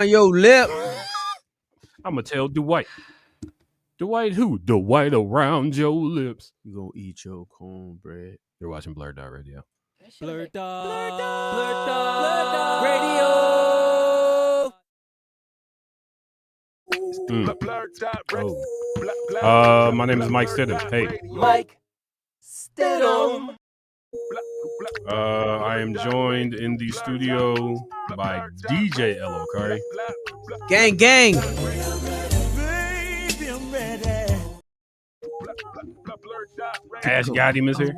Your lip. I'm gonna tell Dwight. Dwight who? Dwight around your lips. You gonna eat your cornbread. You're watching BlurdDotRadio. Radio. My name is Mike Stidham. Hey. Mike Stidham. I am joined in the studio by DJ L.O. Curry. Gang, gang. Ash Goddam is here.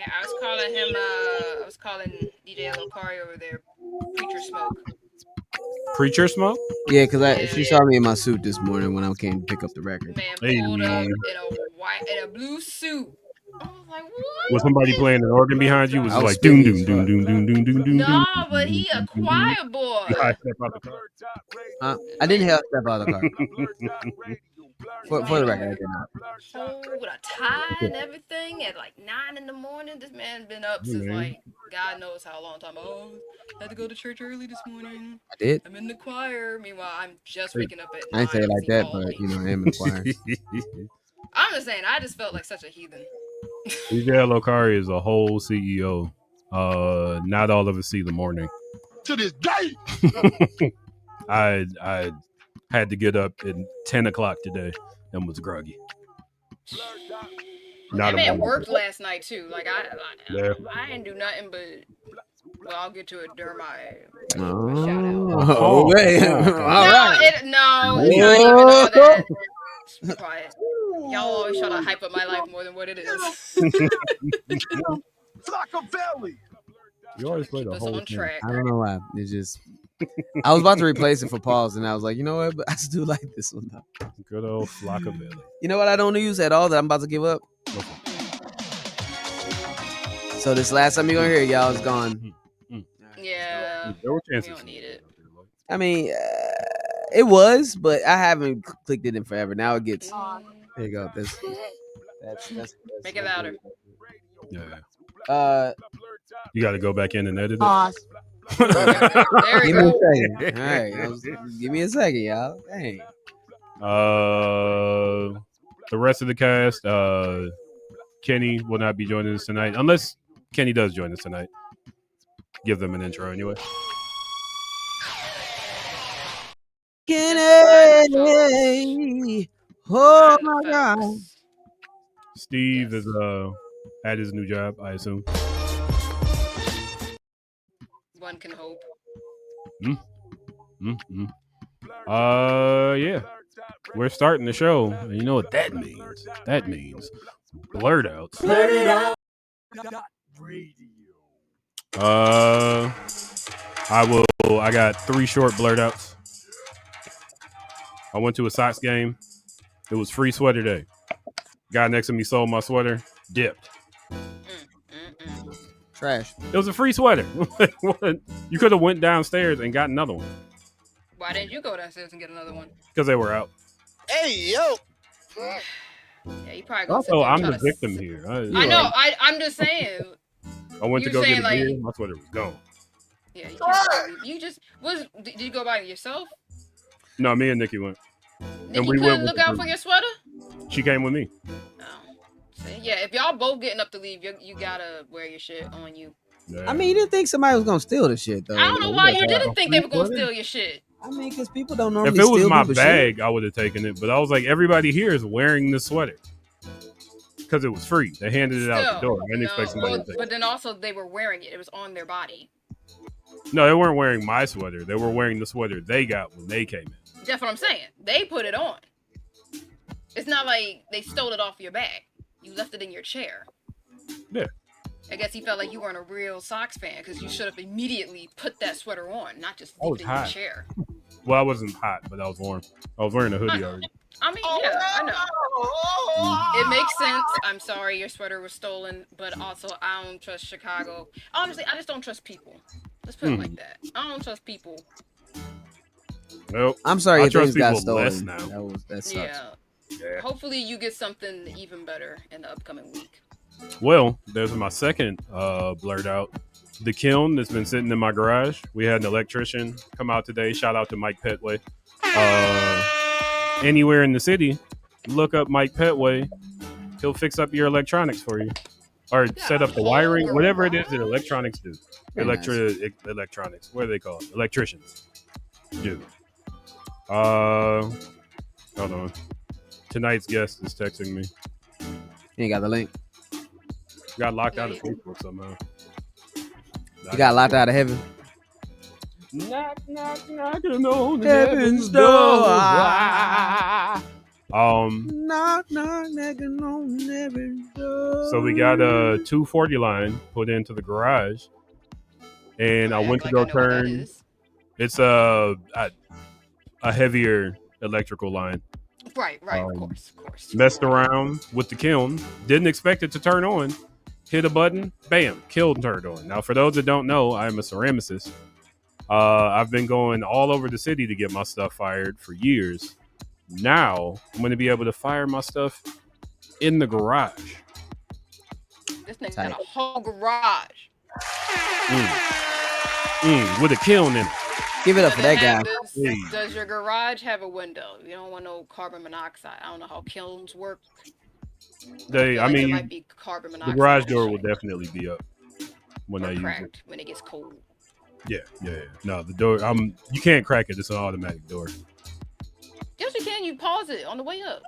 I was calling DJ Lokari over there, Preacher Smoke. Preacher Smoke? Yeah, because she saw me in my suit this morning when I came to pick up the record. Man pulled up in a blue suit. I was like, what? Was somebody playing an organ behind you? Was it like doom doom doom doom doom doom doom doom? No, but he a choir boy. I didn't have to step out of the car. For the record, I did not. With a tie and everything at like 9 in the morning. This man's been up since like God knows how long time. Oh, had to go to church early this morning. I did. I'm in the choir. Meanwhile, I'm just waking up at 9. I didn't say it like that, but you know, I am in the choir. I'm just saying, I just felt like such a heathen. DJ L.O. Curry is a whole CEO. Not all of us see the morning. To this day. I had to get up at 10 o'clock today and was groggy. That man worked last night too. Like I didn't do nothing but. Well, I'll get to it during my shout out. Okay. All right. It's not even all that. Be quiet. Y'all always try to hype up my life more than what it is. Flockavelli. You always play the whole thing. I don't know why. It's just. I was about to replace it for Paul's, and I was like, you know what? But I still like this one though. Good old Flockavelli. You know what I don't use at all that I'm about to give up? So this last time you're gonna hear it, y'all, is gone. Yeah. There were chances. We don't need it. I mean, it was, but I haven't clicked it in forever. Now it gets. There you go. That's Make it louder. Yeah. You got to go back in and edit it. There we give me a go. second. All right, give me a second, y'all. Dang. The rest of the cast, Kenny will not be joining us tonight, unless Kenny does join us tonight. Give them an intro anyway. Kenny. Oh my God. Steve is at his new job, I assume. One can hope. Yeah. We're starting the show. And you know what that means? That means blurred outs. BlurdDotRadio. I got 3 short blurred outs. I went to a Sox game. It was free sweater day. Guy next to me sold my sweater, dipped. Trash. It was a free sweater. You could have went downstairs and got another one. Why didn't you go downstairs and get another one? Because they were out. Hey, yo. Yeah, you probably Also, I'm the victim here. I know. I'm just saying. I went to go get a beer. My sweater was gone. Yeah, did you go by yourself? No, me and Nikki went. Nikki couldn't look out for your sweater? She came with me. Yeah, if y'all both getting up to leave, you gotta wear your shit on you. Yeah. I mean, you didn't think somebody was gonna steal the shit, though. I don't know why you didn't think they were gonna steal your shit. I mean, because people don't normally. If it was my bag, shit. I would have taken it. But I was like, everybody here is wearing this sweater because it was free. They handed it out the door. I didn't expect somebody to take it. But then also, they were wearing it. It was on their body. No, they weren't wearing my sweater. They were wearing the sweater they got when they came in. That's what I'm saying. They put it on. It's not like they stole it off your bag. You left it in your chair. Yeah. I guess he felt like you weren't a real Sox fan because you should have immediately put that sweater on, not just leave it in your chair. Well, I wasn't hot, but I was warm. I was wearing a hoodie already. I mean, yeah, I know. It makes sense. I'm sorry your sweater was stolen, but also I don't trust Chicago. Honestly, I just don't trust people. Let's put it like that. I don't trust people. Nope. I'm sorry I your trust things got people stolen. less now. That sucks. Yeah. Hopefully you get something even better in the upcoming week. Well, there's my second blurt out. The kiln that's been sitting in my garage. We had an electrician come out today. Shout out to Mike Petway. Anywhere in the city, look up Mike Petway. He'll fix up your electronics for you. Or set up the wiring, whatever it is that electronics do. Electronics. What are they called? Electricians do. Hold on. Tonight's guest is texting me. You ain't got the link. Got locked out of Facebook somehow. You got locked out of heaven. Knock, knocking on Heaven's door. Knock, knocking on heaven's door. So we got a 240 line put into the garage, and I went to go turn. It's a heavier electrical line. Right, of course. Messed around with the kiln. Didn't expect it to turn on. Hit a button, bam, kiln turned on. Now, for those that don't know, I'm a ceramicist. I've been going all over the city to get my stuff fired for years. Now, I'm going to be able to fire my stuff in the garage. This nigga got a whole garage. With a kiln in it. Give it up for that guy. Does your garage have a window? You don't want no carbon monoxide. I don't know how kilns work. There might be carbon monoxide. The garage door will definitely be up when I use it. When it gets cold. Yeah. No, the door. You can't crack it. It's an automatic door. Yes, you can. You pause it on the way up.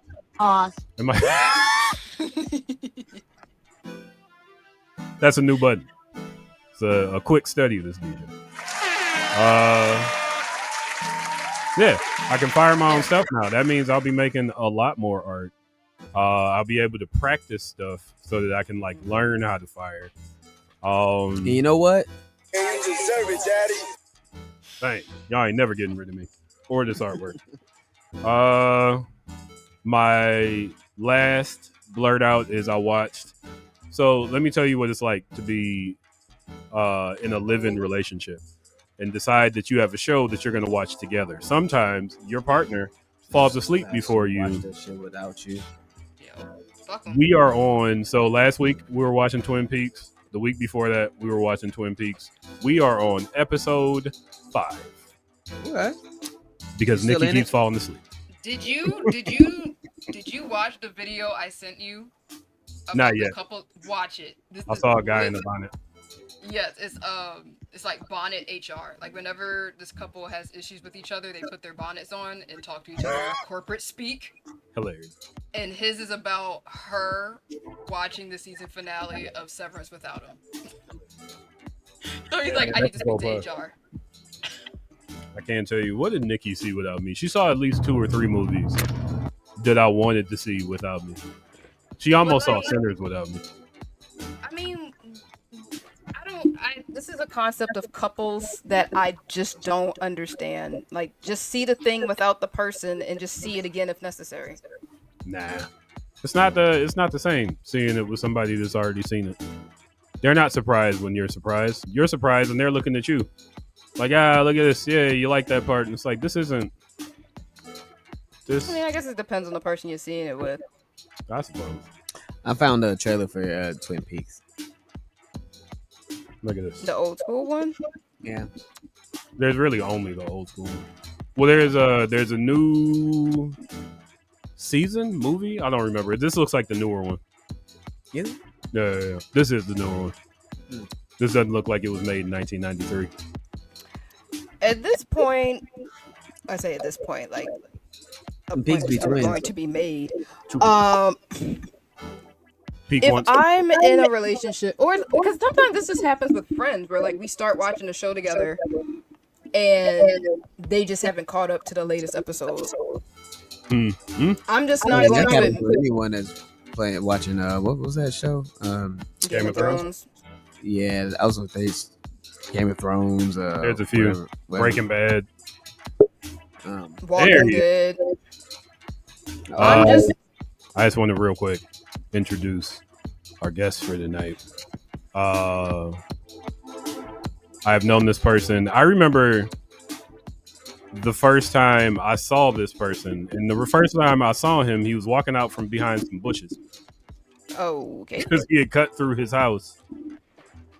That's a new button. It's a quick study of this DJ. Yeah, I can fire my own stuff now. That means I'll be making a lot more art. I'll be able to practice stuff so that I can learn how to fire. And you know what? And you deserve it, Daddy. Thanks. Y'all ain't never getting rid of me or this artwork. My last blurt out is I watched. So let me tell you what it's like to be in a live-in relationship and decide that you have a show that you're going to watch together. Sometimes your partner falls asleep before you. Watch that shit without you. We are on. So last week we were watching Twin Peaks. The week before that we were watching Twin Peaks. We are on episode 5. Okay. Because Nikki keeps falling asleep. Did you watch the video I sent you? Not yet. Watch it. I saw a guy in the bonnet. Yes, it's like bonnet HR. Like whenever this couple has issues with each other, they put their bonnets on and talk to each other in corporate speak. Hilarious. And his is about her watching the season finale of Severance without him. So he's like, I need to speak to HR. I can't tell you, what did Nikki see without me? She saw at least 2 or 3 movies that I wanted to see without me. She almost saw Sinners without me. I mean, this is a concept of couples that I just don't understand. Like, just see the thing without the person and just see it again if necessary. Nah. It's not the same seeing it with somebody that's already seen it. They're not surprised when you're surprised. You're surprised and they're looking at you. Like, look at this. Yeah, you like that part. And it's like, this isn't. This. I mean, I guess it depends on the person you're seeing it with. I suppose. I found a trailer for Twin Peaks. Look at this. The old school one? Yeah. There's really only the old school one. Well, there's a new season movie. I don't remember. This looks like the newer one. Yeah. Yeah. This is the newer one. This doesn't look like it was made in 1993. At this point, like Peaks be twins. going to be made. Peak If once. I'm in a relationship, or because sometimes this just happens with friends, where like we start watching a show together, and they just haven't caught up to the latest episodes. Mm-hmm. I'm just not going to for anyone that's watching. What was that show? Game of Thrones. Yeah, I was with these Game of Thrones. There's a few. whatever. Breaking Bad. Walking Dead. I just want to real quick introduce our guest for tonight. I've known this person. I remember the first time I saw this person, and the first time I saw him, he was walking out from behind some bushes. Okay. Because he had cut through his house,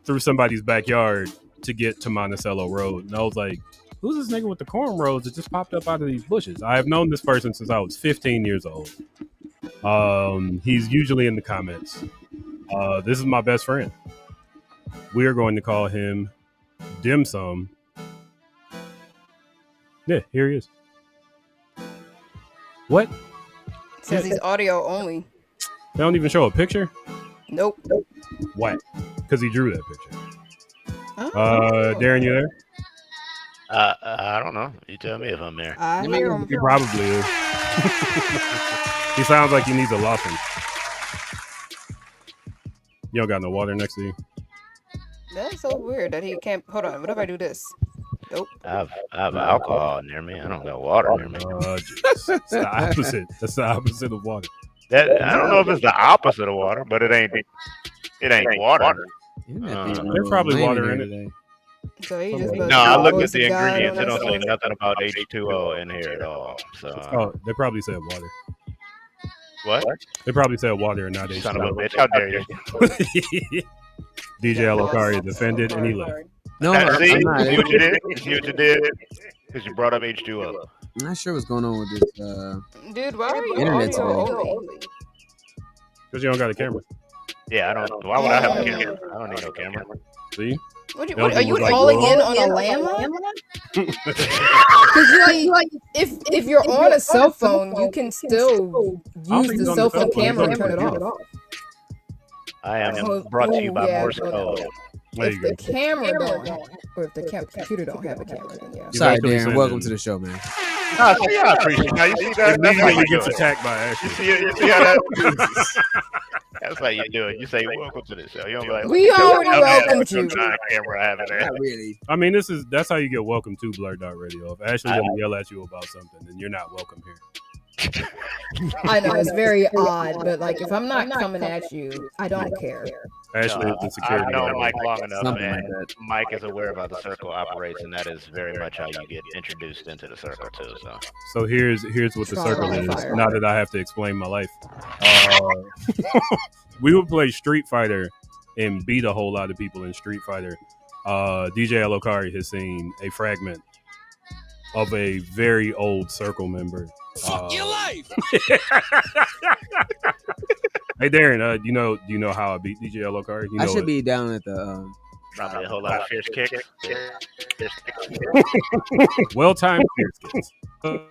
through somebody's backyard to get to Monticello Road. And I was like, who's this nigga with the cornrows that just popped up out of these bushes? I have known this person since I was 15 years old. He's usually in the comments. This is my best friend. We are going to call him Dim Sum. Yeah, here he is. What? Says he's audio only. They don't even show a picture? Nope. What? Because he drew that picture. Oh. Darren, you there? I don't know. You tell me if I'm there. I hear him. He probably is. He sounds like he needs a lotion. You don't got no water next to you? That's so weird that he can't. Hold on. What if I do this? Nope. I have alcohol near me. I don't got water near me. It's the opposite. That's the opposite of water. I don't know if it's the opposite of water, but it ain't water. There's probably water in it. So he just No, I looked at the ingredients. It don't say nothing about H2O in here at all. So they probably said water. what? They probably said water and not H2O. Son of a bitch! How dare you? DJ Alokari defended and he left. No, See I'm not. see what you did? See what you did? Because you brought up H2O. I'm not sure what's going on with this. Dude, why are you Internet audio today. only? Because you don't got a camera. Yeah, I don't. Why would I have a camera? I don't need no camera. See? What, are you calling in on a landline? Because if you're on a cell phone, you can still use the cell phone camera and turn it off. I am brought to you by Morse code. There If you go. the camera don't, or if the computer don't have a camera, then yeah. Sorry, basically Darren. saying Welcome that- to the show, man. I appreciate it. Now you see that? That's how Immediately you gets do it. attacked by You Ashley. see how that? That's how you do it. You say welcome to the show. You don't be like, We already welcomed you. Camera I have in there. Not really. I mean, that's how you get welcome to BlurdDotRadio. If Ashley doesn't yell at you about something, then you're not welcome here. I know it's very odd, but like if I'm not coming at you, I don't care. Ashley is the security I know guard. Mike long enough, Something and like that. Mike is aware of how the circle operates, and that is very much how you get introduced into the circle too. So So here's what the Trial circle by is. fire. Now that I have to explain my life, we would play Street Fighter and beat a whole lot of people in Street Fighter. DJ Alokari has seen a fragment of a very old circle member. Fuck your life. Hey Darren, do you know how I beat DJ Alokari? You know I should it. be down at the. probably a whole lot of fierce kicks. Well-timed fierce kicks. It's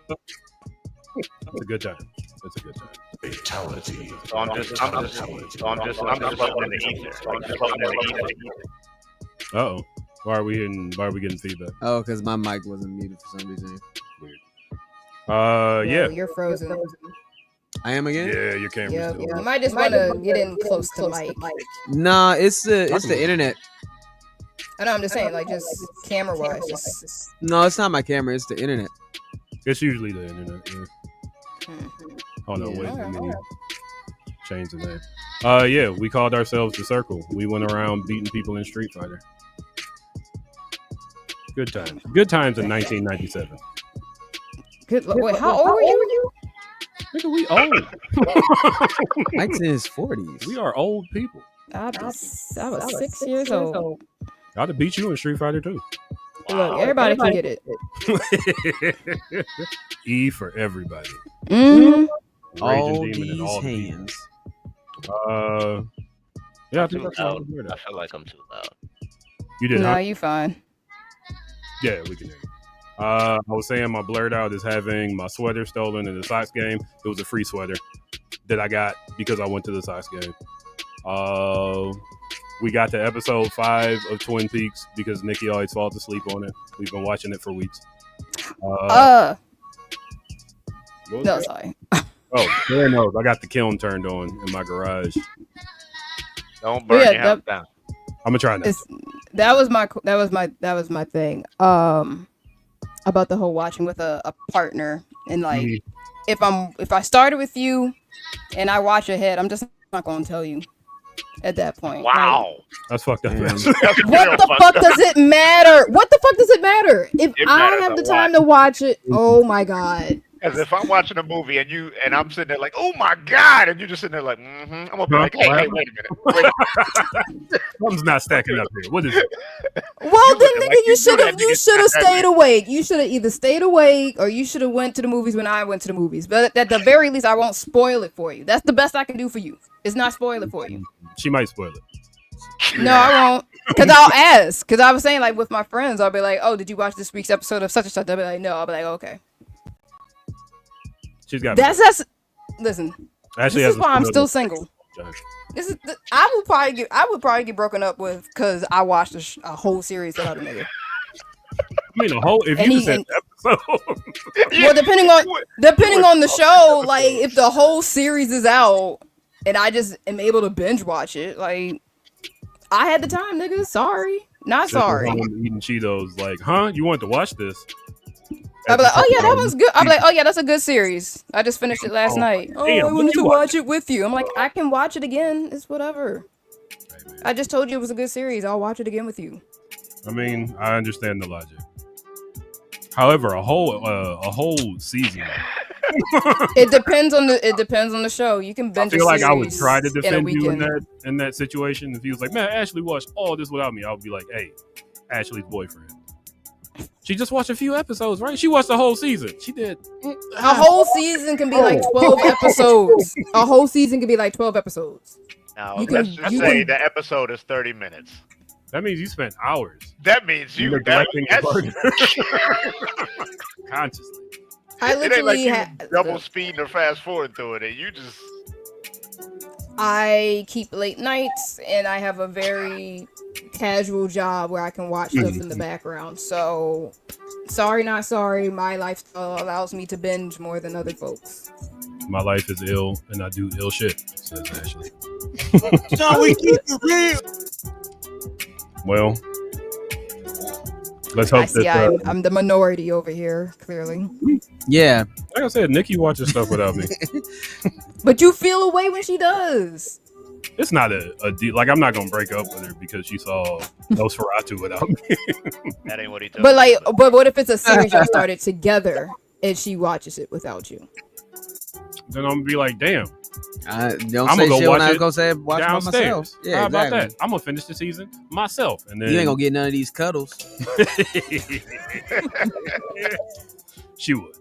a good time. It's a good time. Fatality. So I'm just floating in the ether. I'm just floating in the ether. Uh-oh. Why are we getting feedback? Oh, because my mic wasn't muted for some reason. Yeah. You're frozen. I am again. Yeah, your camera's Yeah, still you on. might just want to get in close to Mike. Nah, it's the internet. I know. I'm just saying, like, just camera wise, just. No, it's not my camera. It's the internet. It's usually the internet. Yeah. Oh no, Yeah. wait, let me change the name. Yeah, we called ourselves the Circle. We went around beating people in Street Fighter. Good times. Good times in 1997. Good. Wait, how old were you? Nigga, we old. Mike's in his 40s. We are old people. I was 6 years old. I'd have beat you in Street Fighter too. Look, everybody can get it. E for everybody. Mm-hmm. All Raging Demon and all these the hands. Yeah, I I'm think too that's all loud. we heard. I feel like I'm too loud. You did No, huh? you fine. Yeah, we can hear you. I was saying my blurred out is having my sweater stolen in the Sox game. It was a free sweater that I got because I went to the Sox game. We got to episode 5 of Twin Peaks because Nikki always falls asleep on it. We've been watching it for weeks. What was No, that? sorry. Oh, there knows. I got the kiln turned on in my garage. Don't burn Yeah, your house down. I'm gonna try now. That was my thing. About the whole watching with a partner and like Mhm. if I started with you and I watch ahead, I'm just not gonna tell you at that point. Wow. That's fucked up. Damn. That's Like, real what the fucked fuck up. does it matter? What the fuck does it matter? If It I matters have a the time lot. to watch it, oh my god. As if I'm watching a movie and I'm sitting there like, oh my god, and you're just sitting there like, I'm gonna be like, hey, wait a minute, Something's not stacking up here. What is it? Well, then, looking nigga, like you you should knew have that nigga stayed awake. You should have either stayed awake or you should have went to the movies when I went to the movies. But at the very least, I won't spoil it for you. That's the best I can do for you. It's not spoil it for you. She might spoil it. No, I won't. Because I'll ask. Because I was saying, like, with my friends, I'll be like, oh, did you watch this week's episode of such and such? They'll be like, no. I'll be like, okay. She's got. That's listen. Actually, This is why I'm still single. This is I would probably get broken up with because I watched a whole series without a nigga. I mean, a whole. If And you he- said episode, Well, depending on the show, like if the whole series is out and I just am able to binge watch it, like I had the time, nigga. Sorry, not sorry. eating Cheetos, like, huh? You wanted to watch this? I'll be like, oh yeah, that was good. I'll be like, oh yeah, that's a good series. I just finished it last night. Oh, damn, I when wanted you to watch watch it with you. I'm like, I can watch it again. It's whatever. I just told you it was a good series. I'll watch it again with you. I mean, I understand the logic. However, a whole season. It depends on the show. You can I binge. feel a like I would series try to in a defend you weekend. in that situation. If he was like, man, Ashley watched all this without me, I would be like, hey, Ashley's boyfriend. She just watched a few episodes, right? She watched the whole season. She did. A whole season can be like 12 episodes. A whole season can be like 12 episodes. Now, You let's can- just you say can- the episode is 30 minutes. That means you spent hours That means you neglecting that's, consciously. I it ain't like literally you double speeding or fast forwarding through it. You just I keep late nights and I have a very casual job where I can watch stuff in the background. So, sorry, not sorry. My lifestyle allows me to binge more than other folks. My life is ill and I do ill shit, says Ashley. So we keep it real. Well, let's I hope see that. I'm the minority over here, clearly. Yeah. Like I said, Nikki watches stuff without me. But you feel away when she does. It's not a deal. Like, I'm not gonna break up with her because she saw Nosferatu without me. that ain't what he told But me. but what if it's a series y'all started together and she watches it without you? Then I'm gonna be like, damn, Don't I'ma say go shit when watch I it go say watch by myself. downstairs. Yeah, How about exactly. that? I'm gonna finish the season myself, and then You ain't gonna get none of these cuddles. She would.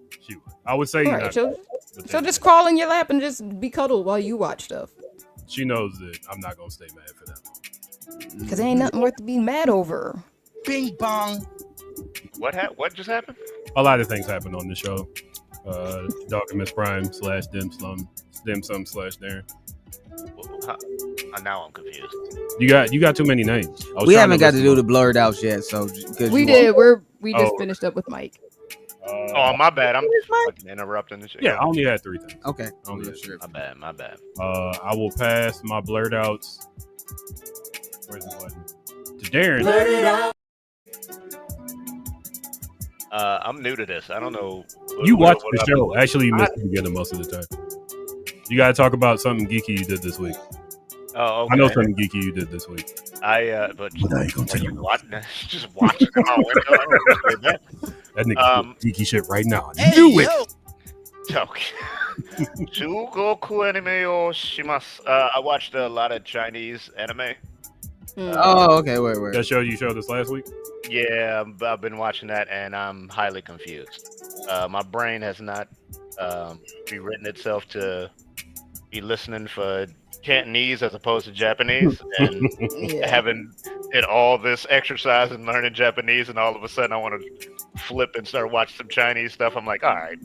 I would say Right, not, so but so then just crawl in your lap and just be cuddled while you watch stuff. she knows that I'm not gonna stay mad for that long. Because there ain't nothing worth to be mad over. Bing bong. What just happened? A lot of things happen on the show. Dogamus Prime / dim sum / Darren. Now I'm confused. You got too many names. I was We trying haven't got to listen do the blurred outs yet, so We just Oh. finished up with Mike. Oh, my bad. I'm just fucking interrupting the shit. Yeah, I only had 3 things. Okay. I only Yeah, had sure. My bad. I will pass my blurred outs. Where's the button? To Darren. I'm new to this. I don't know. You what- watch what the I- show. Actually, you missed the beginning most of the time. You got to talk about something geeky you did this week. Oh, okay. I know something geeky you did this week. But Now you gonna tell me. just watching it out window. I don't understand that. That nigga Um, did geeky shit right now. Hey, Do it. yo. Okay. Jugoku anime o shimasu. I watched a lot of Chinese anime. Oh, okay. Wait. That show you showed us last week. Yeah, I've been watching that and I'm highly confused. My brain has not rewritten itself to be listening for Cantonese as opposed to Japanese, and Yeah. having did all this exercise and learning Japanese, and all of a sudden I want to flip and start watching some Chinese stuff. I'm like, all right.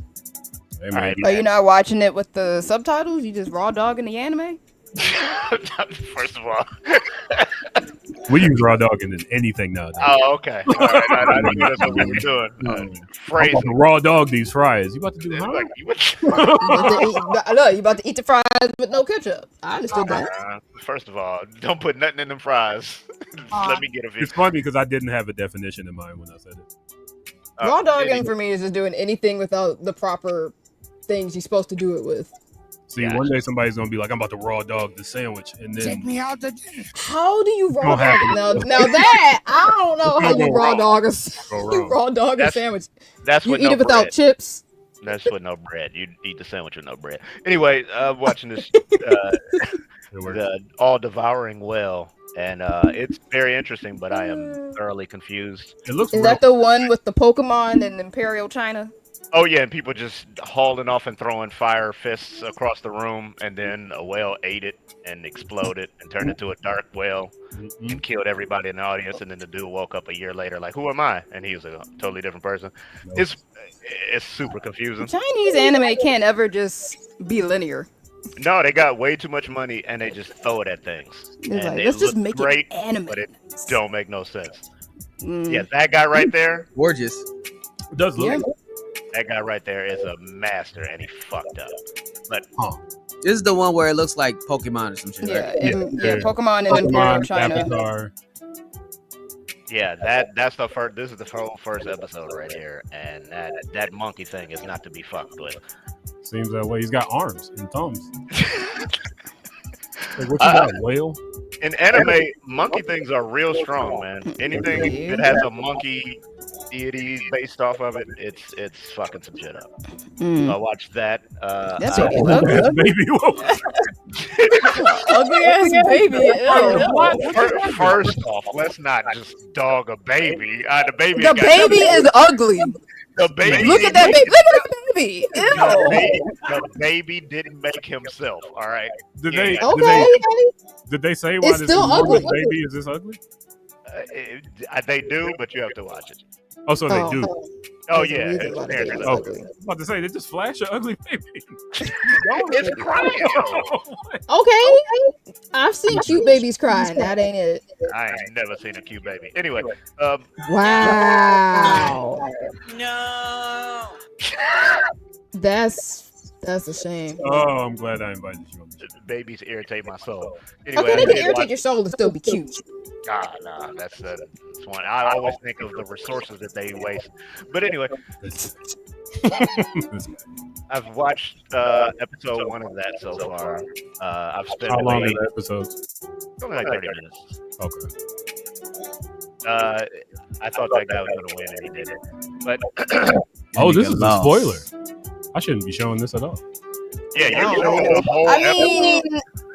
Hey, All man. right. Are you not watching it with the subtitles? You just raw dogging the anime? First of all, We use raw dogging in anything nowadays. oh, okay. All right, I didn't know that's what we were doing. I'm about Phrasing. to raw dog these fries. You about to do It's huh? like, Look, you about to eat the fries with no ketchup. I understood that. first of all, don't put nothing in them fries. Let me get a few. It's funny because I didn't have a definition in mind when I said it. Raw dogging for me is just doing anything without the proper things you're supposed to do it with. See, Gotcha. one day somebody's gonna be like, "I'm about to raw dog the sandwich," and Take then me out to dinner. How do you raw Don't have dog? it. Now that I don't know how Don't you go raw wrong. dog Go you wrong. raw dog a That's- sandwich. That's You with eat no it without bread. chips. That's with no bread. You eat the sandwich with no bread. Anyway, watching this the all devouring whale, and it's very interesting, but I am thoroughly confused. It looks Is real. that the one with the Pokemon and Imperial China? Oh yeah, and people just hauling off and throwing fire fists across the room, and then a whale ate it and exploded and turned into a dark whale and killed everybody in the audience. And then the dude woke up a year later, like, "Who am I?" And he was a totally different person. It's super confusing. Chinese anime can't ever just be linear. No, they got way too much money and they just throw it at things. It's And like, it let's just looks make great, it anime. but it don't make no sense. Mm. Yeah, that guy right there, Gorgeous. It does look. Yeah. that guy right there is a master, and he fucked up. But This is the one where it looks like Pokemon or some shit. Yeah, Right? yeah, Pokemon and Imperial Pokemon, China. Avatar. yeah, that's the first. This is the whole first episode right here, and that monkey thing is not to be fucked with. Seems that way. He's got arms and thumbs. Like, what you got, whale? In anime, monkey things are real strong, man. Anything that has a monkey deity based off of it, it's fucking some shit up. So I watched that. That's I- ugly. That's baby. Ugly ass baby. Ew. First off, let's not just dog a baby. The baby. The baby is ugly. The baby. Look at that baby. Look at that baby. The baby didn't make himself. All right. Did Yeah. they? Okay. Did they say why It's this still ugly. baby is this ugly? They do, but you have to watch it. Oh, so they do. Oh There's a yeah. reason It's why the very baby's good. Oh, ugly. I was about to say they just flash an ugly baby. It's crying. Okay. I've seen cute babies crying. That ain't it. I ain't never seen a cute baby. Anyway, Wow. No. That's a shame. Oh, I'm glad I invited you on the show. babies irritate my soul. Anyway, Okay, I they can did irritate watch- your soul and still be cute. Nah, that's one. I always think of the resources that they waste. But anyway, This I've watched episode 1 of that so far. I've spent How long way- is the episode? only like 30 minutes. Okay. I thought that guy was gonna win, and he didn't. But Oh, this is a lost. spoiler. I shouldn't be showing this at all. yeah, you're showing the whole I episode. mean,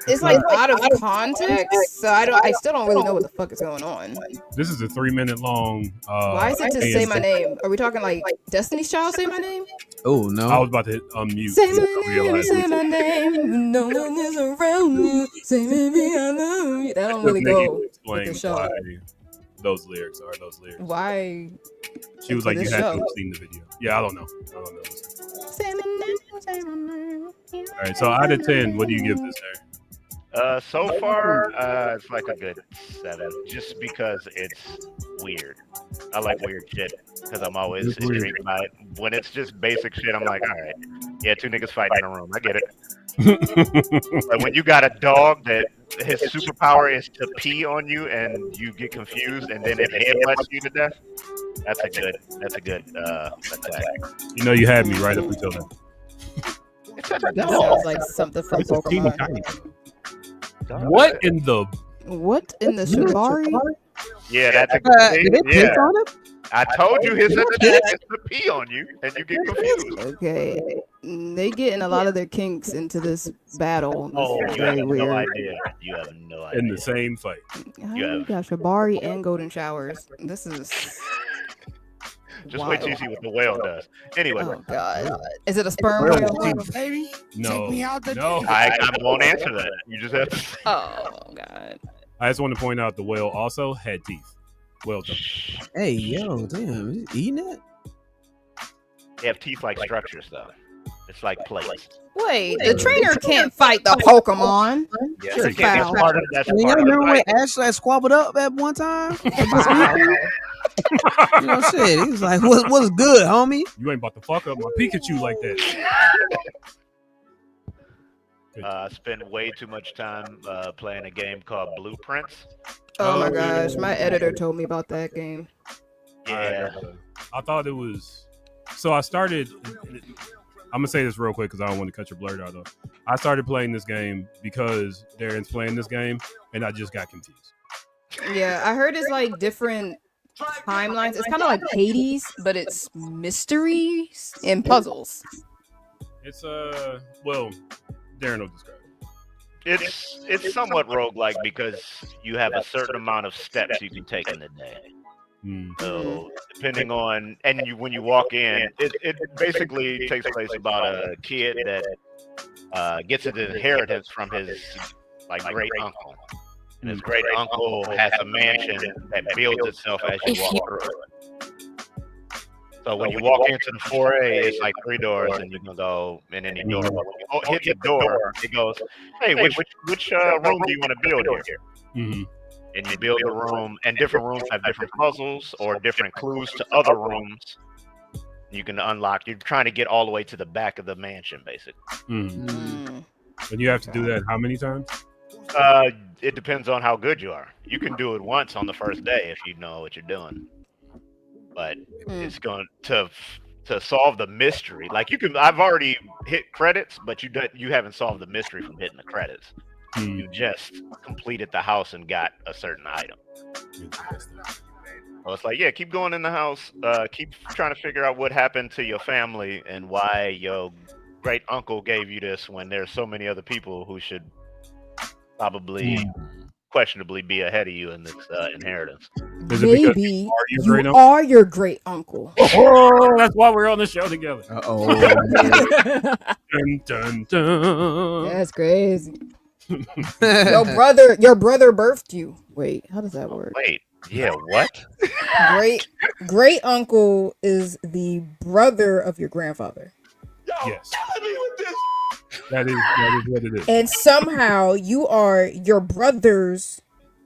it's like out of context, so I still don't really know what the fuck is going on. This is a 3-minute long. Why is it to say my name? Are we talking like Destiny's Child? Say my name. Oh no. I was about to hit unmute. Say my I name. realized Say my name. No one is around you. Say baby I love you. That don't really Nikki go explained with the show. why those lyrics are those lyrics. Why? She was for like, this you had to show? have seen the video. Yeah, I don't know. Say my name. Say my name. All right, so out of 10, what do you give this, Eric? So far, it's like a good 7, just because it's weird. I like weird shit because I'm always It's weird. intrigued by it. When it's just basic shit, I'm like, all right, yeah, 2 niggas fighting in a room. I get it. But when you got a dog that his superpower is to pee on you and you get confused and then it headbutts you to death, that's a good attack. You know, you had me right up until then. That sounds like something from It's a teeny Pokemon. tiny. What in the? What in the Shibari? Yeah, that's a Did they yeah. piss on him? I told you his attack is to pee on you and you get confused. Okay, they getting a lot of their kinks into this battle. This Oh, is you have very no weird. idea. You have no idea. In the same fight. How You you have- got Shibari and Golden Showers. This is Just wait till you see what the whale does. Anyway, oh god. Is it a sperm whale? Baby, No, take me out the no. I won't answer that. You just have to. Oh god. I just want to point out the whale also had teeth. Whale tongue. Hey, yo, damn, is he eating it? They have teeth-like structures, though. It's like plates. Wait, the trainer can't fight the Pokemon. Yeah, That's a you can't- foul. that's part of that's I mean, y'all part of the remember when fight. Ashley had squabbled up at one time? Wow. You know, shit. He was like, what's good, homie? You ain't about to fuck up my Pikachu like that. Spend way too much time playing a game called Blueprints. Oh my gosh, my editor told me about that game. Yeah. I thought it was. So I started. I'm gonna say this real quick because I don't want to cut your blurred out though. I started playing this game because Darren's playing this game, and I just got confused. Yeah, I heard it's like different timelines. It's kind of like Hades, but it's mysteries and puzzles. It's well, Darren will describe it. It's somewhat roguelike because you have a certain amount of steps you can take in a day. So depending on when you walk in, it basically takes place about a kid that gets an inheritance from his great uncle. And his great uncle has a mansion that builds itself as you walk through it. So when you walk into the foyer, it's like 3 doors, and you can go in any door. When you hit the door, it goes, "Hey, which room do you want to build here?" Mm-hmm. And you build the room, and different rooms have different puzzles or different clues to other rooms. You can unlock. You're trying to get all the way to the back of the mansion, basically. And you have to do that how many times? It depends on how good you are. You can do it once on the first day if you know what you're doing. But it's going to solve the mystery. Like I've already hit credits, but you haven't solved the mystery from hitting the credits. You just completed the house and got a certain item. So it's like, yeah, keep going in the house. Keep trying to figure out what happened to your family and why your great uncle gave you this when there's so many other people who should probably questionably be ahead of you in this inheritance. Maybe you are your great uncle. Oh, that's why we're on the show together. Dun, dun, dun. That's crazy. your brother birthed you. Wait, how does that work? Wait, yeah, what? Great uncle is the brother of your grandfather. Yes. That is what it is. And somehow you are your brother's,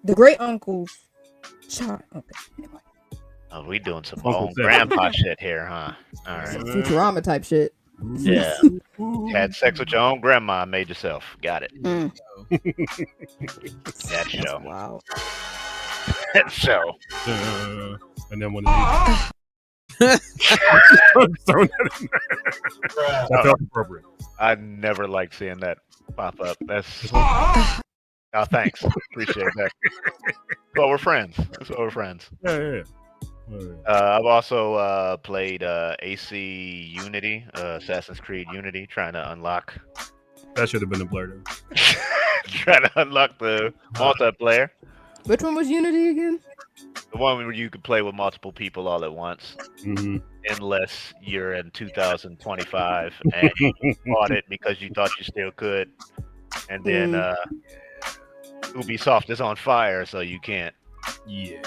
the great uncle's child. Okay, anyway. Oh, we doing some own grandpa shit here, huh? All right. Some Futurama type shit. Yeah. Had sex with your own grandma, made yourself. Got it. That show. Wow. That show. And then when I felt appropriate. I never liked seeing that pop up. Oh, thanks. Appreciate that. Well, we're friends. That's why we're friends. Yeah. I've also played AC Unity, Assassin's Creed Unity, trying to unlock. That should have been a blur. Trying to unlock the multiplayer. Which one was Unity again? The one where you could play with multiple people all at once, unless you're in 2025 and you bought it because you thought you still could, and then Ubisoft is on fire, so you can't. Yeah.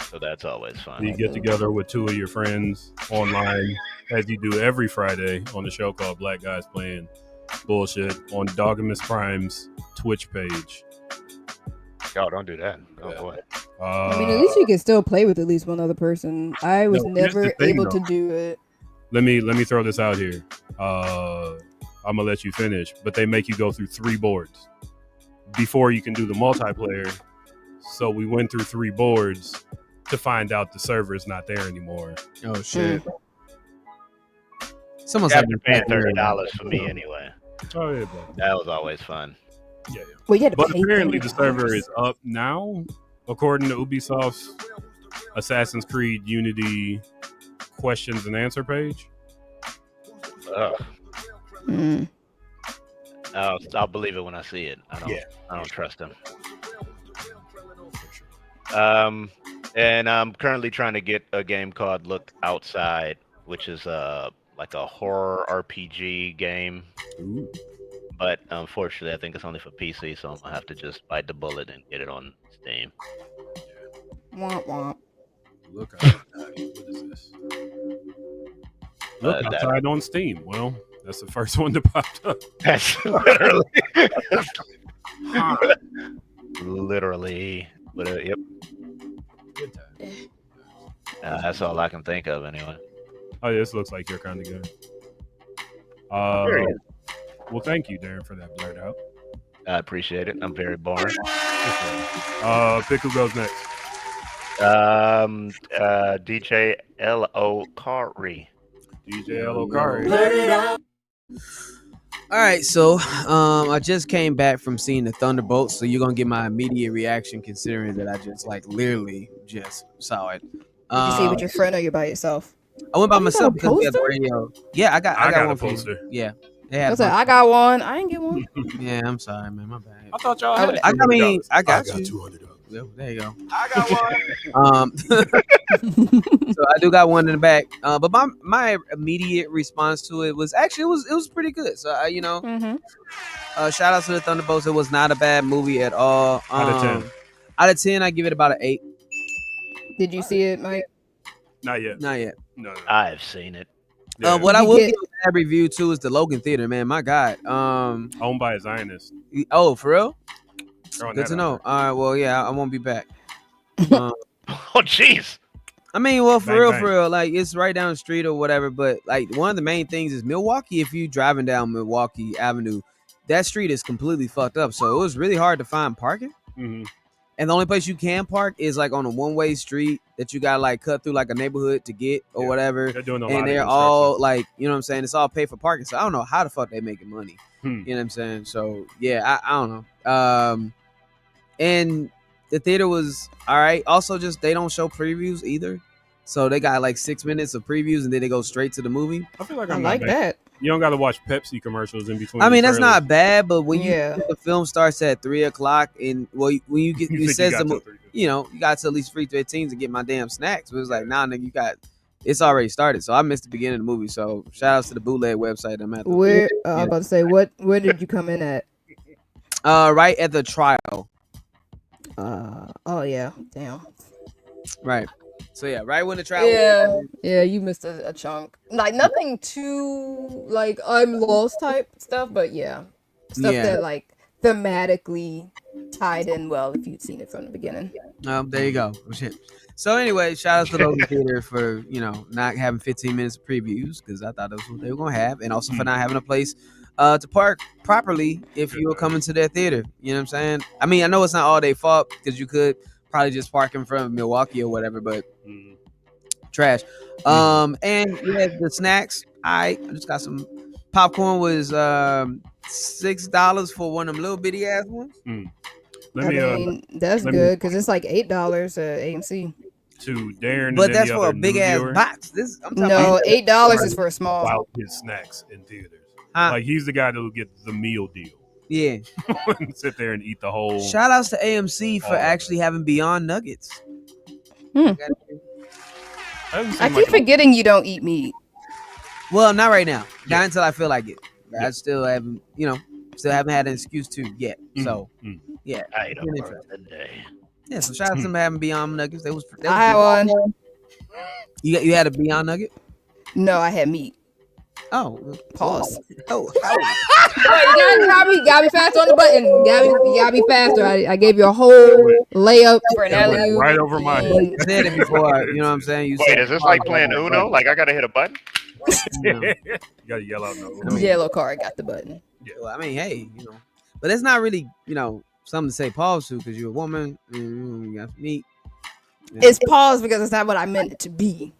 So that's always fun. You get together with 2 of your friends online, as you do every Friday on the show called Black Guys Playing Bullshit on Dogamus Prime's Twitch page. Yo, don't do that. Oh boy. I mean, at least you can still play with at least one other person. I was never able to do it. Let me throw this out here. I'm gonna let you finish, but they make you go through 3 boards before you can do the multiplayer. So we went through 3 boards to find out the server is not there anymore. Oh shit! Someone's after paying $30 for me anyway. Oh yeah, bro. That was always fun. Yeah. Well, you had to but pay apparently $30. the server is up now, according to Ubisoft's Assassin's Creed Unity questions and answer page. I'll believe it when I see it. I don't trust them. And I'm currently trying to get a game called Look Outside, which is like a horror RPG game. Ooh. But unfortunately, I think it's only for PC, so I'm gonna have to just bite the bullet and get it on Steam. Womp womp. Look outside. What is this? Look outside on Steam. Well, that's the first one that popped up. That's literally. Literally. But, yep. Good time. That's all I can think of, anyway. Oh, yeah, this looks like your kind of game. Well, thank you, Darren, for that blurt out. I appreciate it. I'm very boring. Pick who goes next. DJ L.O. Kari. DJ L.O. Kari. Blurt it out. All right, so I just came back from seeing the Thunderbolts, so you're gonna get my immediate reaction, considering that I just like literally just saw it. Did you see it with your friend or you by yourself? I went by Oh, you got myself a because we had the poster? radio. Yeah, I got a one for you. poster. Yeah, they I had. was like, I got one. I didn't get one. Yeah, I'm sorry, man. My bad. I thought y'all I had would- it. I mean, I got got you. $200. Yeah, there you go. I got one. So I do got one in the back. But my immediate response to it was actually it was pretty good. So Mhm. shout out to the Thunderbolts. It was not a bad movie at all. Out of 10. Out of 10, I give it about an 8. Did you see it, Mike? Not yet. Not yet. No. I've seen it. Yeah. What Did I you will get- give a bad review too is the Logan Theater, man. My God. Owned by a Zionist. Oh, for real? Throwing Good that to out know. there. All right. Well, yeah, I won't be back. Um, Oh, jeez. I mean, well, Bang, bang. for real, like it's right down the street or whatever. But like one of the main things is Milwaukee. If you driving down Milwaukee Avenue, that street is completely fucked up. So it was really hard to find parking. Mhm. And the only place you can park is like on a one-way street that you gotta like cut through like a neighborhood to get or Yeah. whatever. They're doing a lot And of they're construction. all like, you know what I'm saying? It's all paid for parking. So I don't know how the fuck they making money. Hmm. You know what I'm saying? So yeah, I don't know. And the theater was all right. Also, just they don't show previews either. So they got like 6 minutes of previews and then they go straight to the movie. I feel like I I'm like not bad. that. You don't got to watch Pepsi commercials in between. I mean, the that's trailers. not bad, but when Yeah. the film starts at 3:00 and when you get You it think says you the got mo- till 3:50. you know, you got to at least 3:15 to get my damn snacks. But it was like, nah, nigga, you got it's already started. So I missed the beginning of the movie. So shout outs to the bootleg website. I'm at Where I was about to say, where did you come in at? right at the trial. Oh yeah, damn. Right. So yeah, right when the trial. Yeah, you missed a chunk. Like nothing too like I'm lost type stuff, but yeah, stuff Yeah. that like thematically tied in well if you'd seen it from the beginning. There you go. Oh, shit. So anyway, shout out to the Logan Theater for not having 15 minutes of previews because I thought that's what they were gonna have, and also for not having a place to park properly if you were coming to their theater. You know what I'm saying? I mean, I know it's not all their fault because you could probably just park in front of Milwaukee or whatever, but trash. And yeah, the snacks. I just got some popcorn. Was $6 for one of them little bitty ass ones. Let I me mean, that's let me- good because it's like $8 at AMC. to Darren. But and that's any for a other big new ass viewer box. I'm talking No, about $8 is for a small. about his snacks in theaters. Huh? Like he's the guy that will get the meal deal. Yeah. And sit there and eat the whole. Shout outs to AMC for All of actually having Beyond Nuggets. Hmm. I keep forgetting you don't eat meat. Well, not right now. Not until I feel like it. I still haven't, haven't had an excuse to yet. So, yeah. Item Been of interesting. the day. Yeah, so shout out to them having Beyond Nuggets. That was I had one. You had a Beyond Nugget? No, I had meat. Oh. Pause. Oh. Wait, you gotta be fast on the button. You gotta be faster. I gave you a whole layup for an That went alley-oop. right over my head. You said it before, you know what I'm saying? You Wait, said is this like playing Uno? Like I gotta hit a button? you know. You gotta yell out no. Yellow card got the button. Well, I mean, hey, but it's not really, something to say pause to because you're a woman and you got meat. Yeah. It's paused because it's not what I meant it to be.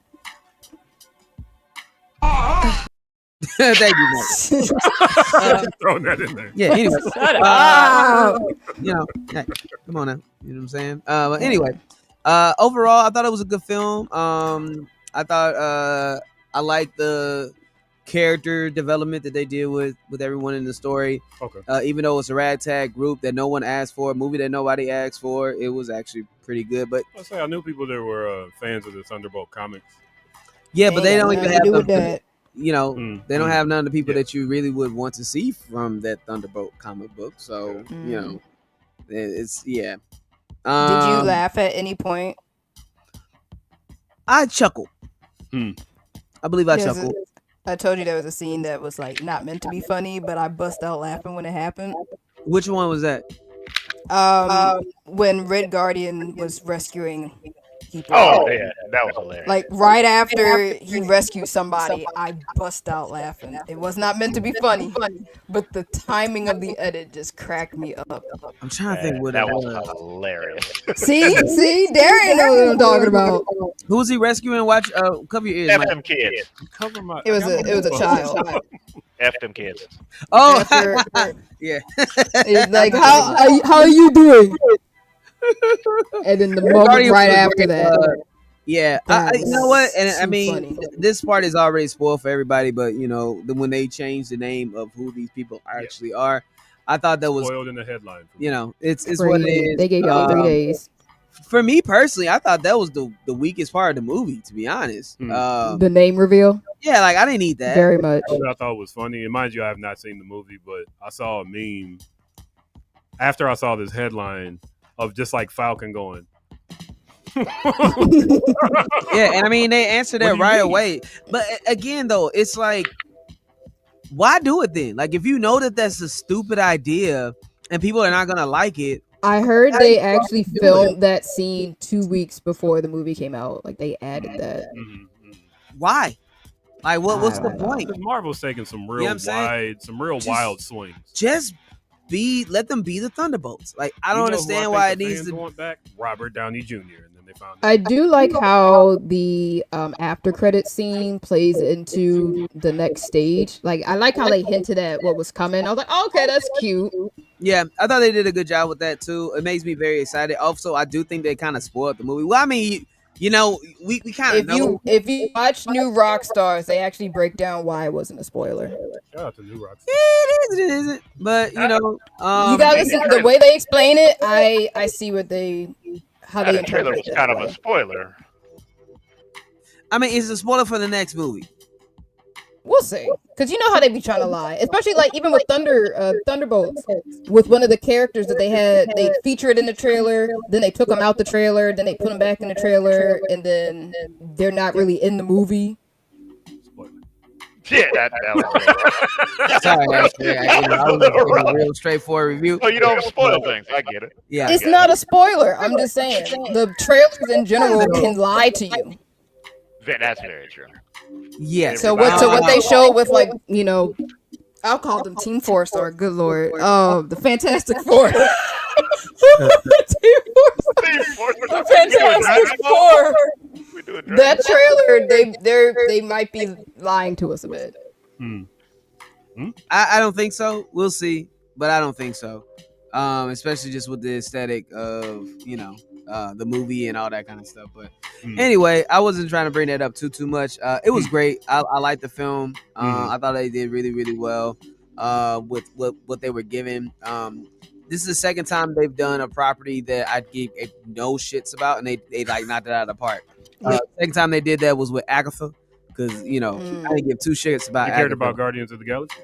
Thank you, Mike. Throwing that in there. Yeah, anyway. Ah. Hey, come on now. You know what I'm saying? But anyway, overall, I thought it was a good film. I thought I liked the character development that they did with everyone in the story. Okay. Even though it's a ragtag group that no one asked for, a movie that nobody asked for, it was actually pretty good. But I say I knew people that were fans of the Thunderbolt comics. yeah, but they don't even have do with them- that. they don't have none of the people Yeah. that you really would want to see from that Thunderbolt comic book. So it's yeah. Did you laugh at any point? I chuckled. I believe I There's chuckled. I told you there was a scene that was like not meant to be funny, but I bust out laughing when it happened. Which one was that? When Red Guardian was rescuing people. Oh, yeah, that was hilarious. Like right after he rescued somebody, I bust out laughing. It was not meant to be funny, but the timing of the edit just cracked me up. I'm trying to think what that it was was. hilarious. See, Darian knows what I'm talking about. Who was he rescuing? Watch, cover your ears. F Mike. them kids. Cover my. It was a child. F them kids. Oh, After yeah. it's like, how are you doing? And then the moment Guardians right was after great, that, yeah, that you know what? And was I too mean, funny. this part is already spoiled for everybody. But you know, when they changed the name of who these people actually are, I thought that was, Spoiled in the headline. you know, it's what it Crazy. is. They gave y'all 3 days. For me personally, I thought that was the weakest part of the movie. To be honest, The name reveal, yeah, like I didn't need that. very much. What I thought was funny, and mind you, I have not seen the movie, but I saw a meme after I saw this headline of just like Falcon going. Yeah, and I mean they answered What that do you right mean? away. But again, though, it's like, why do it then? Like, if you know that that's a stupid idea and people are not gonna like it, I heard How they you actually fucking do filmed that scene 2 weeks before the movie came out. Like they added that. why? Like, what's I the don't know. point? Because Marvel's taking some real You know what I'm saying? Just- wild swings. Just let them be the Thunderbolts. Like, I don't You know who understand think why the it needs fans to. want back Robert Downey Jr. And then they found I do like how the after credit scene plays into the next stage. Like I like how they hinted at what was coming. I was like, oh, okay, that's cute. Yeah, I thought they did a good job with that too. It makes me very excited. Also, I do think they kind of spoiled the movie. Well, I mean, you know, we kind of know. If you watch New Rock Stars, they actually break down why it wasn't a spoiler. shout out to New Rock. It isn't. But you know, You gotta listen. The way they explain it, I see how they The trailer interpret was it. kind that of a way. spoiler. I mean, it's a spoiler for the next movie. We'll see, because you know how they be trying to lie, especially like even with Thunderbolts, with one of the characters that they featured in the trailer, then they took them out the trailer, then they put them back in the trailer, and then they're not really in the movie. Yeah, that was Sorry, actually, I was giving a real straightforward review. Oh, you don't spoil things. I get it. Yeah, It's not a spoiler. I'm just saying the trailers in general can lie to you. That's very true. yeah. So what they showed with, like, you know, I'll call them Team Four Star. Good lord, the Fantastic Four. Team Four. The Fantastic Four. That trailer, they might be lying to us a bit. I don't think so. We'll see, but I don't think so. Especially just with the aesthetic of, you know, the movie and all that kind of stuff. But anyway, I wasn't trying to bring that up too much. It was great. I liked the film. I thought they did really, really well with what they were given. This is the second time they've done a property that I gave no shits about, and they like knocked it out of the park. Second time they did that was with Agatha, because, you know, I didn't give two shits about You cared Agatha. about Guardians of the Galaxy?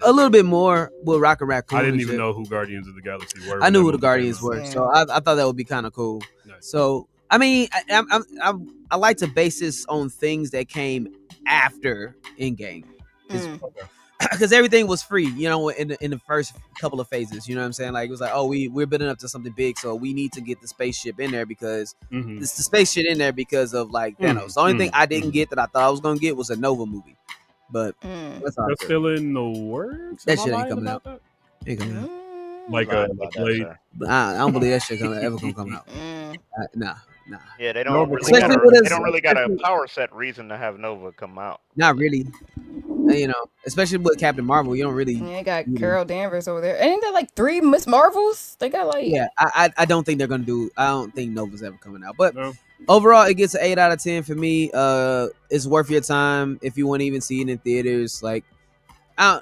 A little bit more with Rocket Raccoon. I didn't and even shit. know who Guardians of the Galaxy were. I knew who when the that Guardians movie were, came so I thought that would be kind of cool. Nice. So I mean, I like to base this on things that came after Endgame, because everything was free, you know, in the first couple of phases. You know what I'm saying? Like, it was like, oh, we're building up to something big, so we need to get the spaceship in there because it's the spaceship in there because of like Thanos. The only thing I didn't get that I thought I was gonna get was a Nova movie, but that's all. That's still in the works. That Am I shit ain't lying coming about out. that? Ain't coming out. Like Lying a about that, Blade. sir. But I don't believe that shit ever gonna come out. Nah. Yeah, they Nova don't really Especially got with they us- don't really got a power set reason to have Nova come out. Not really. You know, especially with Captain Marvel, you don't really. Yeah, they got Carol Danvers over there. Ain't there like 3 Miss Marvels? They got like Yeah, I don't think they're gonna do. I don't think Nova's ever coming out. But No. overall, it gets an 8 out of 10 for me. It's worth your time if you want to even see it in theaters. Like,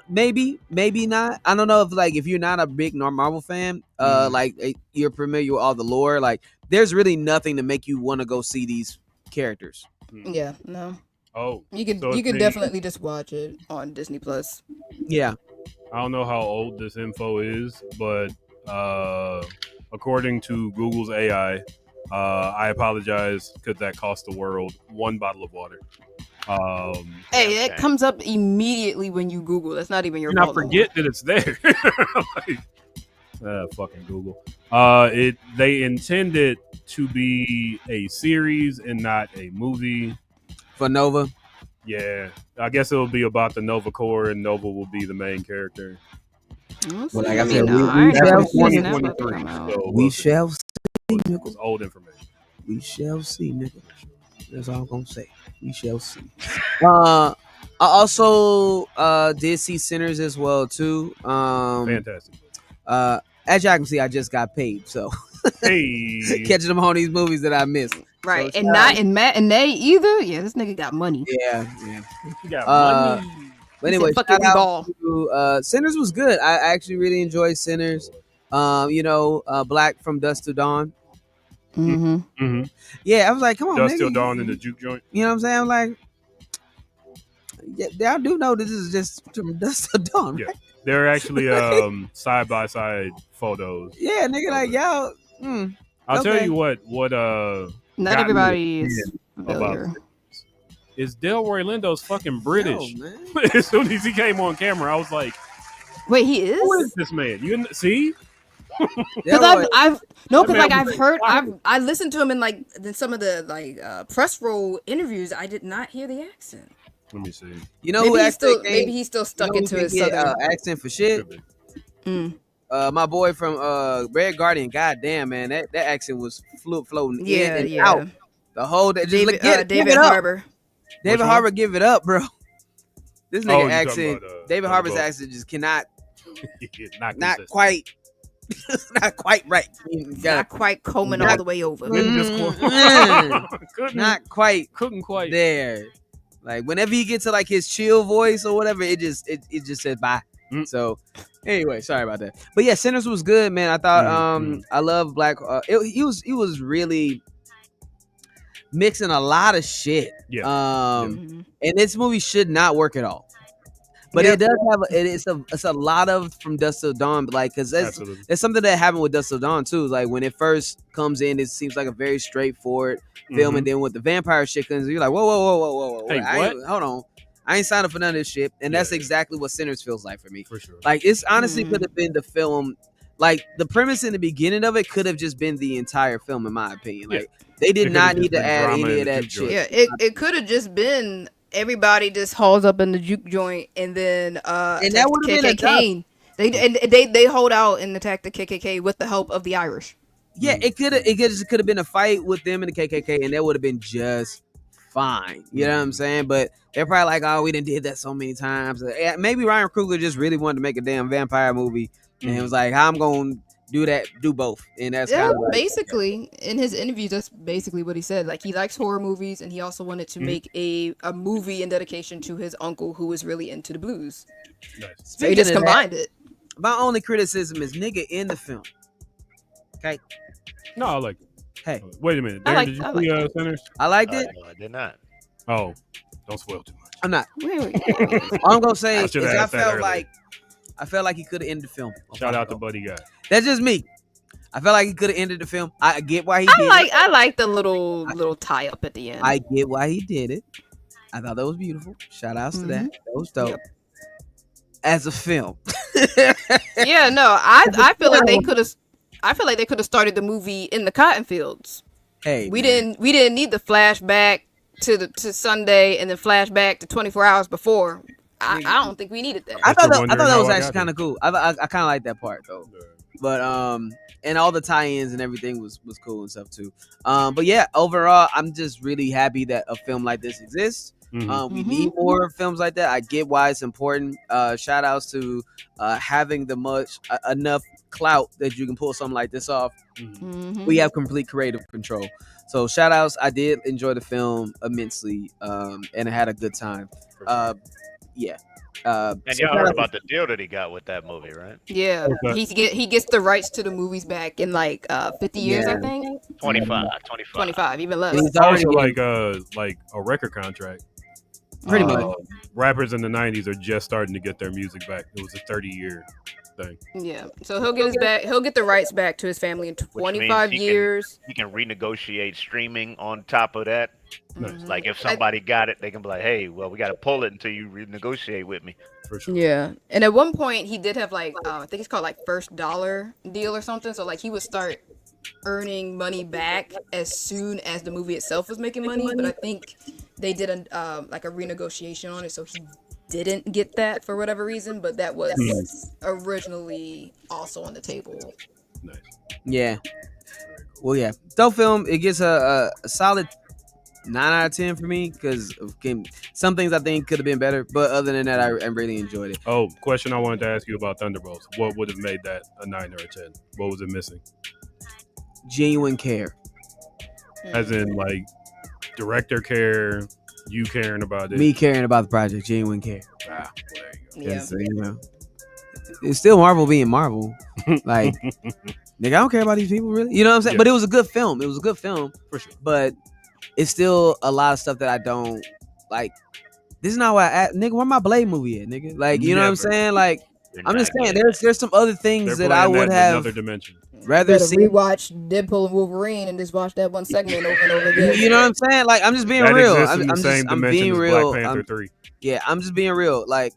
maybe not. I don't know if you're not a big Marvel fan, you're familiar with all the lore. Like, there's really nothing to make you want to go see these characters. yeah, no. Oh, You can so it's definitely just watch it on Disney Plus. Yeah. I don't know how old this info is, but according to Google's AI, I apologize because that cost the world 1 bottle of water. Hey, that comes up immediately when you Google. That's not even your And I fault. forget that it's there. Fucking Google. They intended to be a series and not a movie. For Nova. Yeah, I guess it'll be about the Nova Corps, and Nova will be the main character. Well, like I said, That's shall from see. 2023. So We shall see, it's nigga. old information. We shall see, nigga. That's all I'm gonna say. We shall see. I also did see Sinners as well too. Fantastic. As y'all can see, I just got paid, so Hey, catching them on these movies that I missed. Right, So, and not in Matt and Nay either. Yeah, this nigga got money. yeah. you got Uh, money. But He anyway, said, "Fuck shout it, we out ball." to Sinners was good. I actually really enjoyed Sinners. Black from Dusk to Dawn. Mm-hmm. Mm-hmm. Yeah, I was like, come on, Dust nigga. till dawn in the juke joint. You know what I'm saying? I'm like, yeah, I do know this is just from Dusk to Dawn, right? Yeah, they're actually side by side photos. Yeah, nigga, like y'all. I'll tell Okay. you what Not got me everybody is about familiar. is Delroy Lindo's fucking British. Yo, man. As soon as he came on camera, I was like, Wait, he "Who is is? this man?" You see? Because Delroy, I've That man I've was heard fire. I listened to him in some of the press roll interviews. I did not hear the accent. Let me see. you know who Maybe he's still stuck into his southern. accent for shit? Could be. My boy from Red Guardian. God damn, man, that accent was floating Yeah, in and yeah. out. The whole day. Just David give David it up. Harbour. David Which one? Harbour, give it up, bro. This Oh, nigga you talking accent, about, David Double Harbour's Boat. accent just cannot, not not consistent. quite, not quite right. Not quite combing all the way over. Couldn't just Mm, not quite couldn't quite. there. Like whenever he gets to like his chill voice or whatever, it just says bye. Mm. So anyway, sorry about that. But yeah, Sinners was good, man. I thought I love Black. He was really mixing a lot of shit. Yeah. Mhm. And this movie should not work at all. But Yep. it does have it's a lot of from Dusk Till Dawn, like because Absolutely. there's something that happened with Dusk Till Dawn too. Like when it first comes in, it seems like a very straightforward film, and then with the vampire shit comes, you're like, whoa, Hey, hold on, I ain't signed up for none of this shit, and that's Yeah. exactly what Sinners feels like for me. For sure. Like it's honestly Mhm. could have been the film. Like the premise in the beginning of it could have just been the entire film, in my opinion. Like they It did could've not just need to been add drama any in of the that juke joint. shit. Yeah, it could have just been everybody just hauls up in the juke joint and then And attack that the would have been KKK. They hold out and attack the KKK with the help of the Irish. Yeah, it could have been a fight with them and the KKK, and that would have been just fine. You know what I'm saying? But they're probably like, oh, we done did that so many times. Maybe Ryan Coogler just really wanted to make a damn vampire movie, and it was like, how I'm gonna do both, and that's Yeah, kind of like, basically in his interviews, that's basically what he said. Like he likes horror movies, and he also wanted to make a movie in dedication to his uncle who was really into the blues. Nice. So he just combined it. My only criticism is nigga in the film. Okay, No, I like it. hey, Wait a minute. I Darren, like- did you I see like Sinners? I liked it. No, I did not. Oh, don't spoil too much. I'm not. Wait. All I'm gonna say I is should've I asked that felt earlier. like he could have ended the film. Shout out to Buddy Guy. That's just me. I felt like he could have ended the film. I get why he did it. I like the little tie up at the end. I get why he did it. I thought that was beautiful. Shout outs to that. That was dope. Yep. As a film. Yeah, no, I feel like they could have. I feel like they could have started the movie in the cotton fields. Hey, We man. didn't need the flashback to Sunday and then flashback to 24 hours before. I don't think we needed that. I If thought you're that wondering was how I actually got kind of cool. I kind of like that part though. But and all the tie-ins and everything was cool and stuff too. But yeah, overall, I'm just really happy that a film like this exists. We need more films like that. I get why it's important. Shout outs to having the enough clout that you can pull something like this off. We have complete creative control. So shout outs. I did enjoy the film immensely, and I had a good time. Yeah. And So y'all shout heard out- about the deal that he got with that movie, right? Yeah, Okay. he gets the rights to the movies back in like 50 years, I Yeah. think. 25. 25, even less. He's It's already also like a record contract. Pretty much. Rappers in the 90s are just starting to get their music back. It was a 30-year thing. Yeah, so he'll get his back. He'll get the rights back to his family in means 25 he can- years. He can renegotiate streaming on top of that. Nice. Like if somebody got it, they can be like, "Hey, well, we got to pull it until you renegotiate with me." For sure. Yeah, and at one point he did have like I think it's called like first dollar deal or something. So like he would start earning money back as soon as the movie itself was making money. But I think they did a like a renegotiation on it, so he didn't get that for whatever reason. But that was originally also on the table. Nice. Yeah. Well, yeah. Dope film. It gets a solid 9 out of 10 for me because some things I think could have been better, but other than that, I really enjoyed it. Oh, question I wanted to ask you about Thunderbolts. What would have made that a 9 or a 10? What was it missing? Genuine care. As in, like, director care, you caring about it. Me caring about the project, genuine care. Ah, well, there you Yeah. 'Cause, you know, it's still Marvel being Marvel. Like, nigga, I don't care about these people really. You know what I'm saying? Yeah. But it was a good film. It was a good film. For sure. But it's still a lot of stuff that I don't like. This is not why nigga, where my Blade movie at, nigga? Like, you know what I'm Never. saying? Like, You're I'm just not saying getting there's some other things They're that I playing would in have another dimension. rather Better seen. rewatch Deadpool and Wolverine and just watch that one segment over and over again. You know what I'm saying? Like, I'm just being That real. exists in the I'm same dimension being as real. Black Panther 3. Yeah, I'm just being real. Like,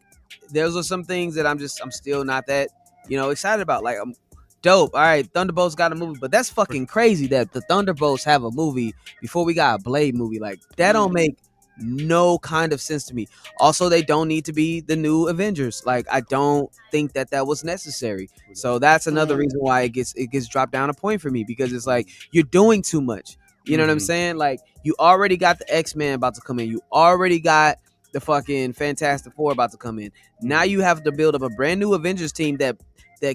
those are some things that I'm still not that, excited about. Like, I'm dope. All right, Thunderbolts got a movie, but that's fucking crazy that the Thunderbolts have a movie before we got a Blade movie. Like, that don't make no kind of sense to me. Also, they don't need to be the new Avengers. Like, I don't think that was necessary. So that's another reason why it gets dropped down a point for me, because it's like you're doing too much. You know what I'm saying? Like, you already got the X-Men about to come in. You already got the fucking Fantastic Four about to come in. Now you have to build up a brand new Avengers team that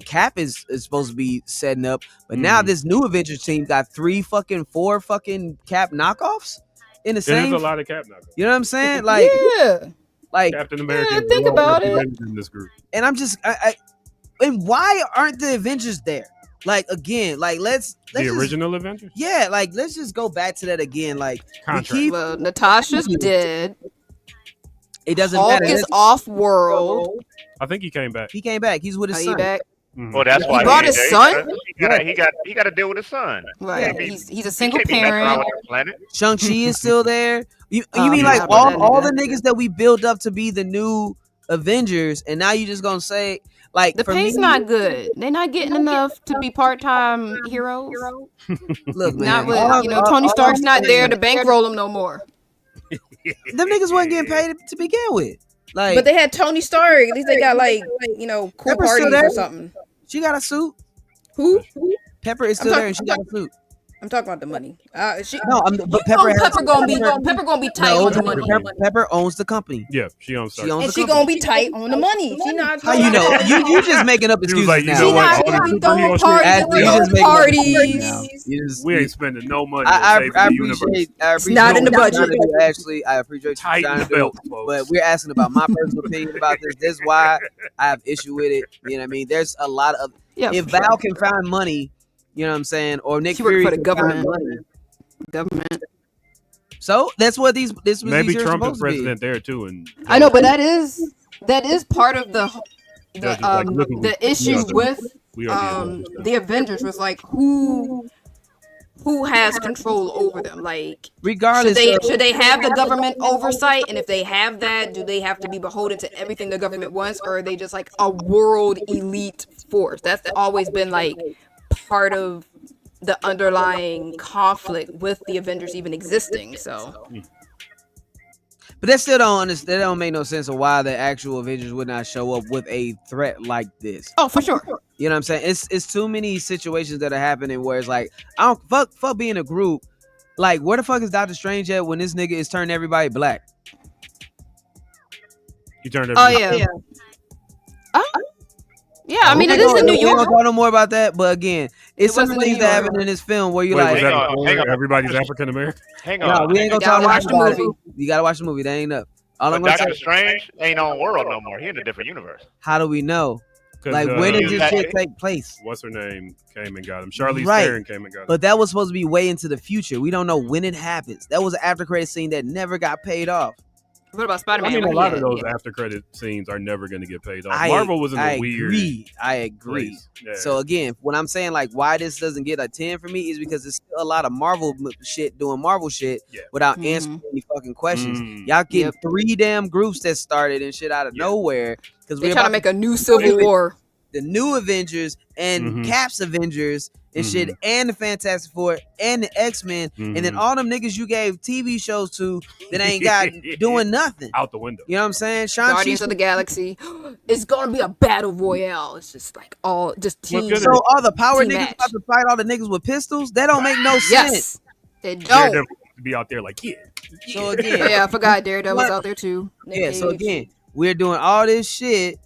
Cap is supposed to be setting up. But now this new Avengers team got 4 fucking Cap knockoffs in the same. There's a lot of Cap knockoffs. You know what I'm saying? Like, Yeah. like, Captain America. Yeah, think is well about it. represented in this group. and I'm just, and why aren't the Avengers there? Like, again, like let's The just- original Avengers? Yeah, like let's just go back to that again. Like, we Contract. keep Well, Natasha's dead. it doesn't Hulk matter. is off world. I think he came back. He came back. He's with his Are son. you back? Mhm. Well, that's He why brought his son? He got to deal with his son. Right. Yeah. He's a He single can't be messing around parent. with the planet. Shang-Chi is still there. You Oh, mean yeah, like how about that all the nigga? niggas that we built up to be the new Avengers, and now you just gonna say, like, The for pay's me, not good. They're not getting enough to be part-time heroes. look, man, Not with all Tony I'm Stark's not there saying- to bankroll them no more. Them niggas wasn't getting paid to begin with. Like, But they had Tony Stark. At least they got cool Pepper's still parties there? or something. she got a suit. Who? Pepper is still there, and she got a suit. I'm talking about the money. She. No, but You Pepper know has Pepper gonna be tight no, on the money. Pepper owns the company. Yeah, she owns Stark. She owns And the she company. gonna be tight on the money. She not. How you know? You just making up He was excuses like, you now. know She what? not All gonna the be throwing superhero shit- parties Ashley, and you just throwing making up excuses now. parties. You just- We you- ain't spending no money I to save the universe. appreciate not in the you budget. trying to do, Ashley. I appreciate you Tighten trying the to do, belt, folks. but we're asking about my personal opinion about this. This is why I have issue with it. You know what I mean? There's a lot of Yeah, if for sure. Val can find money, you know what I'm saying, or Nick She working Fury for the can find government. money. Government. So that's what this was Maybe these are Trump is supposed to be. president there too, and I know, but that is part of the Judge is like, look who the we issue are. with we are the Avengers. the Avengers was like who has control over them. Like Regardless, should they have the government oversight, and if they have that, do they have to be beholden to everything the government wants, or are they just like a world elite force? That's always been like part of the underlying conflict with the Avengers even existing. So but that still don't understand. That don't make no sense of why the actual Avengers would not show up with a threat like this. oh, for sure. You know what I'm saying? It's too many situations that are happening where it's like, I don't fuck being a group. Like, where the fuck is Doctor Strange at when this nigga is turning everybody black? He turned Oh everything. yeah. Yeah, I mean, it is in New We don't York. talk no more about that, but again, it's It some was in things New that York. happen in this film where you're Wait, like, was that Hang on, before hang on. everybody's African American? Hang no, on. we ain't gonna You gotta talk watch about the it. movie. You gotta watch the movie. That ain't up. All I'm But gonna Doctor say, Strange ain't on world no more. He in a different universe. how do we know? 'Cause, Like, where did this that- shit take place? What's her name came and got him? Charlize Right. Theron came and got him. But that was supposed to be way into the future. We don't know when it happens. That was an after credit scene that never got paid off. What about I Spider-Man? mean, a What lot he of had? those Yeah. after credit scenes are never going to get paid off. I Marvel was in a weird agree. I agree. place. Yeah. So again, when I'm saying like why this doesn't get a 10 for me is because there's still a lot of Marvel shit doing Marvel shit Yeah. without Mhm. answering any fucking questions. Mm. Y'all getting Yep. 3 damn groups that started and shit out of Yeah. nowhere because They we're trying about to make a new Civil Really? War. the new Avengers and Mhm. Cap's Avengers and shit and the Fantastic Four and the X-Men and then Mhm. all them niggas you gave TV shows to that ain't got doing nothing. out the window. You know what I'm saying? Shang-Chi. Guardians of the Galaxy. It's gonna be a battle royale. It's just like all just What teams. good is So all the power Team niggas match. about to fight all the niggas with pistols? That don't make no sense. Yes, they Daredevil don't. to be out there like, yeah, So again, Yeah, I forgot Daredevil's out there too. Nick so Cage. again, we're doing all this shit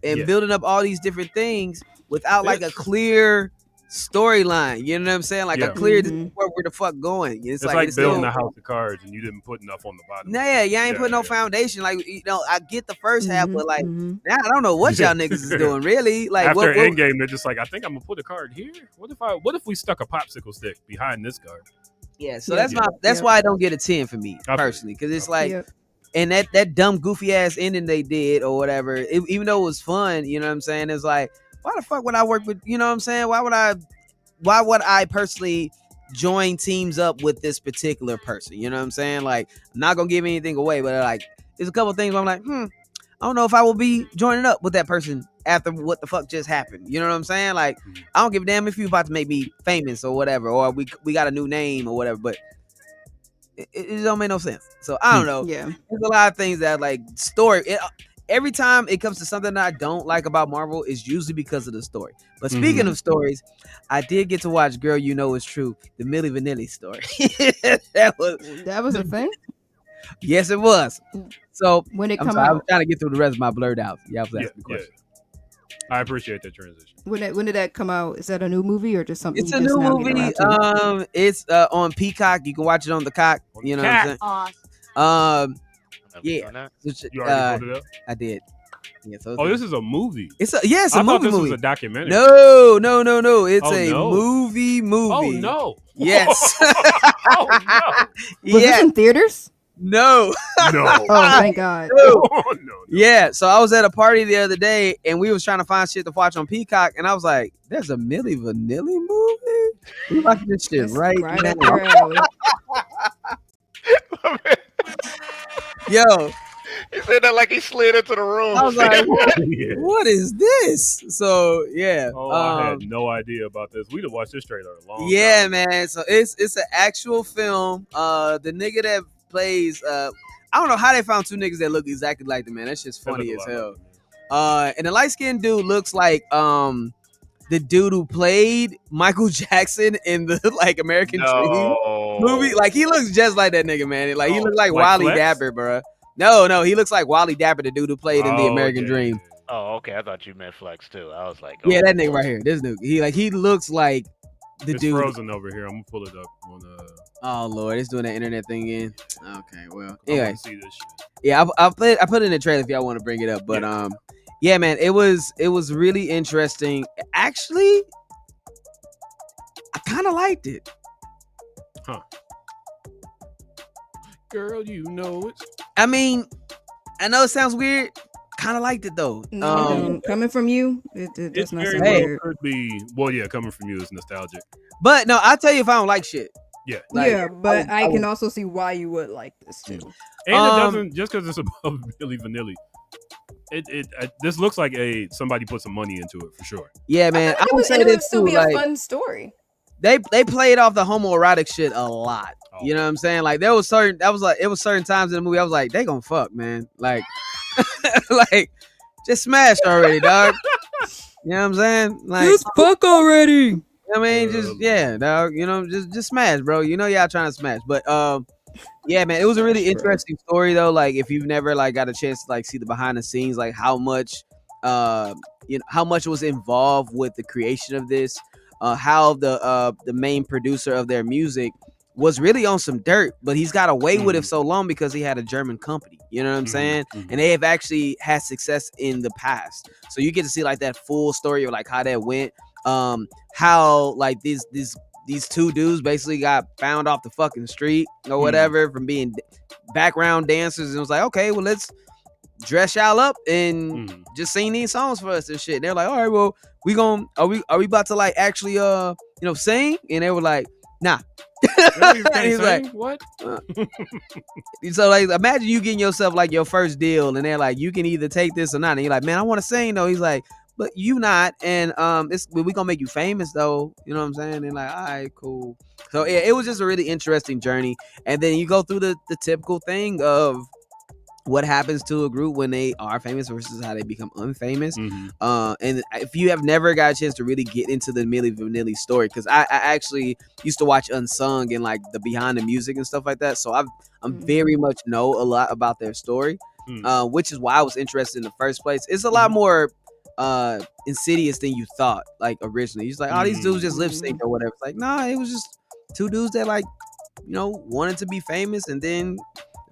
and Yeah. building up all these different things without like a clear storyline. You know what I'm saying? Like a Yeah. clear Mhm. where the fuck going. It's like building still, a house of cards and you didn't put enough on the bottom. Nah, yeah, you ain't Yeah, putting no yeah. foundation. Like, you know, I get the first half, but like Mhm. now I don't know what y'all niggas is doing really. Like After what Endgame, they're just like, I think I'm gonna put a card here. What if we stuck a popsicle stick behind this card? Yeah, so Yep. that's why I don't get a 10 for me I feel personally, because it's like, Yep. and that dumb goofy ass ending they did or whatever, even though it was fun, you know what I'm saying? It's like, why the fuck would I work with, you know what I'm saying? Why would I personally join teams up with this particular person? You know what I'm saying? Like, I'm not gonna give anything away, but like, there's a couple things where I'm like, I don't know if I will be joining up with that person after what the fuck just happened. You know what I'm saying? Like, I don't give a damn if you about to make me famous or whatever, or we got a new name or whatever, but it don't make no sense. So I don't know. Yeah. There's a lot of things that like story. Every time it comes to something that I don't like about Marvel, is usually because of the story. But speaking of stories, I did get to watch Girl You Know It's True, the Milli Vanilli story. that was a thing. Yes, it was. So when it I'm come sorry, I was out, trying to get through the rest of my blurred out. Yeah, I was asking the question. I appreciate that transition. when did that come out? Is that a new movie or just something? It's you a just new now getting movie. around to? It's on Peacock. You can watch it on the cock. You know what I'm saying? Yeah. You already pulled it up? I did. Yeah, so this is a movie. It's a I thought movie. this was a documentary. No. It's movie. Oh no. Yes. Oh no. Was this in theaters? No. No. Oh, thank God. No. No. Yeah, so I was at a party the other day and we was trying to find shit to watch on Peacock, and I was like, "There's a Milli Vanilli movie? We watching this shit That's right up now." your alley. Yo, He said that like he slid into the room. I was like, Yeah. what is this? So yeah. Oh, I had no idea about this. We'd have watched this trailer a long Yeah, time ago. man. So it's an actual film. The nigga that plays I don't know how they found two niggas that look exactly like the man. That's just They look funny a as lot hell. like And the light skinned dude looks like the dude who played Michael Jackson in the like American Dream movie. Like, he looks just like that nigga, man. Like, he looks like Wally Flex? Dapper, bro. No, he looks like Wally Dapper, the dude who played in the American yeah, Dream. Oh, okay. I thought you meant Flex too. I was like, Yeah, oh, that nigga right here. This dude. He looks like the It's dude. frozen over here. I'm gonna pull it up on Oh Lord, it's doing that internet thing again. Okay, well, I anyway, want to see this shit. yeah, I put it in the trailer if y'all want to bring it up. But yeah, man, it was really interesting. Actually, I kind of liked it. Huh. Girl, you know it. I mean, I know it sounds weird. Kind of liked it though. Coming from you, it It does not very sound well weird. could be. Well, yeah, coming from you is nostalgic. But no, I'll tell you if I don't like shit. Yeah. Like, yeah, but I would- can also see why you would like this too. And it doesn't just because it's above Milli Vanilli. This looks like somebody put some money into it for sure. Yeah, man. I it would was, say and it would this still too. be Like, a fun story. they played off the homoerotic shit a lot. Oh. You know what I'm saying? Like, it was certain times in the movie I was like, they gonna fuck, man. Like, like, just smash already, dog. You know what I'm saying? Like, fuck already. I mean, just yeah, dog. You know, just smash, bro. You know, y'all trying to smash, but yeah, man, it was a really Smash, bro. interesting story though. Like, if you've never like got a chance to like see the behind the scenes, like how much how much was involved with the creation of this, how the main producer of their music was really on some dirt, but he's got away with it so long because he had a German company. You know what I'm saying? And they have actually had success in the past. So you get to see like that full story of like how that went. How like these two dudes basically got found off the fucking street or whatever from being background dancers, and it was like, okay, well, let's dress y'all up and just sing these songs for us and shit. They're like, all right, well, are we about to like actually sing? And they were like, nah. He's like, what? So like, imagine you getting yourself like your first deal, and they're like, you can either take this or not. And you're like, man, I want to sing though. He's like, but you not, and we gonna make you famous though. You know what I'm saying? And like, all right, cool. So yeah, it was just a really interesting journey. And then you go through the typical thing of what happens to a group when they are famous versus how they become unfamous. Mhm. And if you have never got a chance to really get into the Milli Vanilli story, because I actually used to watch Unsung and like the behind the music and stuff like that, so I'm very much know a lot about their story, which is why I was interested in the first place. It's a lot more insidious than you thought, like originally. He's like, oh, these dudes just lip sync or whatever. It's like, nah, it was just two dudes that like, wanted to be famous, and then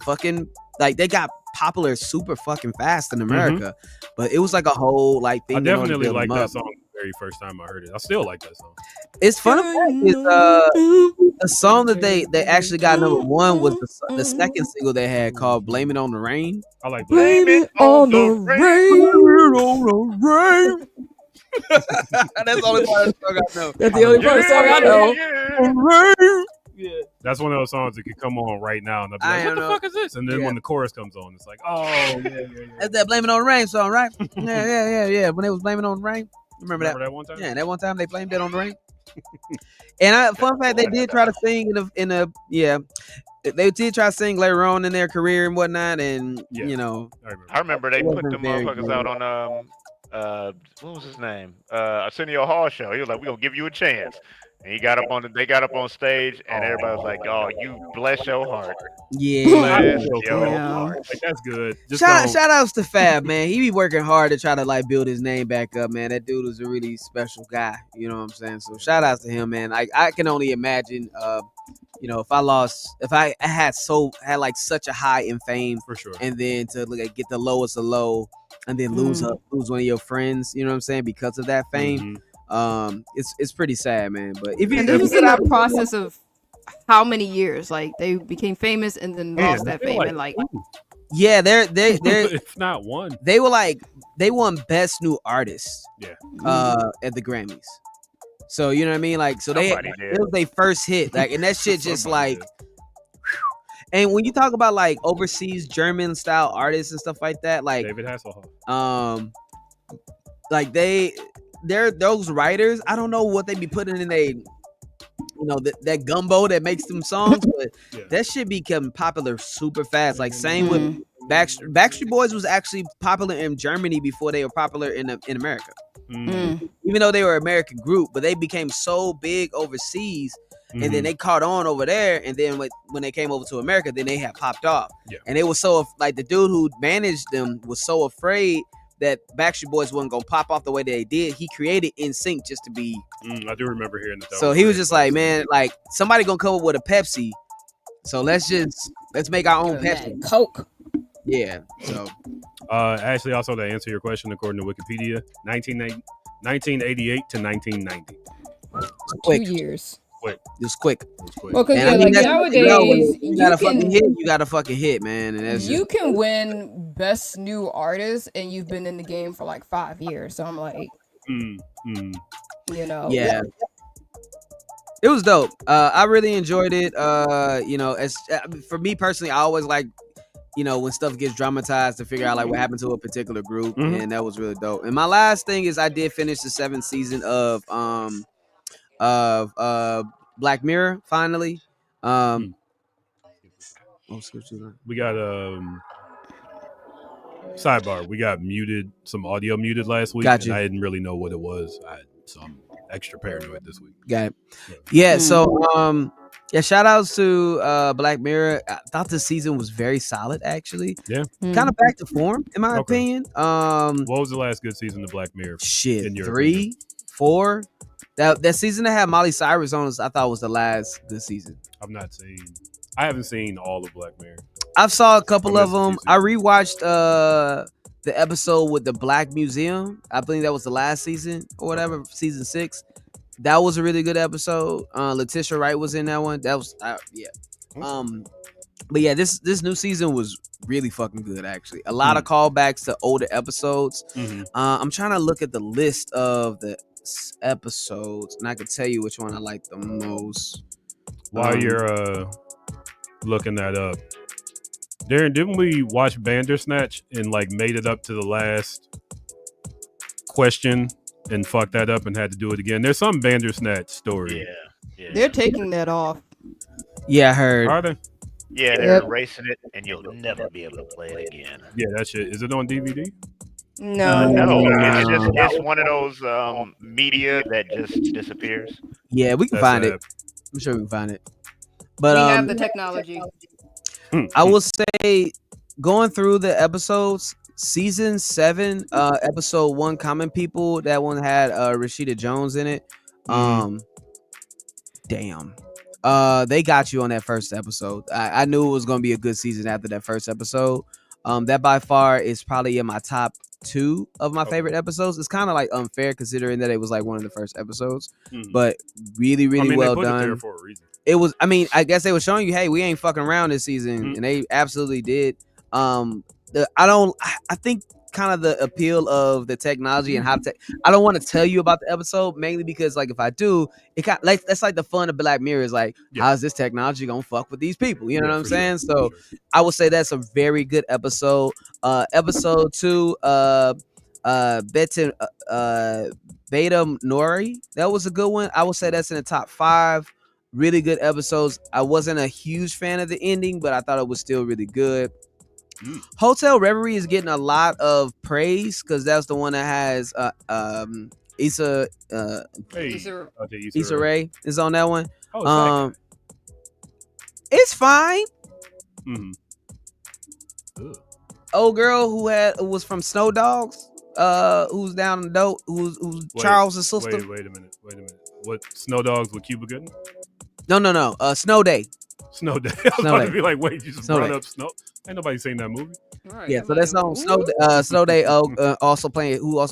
fucking like they got popular super fucking fast in America. But it was like a whole like thing. I definitely liked that song the very first time I heard it. I still like that song. It's fun is the song that they actually got #1 was the second single they had called "Blame It on the Rain." I like Blame it on the rain. That's the only part of the song I know. That's the only part of the song I know. Yeah. That's one of those songs that could come on right now, and I'll be like, "What the fuck is this?" And then when the chorus comes on, it's like, "Oh, yeah. That's that "Blame It on the Rain" song, right? yeah. When they was blaming on the rain, remember that one time? Yeah, that one time they blamed it on the rain. And fun fact, they did try to sing they did try to sing later on in their career and whatnot, and I remember they put the motherfuckers out on what was his name? Arsenio Hall show. He was like, "We gonna give you a chance." And they got up on stage, and everybody was like, "Oh, you bless your heart." Yeah, bless your heart. Like, that's good. Shout outs to Fab, man. He be working hard to try to like build his name back up, man. That dude was a really special guy. You know what I'm saying? So shout outs to him, man. I can only imagine, if I had like such a high in fame, for sure, and then to get the lowest of low, and then lose one of your friends. You know what I'm saying? Because of that fame. It's pretty sad, man. But if this was in a process of how many years? Like they became famous and then lost that fame, and like they're if not one. They were like they won Best New Artist. At the Grammys. So you know what I mean? Like so it was their first hit, like, and that shit just like. And when you talk about like overseas German style artists and stuff like that, like David Hasselhoff, like they're those writers. I don't know what they be putting in that gumbo that makes them songs, but that shit become popular super fast. Like same with Backstreet Boys was actually popular in Germany before they were popular in America. Even though they were an American group, but they became so big overseas, and then they caught on over there, and then when they came over to America, then they had popped off. And it was so like the dude who managed them was so afraid that Backstreet Boys wasn't gonna pop off the way they did. He created NSYNC just to be. I do remember hearing that. So he was just like, man, like somebody gonna come up with a Pepsi, so let's make our own Pepsi. Coke. Yeah. So. Actually, also to answer your question, according to Wikipedia, 1988 to 1990. Quick. 2 years. Quick. Just quick. Well, because nowadays you got a fucking hit. You got a fucking hit, man. And that's you can win Best New Artist, and you've been in the game for like 5 years. So I'm like, yeah. It was dope. I really enjoyed it. As for me personally, I always like, when stuff gets dramatized to figure out like what happened to a particular group, and that was really dope. And my last thing is I did finish the 7th season of Black Mirror finally. We got sidebar. We got some audio muted last week, and I didn't really know what it was, so I'm extra paranoid this week. Got it. Yeah. So shout outs to Black Mirror. I thought the season was very solid, actually. Yeah. Kind of back to form, in my opinion. What was the last good season of Black Mirror? Shit, 3, 4. That season that had Miley Cyrus on us, I thought was the last good season. I haven't seen all of Black Mirror. I've saw a couple of them. I rewatched the episode with the Black Museum. I think that was the last season or whatever, season 6. That was a really good episode. Letitia Wright was in that one. That was but yeah, this new season was really fucking good, actually. A lot of callbacks to older episodes. I'm trying to look at the list of the episodes, and I can tell you which one I like the most. While you're looking that up, Darren, didn't we watch Bandersnatch and like made it up to the last question and fucked that up and had to do it again? There's some Bandersnatch story. Yeah. They're taking that off. Yeah, I heard. Are they? Yeah, they're Yep. erasing it, and you'll never be able to play it again. Yeah, that shit. Is it on DVD? No. No, it's No. just it's one of those media that just disappears. Yeah, we can That's find it. sad. I'm sure we can find it. But We have the technology. I will say, going through the episodes, season 7, episode 1, Common People. That one had Rashida Jones in it. Damn. They got you on that first episode. I knew it was gonna be a good season after that first episode. That by far is probably in my top 2 of my favorite episodes. It's kind of like unfair considering that it was like one of the first episodes, but really, really well they put done. it there for a reason. It was, I mean, I guess they were showing you, hey, we ain't fucking around this season, and they absolutely did. I think kind of the appeal of the technology and how I don't want to tell you about the episode, mainly because like if I do, it kind of, like that's like the fun of Black Mirror is like, how's this technology gonna fuck with these people? You know what I'm saying? So I would say that's a very good episode. Episode 2, Beta Nori, that was a good one. I would say that's in the top 5. Really good episodes. I wasn't a huge fan of the ending, but I thought it was still really good. Hotel Reverie is getting a lot of praise because that's the one that has Issa Rae is on that one. It's fine. Old girl who was from Snow Dogs, who's down in dope, who's Charles' sister. Wait a minute. What, Snow Dogs with Cuba Gooding? No. Snow Day. Snow Day. I was Snow about Day. to be like, wait, you just Snow brought Day. up Snow. Ain't nobody seen that movie. Right, Yeah, so that's on Snow Day. Who also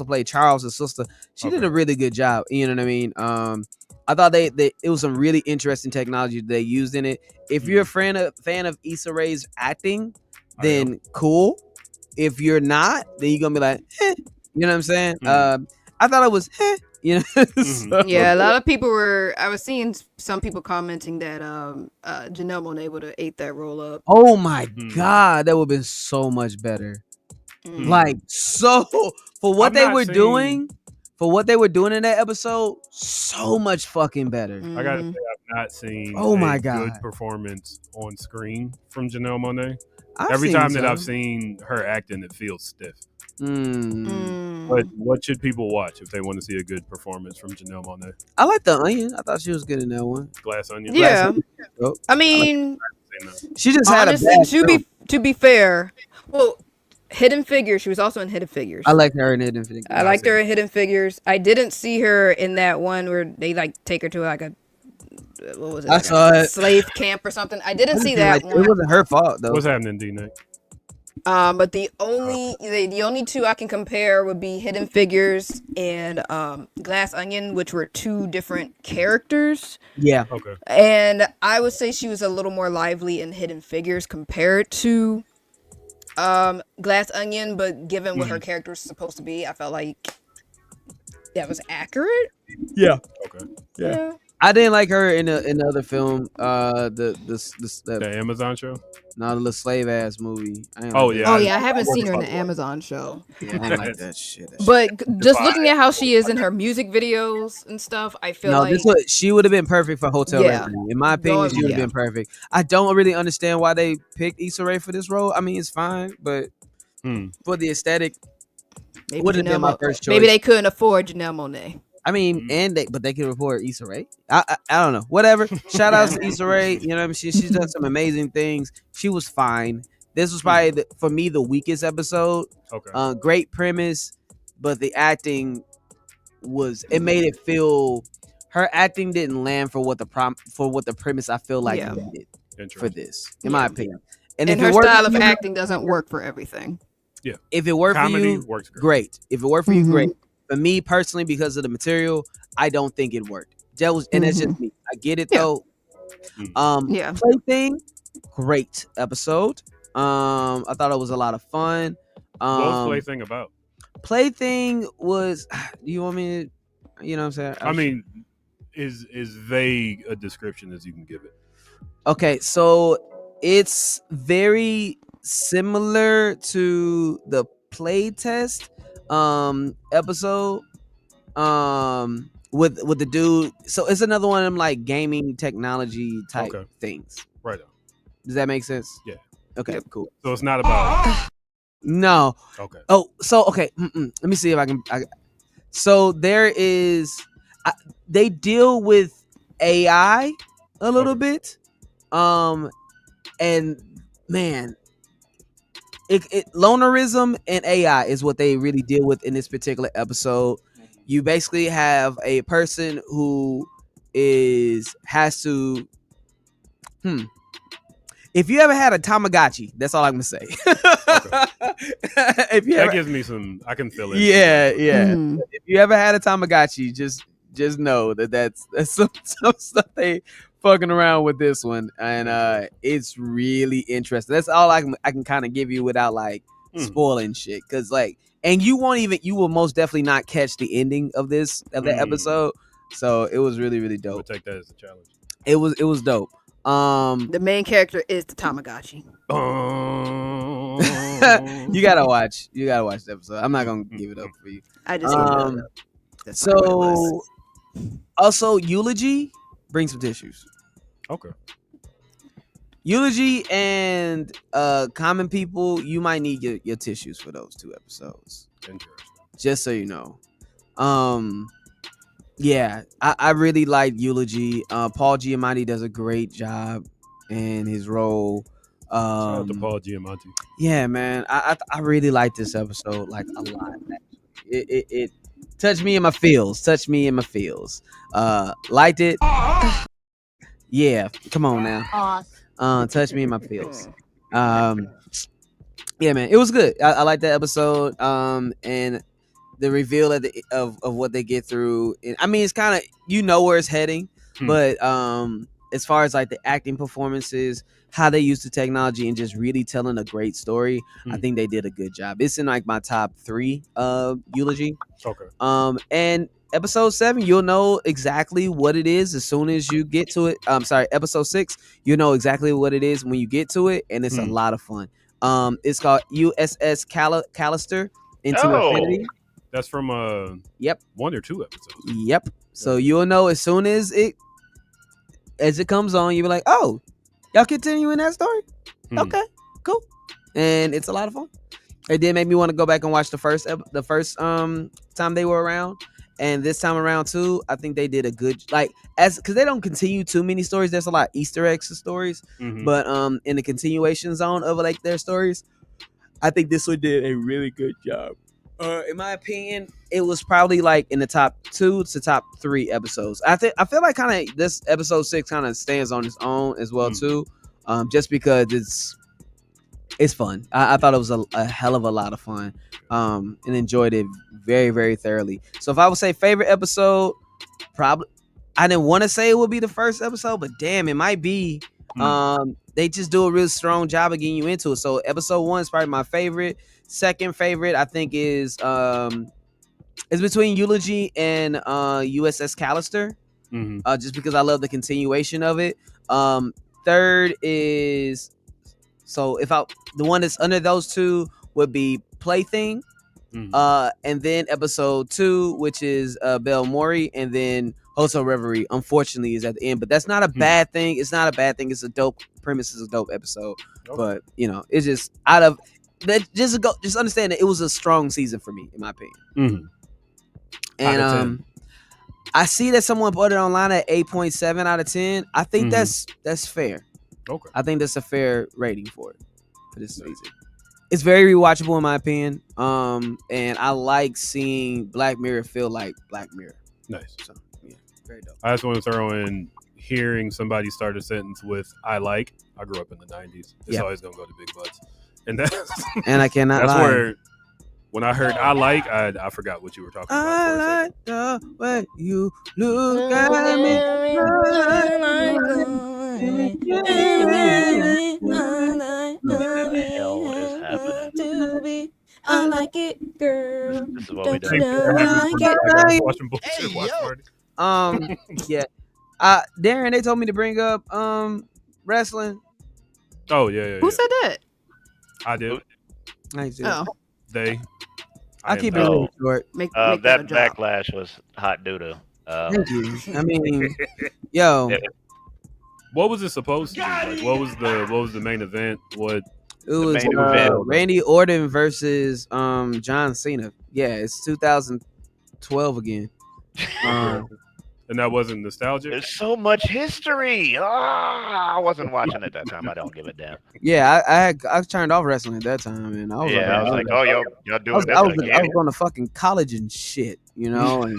played Charles' sister. She did a really good job. You know what I mean? I thought it was some really interesting technology they used in it. If you're a fan of Issa Rae's acting, then cool. If you're not, then you're gonna be like, you know what I'm saying? I thought it was, you know. So, Yeah, a lot of people I was seeing some people commenting that Janelle Monáe would have ate that roll up. oh my God, that would have been so much better. Like, so for what they were doing in that episode, so much fucking better. I gotta say, I've not seen good performance on screen from Janelle Monáe. Every time that I've seen her acting, it feels stiff. But what should people watch if they want to see a good performance from Janelle Monáe? I like The Onion. I thought she was good in that one. Glass Onion. Yeah. Oh, I mean, she just had honestly, to be fair, well, Hidden Figures. She was also in Hidden Figures. I liked her in Hidden Figures. I liked her in Hidden Figures. I didn't see her in that one where they like take her to like a what was it? I saw it. Slave camp or something. I didn't see that one. It wasn't her fault though. What's happening, D-Nick? But the only two I can compare would be Hidden Figures and Glass Onion, which were 2 different characters. Yeah. Okay. And I would say she was a little more lively in Hidden Figures compared to Glass Onion, but given what her character was supposed to be, I felt like that was accurate. Yeah. Okay. Yeah. I didn't like her in the other film, the Amazon show. No, the little slave ass movie. I haven't seen her in the Amazon show. Yeah, I ain't like that shit. But just looking at how she is in her music videos and stuff, I feel like she would have been perfect for Hotel Reverie. In my opinion, she would have been perfect. I don't really understand why they picked Issa Rae for this role. I mean, it's fine, but for the aesthetic, it would have been my first choice. Maybe they couldn't afford Janelle Monáe. I mean, but they can report Issa Rae. I don't know. Whatever. Shout out to Issa Rae. You know what I mean? She's done some amazing things. She was fine. This was probably for me the weakest episode. Okay. Great premise, but the acting made it feel. Her acting didn't land for what the premise I feel like needed for this, in my opinion. And her style of acting doesn't work for everything. Yeah. If it worked Comedy for you, works great. If it worked for you, great. For me personally, because of the material, I don't think it worked. And that's just me. I get it though. Plaything, great episode. I thought it was a lot of fun. What was Plaything about? Plaything was. Do you want me to? You know what I'm saying? I mean, is vague a description as you can give it. Okay, so it's very similar to the playtest episode with the dude. So it's another one of them like gaming technology type things. Right. Does that make sense? Yeah. Okay, cool. So it's not about. No. Okay. Oh, so okay. Let me see if I can. So there is, they deal with AI a little bit, and man, lonerism and AI is what they really deal with in this particular episode. You basically have a person who has to. If you ever had a Tamagotchi, that's all I'm gonna say. If you That ever, gives me some. I can feel it. yeah. Mhm. If you ever had a Tamagotchi, just know that's some stuff they fucking around with this one, and it's really interesting. That's all I can kind of give you without like spoiling shit, because like, and you will most definitely not catch the ending of that episode. So it was really really dope. We'll take that as a challenge. It was dope. The main character is the Tamagotchi. You gotta watch the episode. I'm not gonna give it up for you. I just that's So not what it was. also Eulogy, bring some tissues. Okay. Eulogy and Common People, you might need your tissues for those 2 episodes. Interesting. Just so you know. Yeah, I really like Eulogy. Paul Giamatti does a great job in his role. Shout out to Paul Giamatti. Yeah, man, I really like this episode like a lot. It touched me in my feels. Liked it. Yeah, come on now. Touch me in my feels. Yeah, man, it was good. I like that episode. And the reveal of what they get through. I mean, it's kind of where it's heading, but as far as like the acting performances, how they use the technology, and just really telling a great story, I think they did a good job. It's in like my top 3 Eulogy. Okay. And episode 7, you'll know exactly what it is as soon as you get to it. Episode 6, you'll know exactly what it is when you get to it, and it's a lot of fun. It's called USS Callister into Infinity. That's from 1 or 2 episodes. Yep. So you'll know as soon as it comes on, you'll be like, oh, y'all continuing that story? Okay, cool. And it's a lot of fun. It did make me want to go back and watch the first time they were around, and this time around too. I think they did a good because they don't continue too many stories. There's a lot of Easter eggs and stories, but in the continuation zone of like their stories, I think this one did a really good job. In my opinion, it was probably like in the top 2 to top 3 episodes. I feel like kind of this episode 6 kind of stands on its own as well too, just because it's fun. I thought it was a hell of a lot of fun, and enjoyed it very very thoroughly. So if I would say favorite episode, probably I didn't want to say it would be the first episode, but damn, it might be. They just do a real strong job of getting you into it. So episode 1 is probably my favorite. Second favorite, I think, is between Eulogy and USS Callister, just because I love the continuation of it. Third is the one that's under those 2 would be Plaything, and then episode 2, which is Bell Mori, and then Hotel Reverie, unfortunately, is at the end. But that's not a bad thing. It's not a bad thing. It's a dope premise. It's a dope episode. Okay. But it's just out of that. Just understand that it was a strong season for me, in my opinion. And I see that someone put it online at 8.7 out of 10. I think that's fair. Okay. I think that's a fair rating for this season. It's very rewatchable in my opinion. And I like seeing Black Mirror feel like Black Mirror. Nice. So yeah, very dope. I just want to throw in hearing somebody start a sentence with "I like." I grew up in the '90s. It's always gonna go to big butts, and I cannot. That's lie. where when I heard "I like," I forgot what you were talking about. I like the way you look at me. What the hell is happening? I like it, girl. This is what we do. Yeah. Darren, they told me to bring up wrestling. Oh yeah. Who said that? I did. Oh. They. I'll keep it really short. Make that backlash was hot doo-doo. Thank you. I mean, yo. What was it supposed to be? Like, what was the main event? What? It was main event. Randy Orton versus John Cena. Yeah, it's 2012 again. And that wasn't nostalgic. There's so much history. I wasn't watching at that time. I don't give a damn. Yeah, I turned off wrestling at that time, and I was Yeah, I was like, oh, y'all I doing was, that? I But was, I I get was it. going to fucking college and shit, and I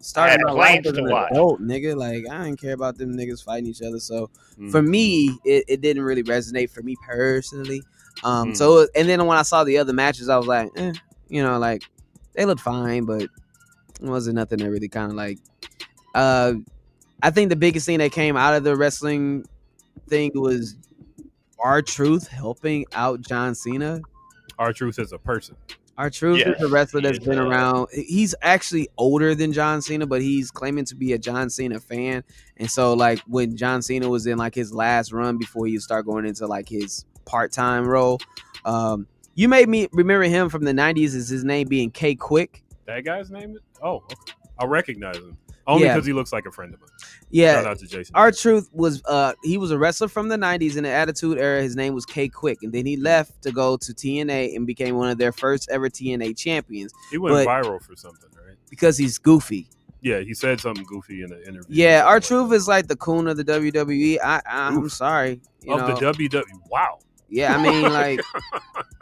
starting had my life planes as to an watch. adult, nigga. Like I didn't care about them niggas fighting each other. So Mm. for me, it didn't really resonate for me personally. So and then when I saw the other matches, I was like, like they looked fine, but it wasn't nothing that really kind of like. I think the biggest thing that came out of the wrestling thing was R-Truth helping out John Cena. R-Truth is a person. R-Truth Yes, is a wrestler he that's is, been around. He's actually older than John Cena, but he's claiming to be a John Cena fan. And so, like, when John Cena was in like his last run before he start going into like his part-time role, you made me remember him from the '90s as his name being K Quick. That guy's name? Oh, okay. I recognize him only because he looks like a friend of mine. Yeah, shout out to Jason. R-Truth was he was a wrestler from the '90s in the Attitude Era. His name was K Quick, and then he left to go to TNA and became one of their first ever TNA champions. He went viral for something, right? Because he's goofy. Yeah, he said something goofy in the interview. Yeah, R-Truth is like the coon of the WWE. I'm sorry, the WWE. Wow. Yeah, I mean, like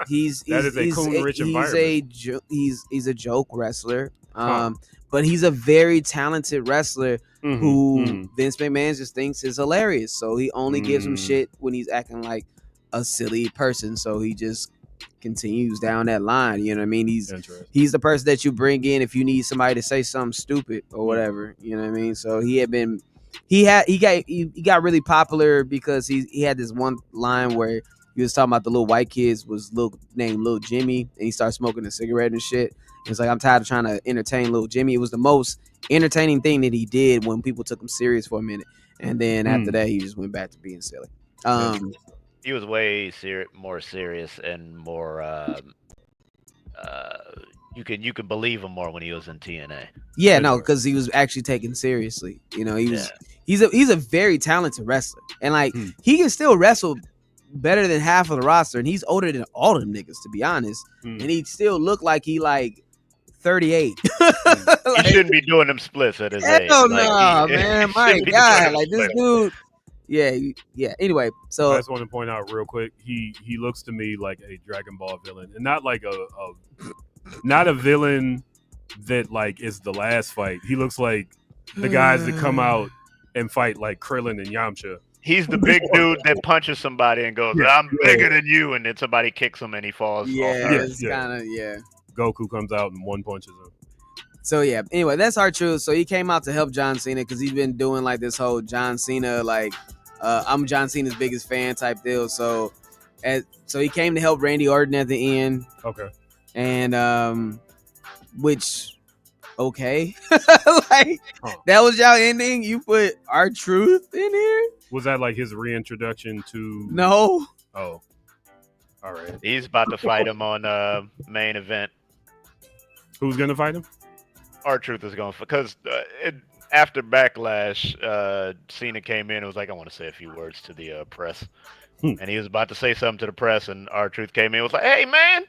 he's a coon-rich environment. He's a joke wrestler. But he's a very talented wrestler who Vince McMahon just thinks is hilarious. So he only gives him shit when he's acting like a silly person. So he just continues down that line. You know what I mean? He's the person that you bring in if you need somebody to say something stupid or whatever. You know what I mean? So he got really popular because he had this one line where he was talking about the little white kids was named Little Jimmy, and he started smoking a cigarette and shit. It's like, I'm tired of trying to entertain Little Jimmy. It was the most entertaining thing that he did when people took him serious for a minute. And then after that, he just went back to being silly. He was way more serious and more. You could believe him more when he was in TNA. Yeah, no, because he was actually taken seriously. You know, he's a very talented wrestler, and like he can still wrestle better than half of the roster, and he's older than all of them niggas, to be honest. And he still look like he like 38. He shouldn't be doing them splits at his age. Hell no, man. My God, like this dude. Yeah. Anyway, so I just want to point out real quick, he looks to me like a Dragon Ball villain, and not like not a villain that like is the last fight. He looks like the guys that come out and fight like Krillin and Yamcha. He's the big dude that punches somebody and goes, "I'm bigger than you," and then somebody kicks him and he falls. It's kind of Goku comes out and one punches him. So yeah, anyway, that's R-Truth. So he came out to help John Cena because he's been doing like this whole John Cena, like I'm John Cena's biggest fan type deal. So he came to help Randy Orton at the end. Okay. And which like that was y'all ending. You put R-Truth in here. Was that like his reintroduction to? No. Oh. All right. He's about to fight him on main event. Who's gonna fight him? R-Truth is going because after Backlash, Cena came in and was like, "I want to say a few words to the press," and he was about to say something to the press, and R-Truth came in and was like, "Hey man,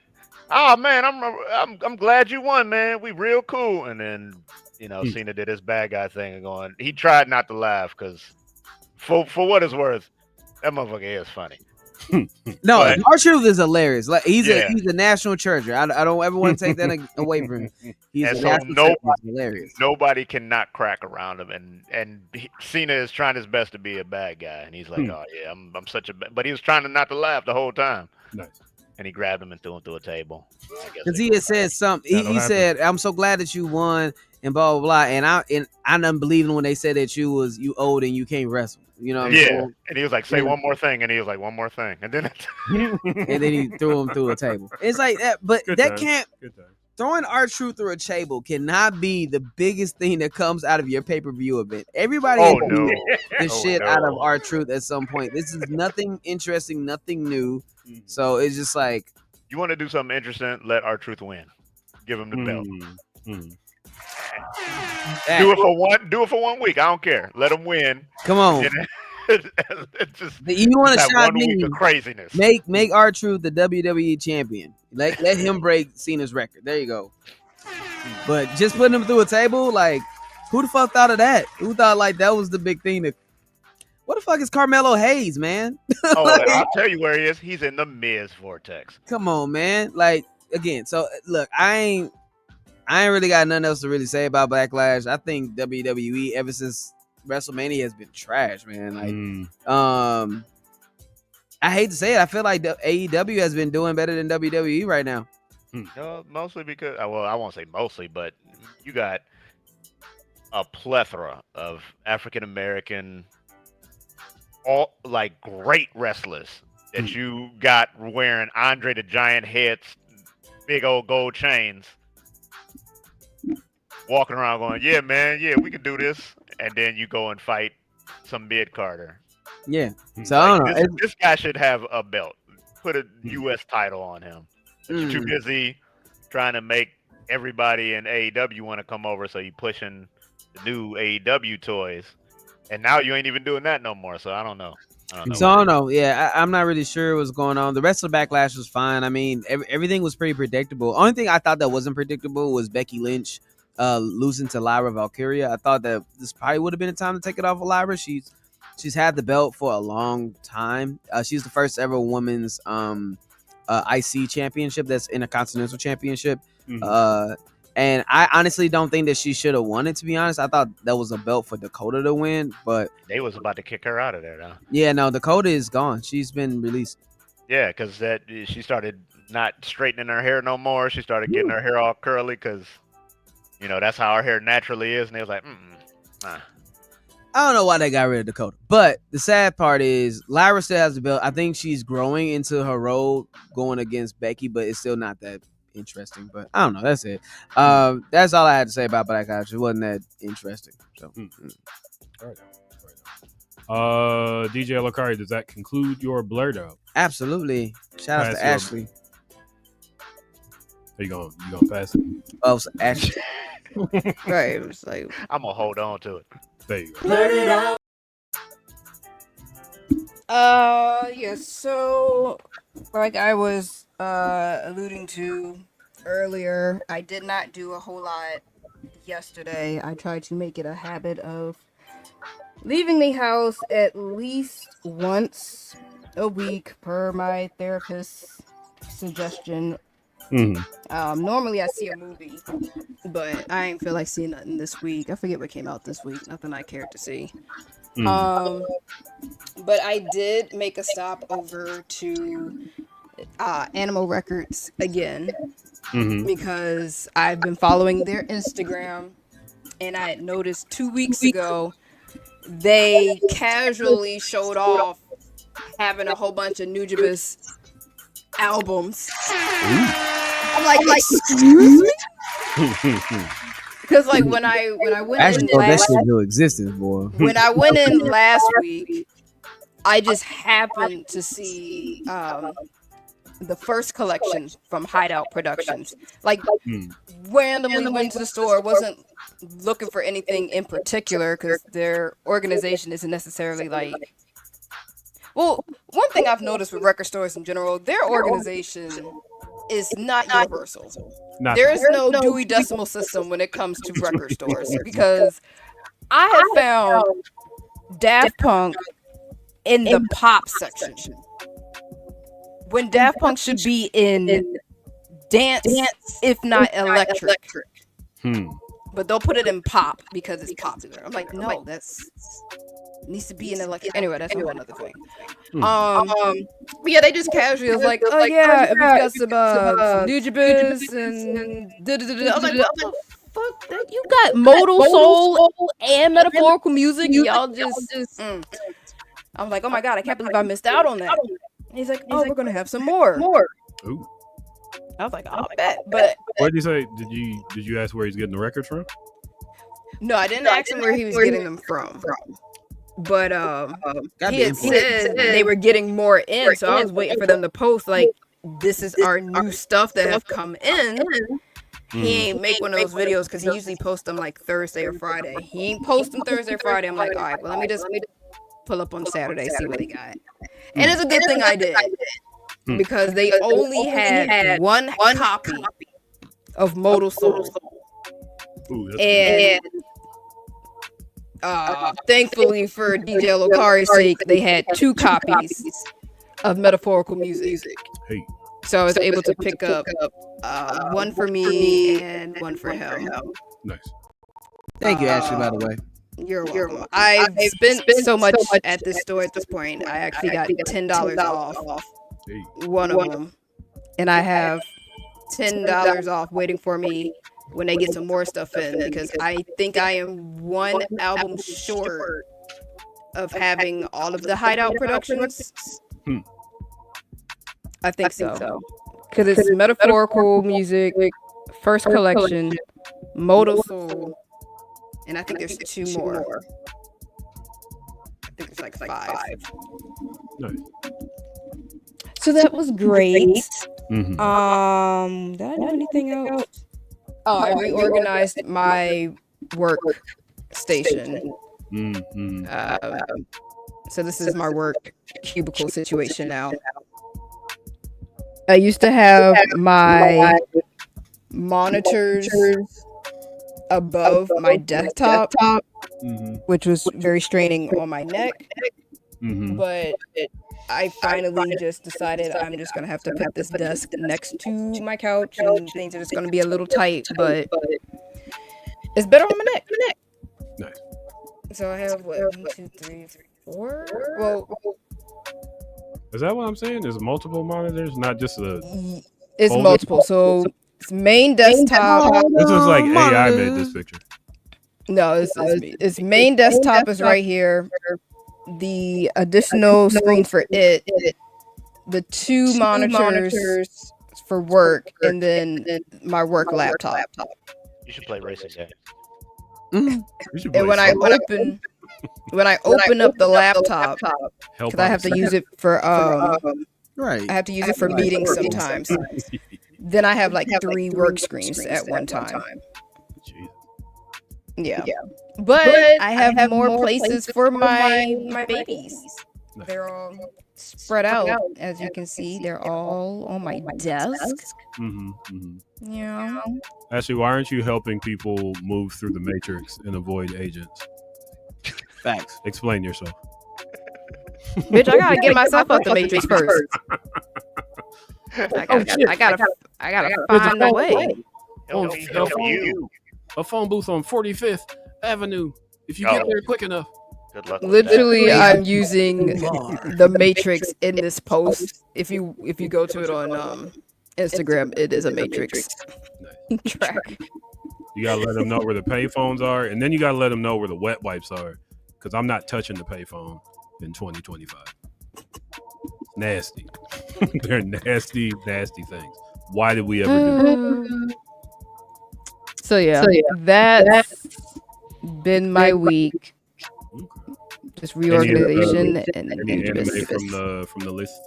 I'm glad you won, man. We real cool." And then Cena did his bad guy thing and he tried not to laugh because for what it's worth, that motherfucker is funny. No, R-Truth is hilarious. Like he's a national treasure. I don't ever want to take that away from him. He's a national treasure. He's hilarious. Nobody cannot crack around him, and Cena is trying his best to be a bad guy, and he's like, "Oh yeah, I'm such a," but he was trying not to laugh the whole time. Nice. And he grabbed him and threw him through a table. Because he had said something. He said, "I'm so glad that you won," and blah blah blah. And I done believing when they said that you old and you can't wrestle. You know what I'm saying? And he was like, "Say one more thing," and he was like, "One more thing," and then he threw him through a table. It's like that, but can't. Throwing R-Truth through a table cannot be the biggest thing that comes out of your pay-per-view event. Everybody the shit out of R-Truth at some point. This is nothing interesting, nothing new. So it's just like, you want to do something interesting, let R-Truth win. Give him the belt. Do it for 1 week. I don't care. Let him win. Come on. just You want to have shot 1 week me? of craziness. Make R-Truth the WWE champion. Let him break Cena's record. There you go. But just putting him through a table, like, who the fuck thought of that? Who thought like that was the big thing? What the fuck is Carmelo Hayes, man? Oh, Like, I'll tell you where he is. He's in the Miz vortex. come on, man. Like, again, so look, I ain't really got nothing else to really say about Backlash. I think WWE ever since WrestleMania has been trash, man. Like, I hate to say it, I feel like the AEW has been doing better than WWE right now. No, mostly because well, I won't say mostly, but you got a plethora of African American, all like great wrestlers that you got wearing Andre the Giant hits, big old gold chains, walking around going, "Yeah, man, yeah, we can do this," and then you go and fight some mid Carter. Yeah, so I don't know. This guy should have a belt. Put a U.S. title on him. But you're too busy trying to make everybody in AEW want to come over, so you pushing the new AEW toys, and now you ain't even doing that no more. So I don't know. So I don't know. Yeah, I'm not really sure what's going on. The rest of the Backlash was fine. I mean, everything was pretty predictable. Only thing I thought that wasn't predictable was Becky Lynch losing to Lyra Valkyria. I thought that this probably would have been a time to take it off of Lyra. She's had the belt for a long time. She's the first ever women's IC championship that's in a continental championship. And I honestly don't think that she should have won it, to be honest. I thought that was a belt for Dakota to win, but they was about to kick her out of there, though. Yeah, no, Dakota is gone. She's been released. Yeah, because she started not straightening her hair no more. She started getting her hair all curly because, that's how her hair naturally is. And they was like, nah. I don't know why they got rid of Dakota. But the sad part is Lyra still has the belt. I think she's growing into her role going against Becky, but it's still not that interesting. But I don't know. That's it. That's all I had to say about Backlash. It wasn't that interesting. So, DJ Lakari, does that conclude your blurred out? Absolutely. Shout out to Ashley. Are you going pass it? Oh, so Ashley. Right. It was like, I'm gonna hold on to it. There you go. Yeah, so like I was alluding to earlier, I did not do a whole lot yesterday. I tried to make it a habit of leaving the house at least once a week per my therapist's suggestion. Normally I see a movie, but I ain't feel like seeing nothing this week. I forget what came out this week. Nothing I cared to see. But I did make a stop over to Animal Records again because I've been following their Instagram, and I had noticed 2 weeks ago they casually showed off having a whole bunch of Nujabes albums. I'm like, excuse me? Because like when I went Actually, in that shit no existence, boy. when I went in last week, I just happened to see the first collection from Hideout Productions. Like randomly went to the store, wasn't looking for anything in particular because their organization isn't necessarily like. Well, one thing I've noticed with record stores in general, their organization is not universal. There is no Dewey Decimal System when it comes to record stores because I have found Daft Punk in the pop section when Daft Punk should be in dance, if not electric. But they'll put it in pop because it's popular. I'm like, no, that's needs to be in electric. Anyway, that's a whole other thing. But yeah, they just casually was like, oh yeah, we've got some Nujabes and I was like, what the fuck? You got modal soul and metaphorical music. Y'all just. I'm like, oh my god, I can't believe I missed out on that. And he's like, oh, we're gonna have some more. Ooh. I was like, I'll bet. But what did you say? Did you ask where he's getting the records from? No, I didn't ask him where he was getting them from. But he had said they were getting more in, so I was waiting for them to post like, this is our new stuff that have come in. He ain't make one of those videos because he usually posts them like Thursday or Friday. He ain't post them Thursday or Friday. I'm like, all right, well, let me just pull up on Saturday, see what they got. And it's a good thing I did because they only had one copy of Modal Soul. Ooh, that's And thankfully for DJ Lokari's sake, they had 2 copies of Metaphorical Music. Hey. So I was able to pick up one for me and one for him. Nice. Thank you, Ashley, by the way. You're welcome. I've spent so much at this store at this point. I actually got $10 off Hey. one of them. And I have $10 off waiting for me when they get some more stuff in, because I think I am one album short of having all of the Hideout productions. I think so. Because it's Metaphorical Music, First Collection, Modal Soul, and I think there's 2 more. I think it's like 5. Nice. So that was great. Mm-hmm. Did I do anything else? Oh, I reorganized my work station. Mm-hmm. So this is my work cubicle situation now. I used to have my monitors above my desktop, which was very straining on my neck. But I finally just decided I'm just gonna have to put this desk next to my couch, and things are just gonna be a little tight, but it's better on my neck. Nice. So I have what, 1, 2, 3, 4. Well, is that what I'm saying? There's multiple monitors, not just a. It's folder? multiple. So it's main desktop. This was like AI made this picture. No, it's me. It's main desktop is right here. The additional screen for it, the 2 monitors for work, and then my work laptop. You should play racing games. And when I open up the laptop, because I have to use it for Right. I have to use it for meetings sometimes. Then I have like 3 work screens at one time. Yeah. But I have more places for my babies. They're all spread out, as you can see. They're all on my desk. Yeah. Actually, why aren't you helping people move through the matrix and avoid agents? Facts. Explain yourself. Bitch, I gotta get myself out the matrix first. I gotta find a way. A phone booth on 45th Avenue. If you get there quick enough. Good luck. Literally, I'm using the matrix in this post. If you go to it on Instagram, it is a matrix track. You gotta let them know where the pay phones are, and then you gotta let them know where the wet wipes are, because I'm not touching the pay phone in 2025. Nasty. They're nasty things. Why did we ever do that? So that's been my week. Just reorganization and Any anime from the list?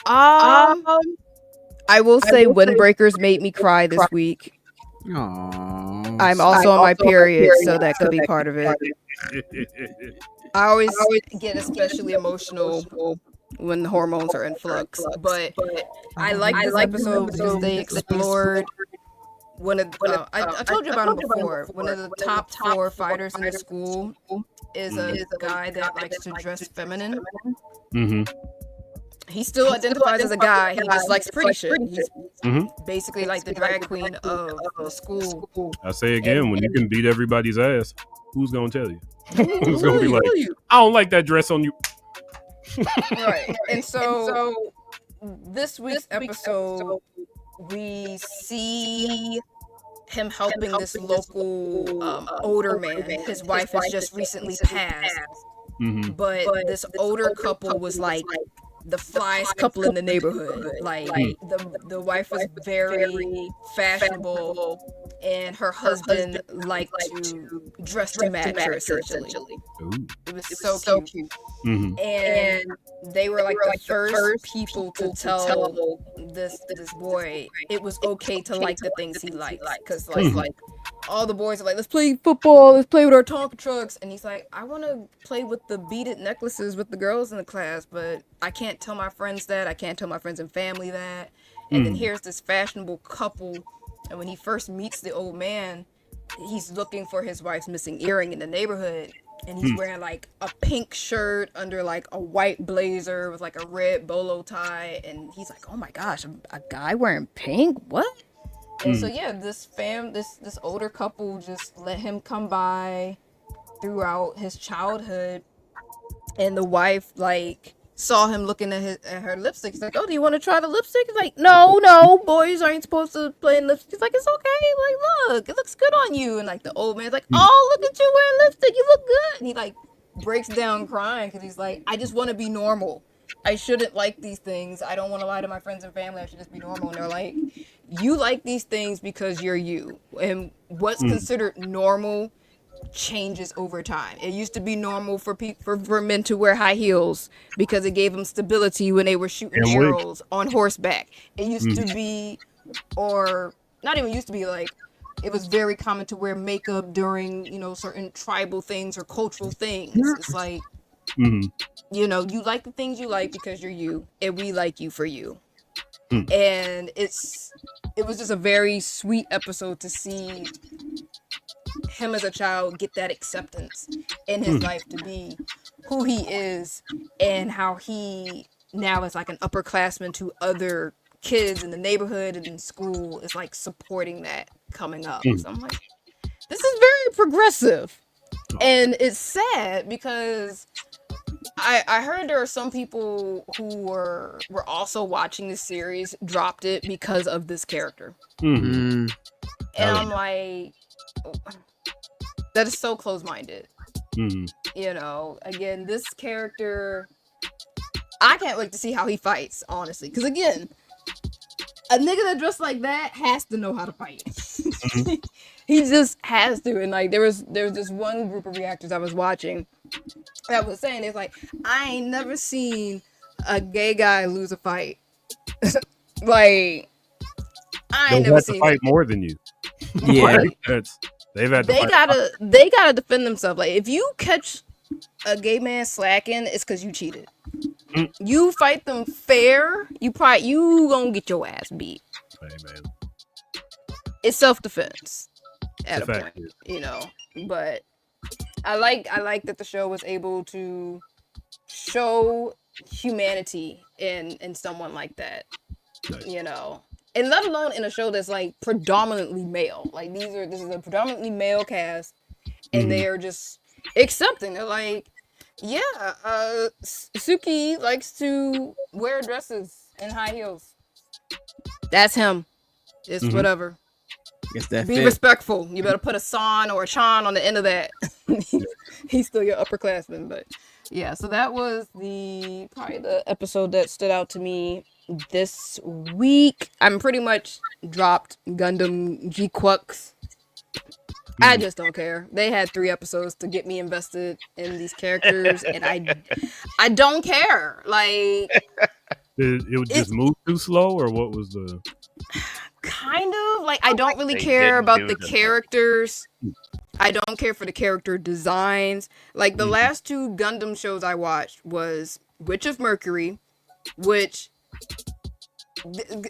I will say Windbreakers made me cry this week. Aww. I'm also on my period, so that could be part of it. I always get especially emotional when the hormones are in flux, but I like this episode because they explored one of I told you about him before. One of the top 4 fighters in the school is a guy that likes to dress feminine. He still identifies as a guy. He just likes pretty shit. He's basically like the drag queen of the school. I say again, when you can beat everybody's ass, who's gonna tell you? Who's gonna be like, I don't like that dress on you. Right. And so this week's episode, we see him helping this local older man. His wife has just recently passed. But this older couple was like the flyest couple in the neighborhood. Like the wife was very fashionable, and her husband liked to dress to match her essentially. It was so cute. And they were like the first people to tell this boy it was okay to like the things he likes, because like all the boys are like, let's play football, let's play with our Tonka trucks, and he's like, I want to play with the beaded necklaces with the girls in the class, but I can't tell my friends that, I can't tell my friends and family that. And then here's this fashionable couple, and when he first meets the old man, he's looking for his wife's missing earring in the neighborhood, and he's wearing like a pink shirt under like a white blazer with like a red bolo tie, and he's like, oh my gosh, a guy wearing pink, what? And so yeah, this older couple just let him come by throughout his childhood, and the wife like saw him looking at her lipstick. He's like, oh, do you want to try the lipstick? He's like, no, boys aren't supposed to play in lipstick. He's like, it's okay, like, look, it looks good on you. And like the old man's like, oh, look at you wearing lipstick, you look good. And he like breaks down crying because he's like, I just want to be normal. I shouldn't like these things. I don't want to lie to my friends and family. I should just be normal. And they're like, you like these things because you're you. And what's considered normal changes over time. It used to be normal for men to wear high heels because it gave them stability when they were shooting arrows on horseback. It used to be, or not even used to be, like it was very common to wear makeup during, you know, certain tribal things or cultural things. It's like, you know, you like the things you like because you're you, and we like you for you. And it was just a very sweet episode to see him as a child get that acceptance in his life to be who he is, and how he now is like an upperclassman to other kids in the neighborhood and in school is like supporting that coming up. So I'm like, this is very progressive. And it's sad because I heard there are some people who were also watching this series, dropped it because of this character. And I'm like, that is so close-minded. You know, again, this character, I can't wait to see how he fights, honestly. Because again, a nigga that dressed like that has to know how to fight. He just has to. And like there was this one group of reactors I was watching that was saying, it's like, I ain't never seen a gay guy lose a fight. Like, I ain't never seen fight more than you. Yeah. They've had they gotta defend themselves. Like, if you catch a gay man slacking, it's because you cheated. You fight them fair, you gonna get your ass beat. Hey, man. It's self-defense at a point, you know. But I like that the show was able to show humanity in someone like that. Nice. You know. And let alone in a show that's like predominantly male. Like this is a predominantly male cast, and they are just accepting. They're like, yeah, Suki likes to wear dresses and high heels. That's him. It's whatever. It's that Be fit. respectful. You better put a son or a Sean on the end of that. He's still your upperclassman, but yeah. So that was probably the episode that stood out to me this week. I'm pretty much dropped Gundam G-Quux. I just don't care. They had 3 episodes to get me invested in these characters, and I don't care. Like, it would just move too slow, or what was the? Kind of like, I don't really care about the characters. I don't care for the character designs. Like, the last 2 Gundam shows I watched was Witch of Mercury, which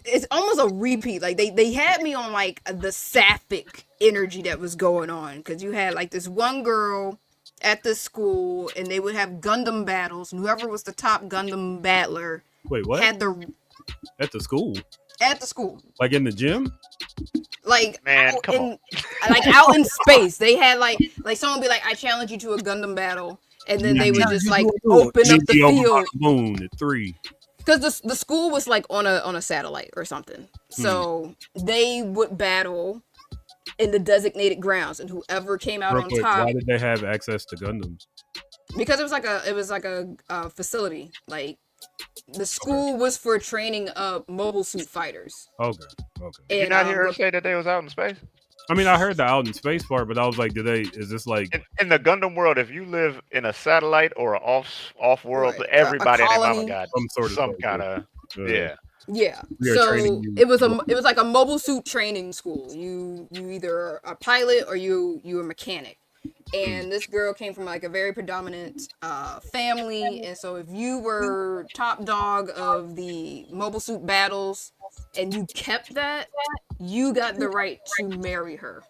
it's almost a repeat. Like, they had me on like the sapphic energy that was going on, because you had like this one girl at the school, and they would have Gundam battles, and whoever was the top Gundam battler at the school. At the school, like in the gym, like, man, come on, like out in space. They had like someone be like, I challenge you to a Gundam battle, and then they would just like open up the field. Moon at 3. Because the school was like on a satellite or something, so they would battle in the designated grounds, and whoever came out on top. Why did they have access to Gundams? Because it was like a facility. Like, the school was for training up mobile suit fighters. Okay. Did you not hear her say that they was out in space? I mean, I heard the out in space part, but I was like, is this like in the Gundam world? If you live in a satellite or an off world, everybody and their mama got some kind of yeah. Yeah. We are So training you. it was like a mobile suit training school. You either a pilot or you a mechanic. And this girl came from like a very predominant family, and so if you were top dog of the mobile suit battles and you kept that, you got the right to marry her,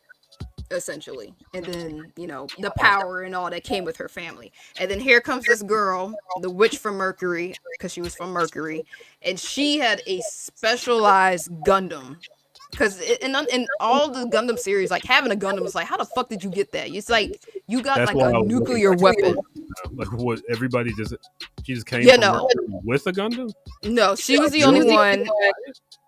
essentially. And then, you know, the power and all that came with her family. And then here comes this girl, the witch from Mercury, because she was from Mercury, and she had a specialized Gundam. Because in all the Gundam series, like having a Gundam is like, how the fuck did you get that? It's like you got That's like why a I was nuclear wondering, weapon. like what everybody she just came Yeah, from no. Mercury with a Gundam. No, she was the only one.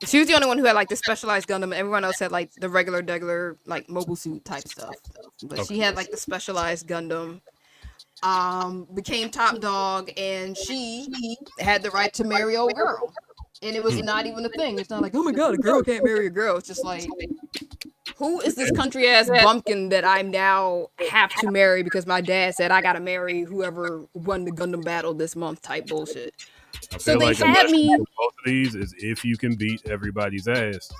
She was the only one who had like the specialized Gundam. Everyone else had like the regular like mobile suit type stuff. But she had like the specialized Gundam. Became top dog, and she had the right to marry old girl. And it was not even a thing. It's not like, oh my god, a girl can't marry a girl. It's just like, who is this country ass bumpkin that I now have to marry because my dad said I gotta marry whoever won the Gundam battle this month type bullshit. I So feel they like the had lesson me. for both of these is if you can beat everybody's ass,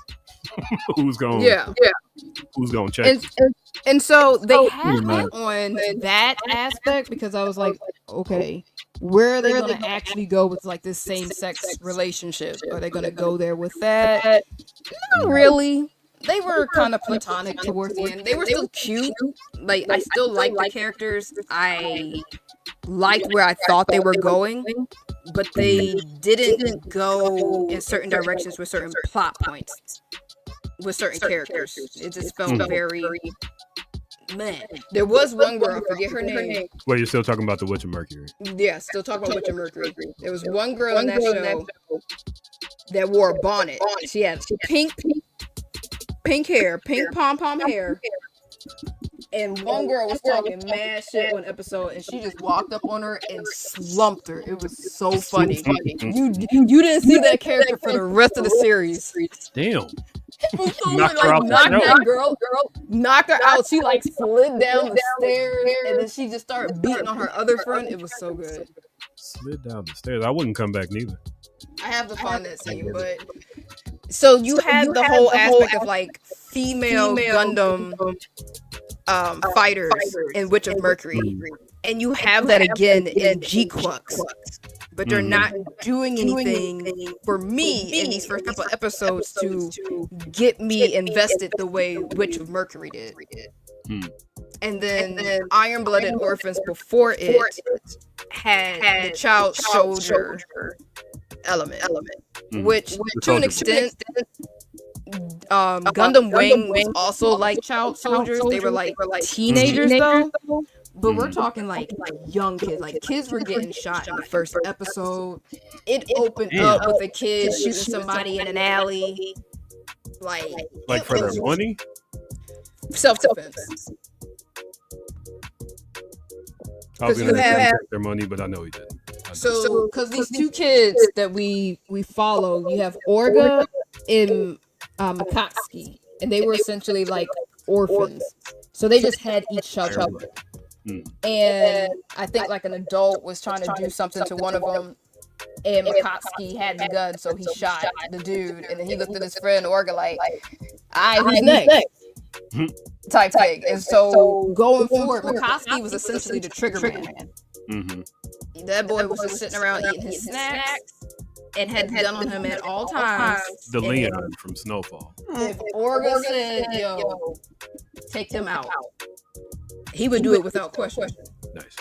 who's gonna check? And so they had me on that aspect because I was like, okay, where are they going to actually go with like this same sex relationship? Are they going to go there with that? Not really. They were kind of platonic towards the end. They were still cute. Like, I still liked the characters. I liked where I thought they were going, but they didn't go in certain directions with certain plot points with certain characters. It just felt very man. There was one girl, I forget her name. Well, you're still talking about the Witch of Mercury. Yeah, still talking about Witch of Mercury. There was one girl in that show that wore a bonnet. She had pink hair, pink pom-pom hair. And one girl was talking mad shit on episode, and she just walked up on her and slumped her. It was so funny. You didn't see that character for the rest of the series. Damn. Knocked her out. She like slid down the stairs, and then she just started beating on her other friend. It was so good. Slid down the stairs. I wouldn't come back neither. I have to find that scene, but so you had the whole aspect of like female Gundam fighters in Witch of Mercury, and you have that again in G-Quux. But they're not doing anything for me in these first couple of episodes to get me invested the way Witch of Mercury did. And then Iron-Blooded Orphans before it had the child soldier element. Which to an extent, Gundam Wing was also like child soldiers. They were like teenagers though. But we're talking like young kids. Like kids were getting shot in the first episode. It opened up with a kid shooting somebody in an alley. Like for their money? Self-defense. I was going to say their money, but I know he didn't. So, because these two kids that we follow, you have Orga and Makatsuki, and they were essentially like orphans. So they just had each other. And I think like an adult was trying to do something to one of them, and Makatsuki had the gun, so he shot the dude, and then he looked at his friend Orga like, "Alright, who's next?" Type thing. And so going forward, Makatsuki was essentially the trigger man. That boy was just sitting around eating his snacks and had the gun on him at all times. The Leon from Snowfall. If Orga said, "Yo, take them out," he would do it without question. Nice.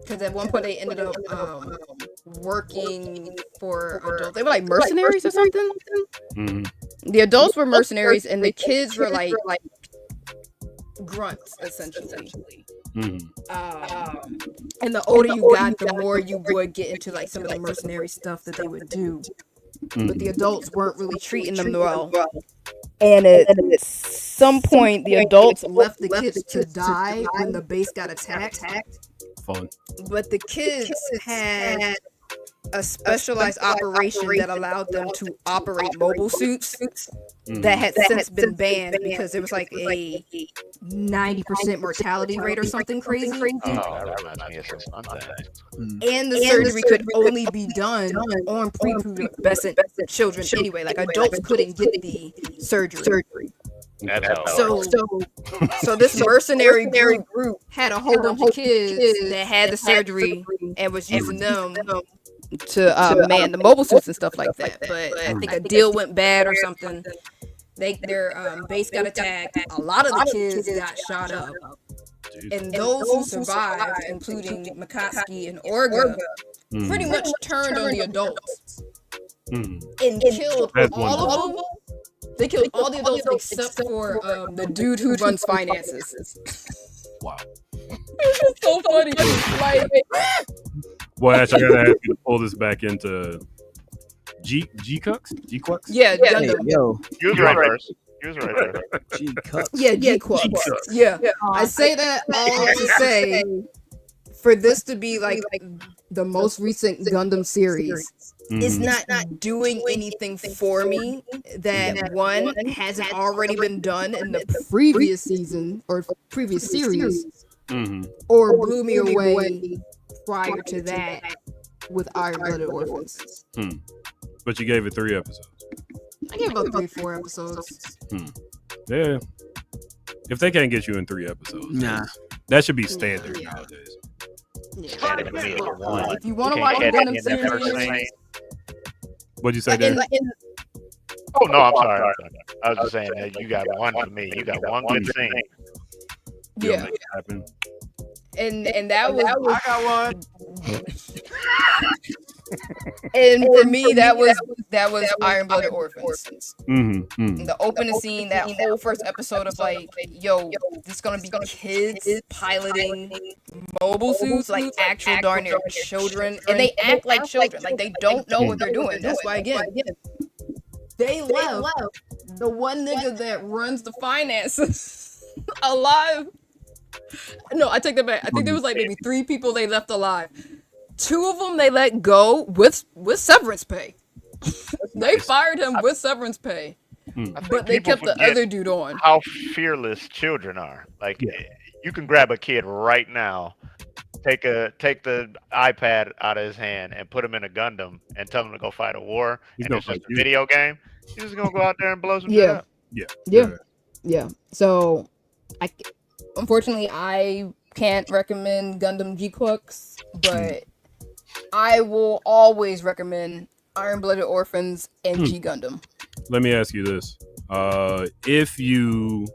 Because at one point they ended up working for adults. They were like mercenaries or something. The adults were mercenaries, and the kids were like grunts essentially. And the older you got, the more you would get into like some of the mercenary stuff that they would do. But the adults weren't really treating them well. And at some point, the adults left the kids to die when the base got attacked. Fun. But the kids had a specialized operation that allowed them to operate mobile suits that had since been banned because there was like a 90% mortality rate or something crazy. Oh, that reminds me of some fun times. And the surgery could only be done on prepubescent children anyway. Like adults couldn't get the surgery. That's how. So this mercenary group had a whole bunch of kids that had the surgery and was using them to man the mobile suits and stuff like that. But I think a deal went bad or something. Their base got attacked. A lot of the kids got shot up. And those who survived, including Makatsky and Orga, pretty much turned on the adults and killed all of them. They killed all the adults except for the dude who runs finances. Wow. It's just so funny. Like, Well, Ash, I gotta ask you to pull this back into G-Cucks? G-Quucks? yeah, Hey, Gundam. yo, You was right first. You was right first. G-Cucks. Yeah, G-Quucks. Yeah. I say that all to say, for this to be like the most recent Gundam series, it's not doing anything for me that one hasn't already been done in the previous season or previous series, or blew me away prior to that with Iron Blooded Orphans. But you gave it 3 episodes. I gave about 3-4 episodes. Yeah. If they can't get you in 3 episodes, Nah. that should be standard nowadays. Standard to me is one. If you want to You watch a can't catch Gundam me in that first series, scene. What'd you say there? Oh no, I'm sorry. I was just saying that you got one for me. You got one good scene. You'll yeah, make it happen. and that was I got one. and for me that was Iron Blooded Orphans. Mm-hmm. The opening scene, that whole first episode of like, yo, this is gonna be kids piloting mobile suits, like actual darn near children, and they act like children, like they don't know what they're doing. That's why again, they left the one nigga that runs the finances alive. No, I take that back. I think there was like maybe 3 people they left alive. 2 of them they let go with severance pay. They fired him with severance pay, but they kept the other dude on. How fearless children are. Like you can grab a kid right now, take the iPad out of his hand and put him in a Gundam and tell him to go fight a war. He's and gonna it's just fight a you. video game. He's just gonna go out there and blow some shit up. Yeah. So, unfortunately, I can't recommend Gundam G-Quucks, but I will always recommend Iron Blooded Orphans and G Gundam. Let me ask you this. If you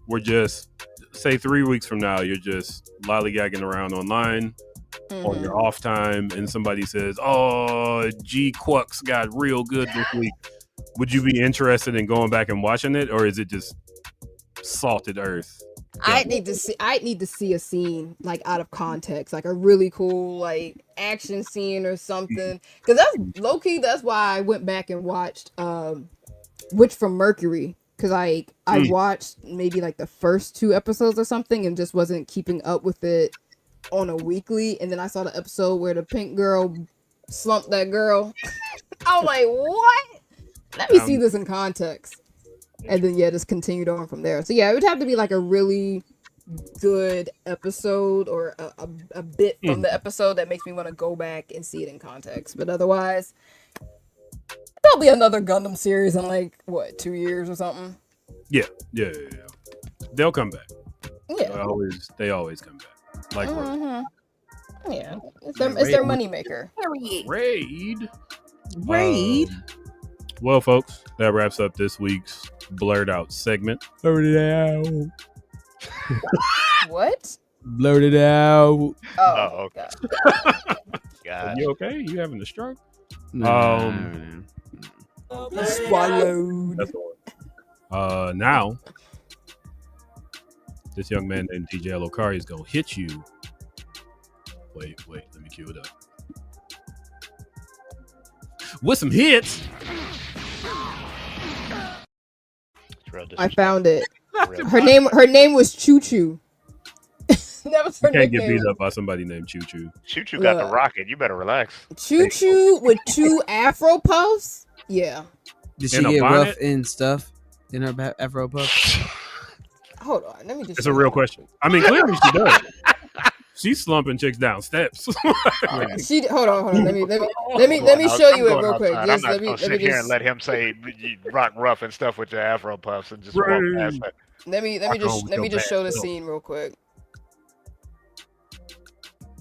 were just, say 3 weeks from now, you're just lollygagging around online on your off time and somebody says, oh, G-Quucks got real good this week. Would you be interested in going back and watching it, or is it just salted earth? I need to see a scene like out of context, like a really cool like action scene or something. Because that's low key. That's why I went back and watched Witch from Mercury. Because I watched maybe like the first 2 episodes or something and just wasn't keeping up with it on a weekly. And then I saw the episode where the pink girl slumped that girl. I was like, what? Let me see this in context. And then, just continued on from there. So, it would have to be like a really good episode or a bit from the episode that makes me want to go back and see it in context. But otherwise, there'll be another Gundam series in like, 2 years or something? Yeah. They'll come back. Yeah. They always come back. Like Yeah. It's their moneymaker. Raid. Well, folks, that wraps up this week's Blurred Out segment. Blurred it out. What? Blurred it out. Oh, okay. Are you okay? You having a stroke? Swallowed. That's the one. Now, this young man named DJ Lokari is gonna hit you. Wait, let me cue it up. With some hits. I found it. Her name was Choo Choo. That was You her can't get nickname. beat up by somebody named Choo Choo. Choo Choo got the rocket. You better relax. Choo Choo with 2 Afro puffs. Yeah. Did she In a get bonnet? rough and stuff in her Afro puff? Hold on. Let me just. It's a real question. I mean, clearly she does. She's slumping chicks down steps. She hold on. Let me show you it real quick. I'm Just not let me gonna sit here and let him say you rock rough and stuff with your Afro puffs and just walk past that. let me just show the scene real quick.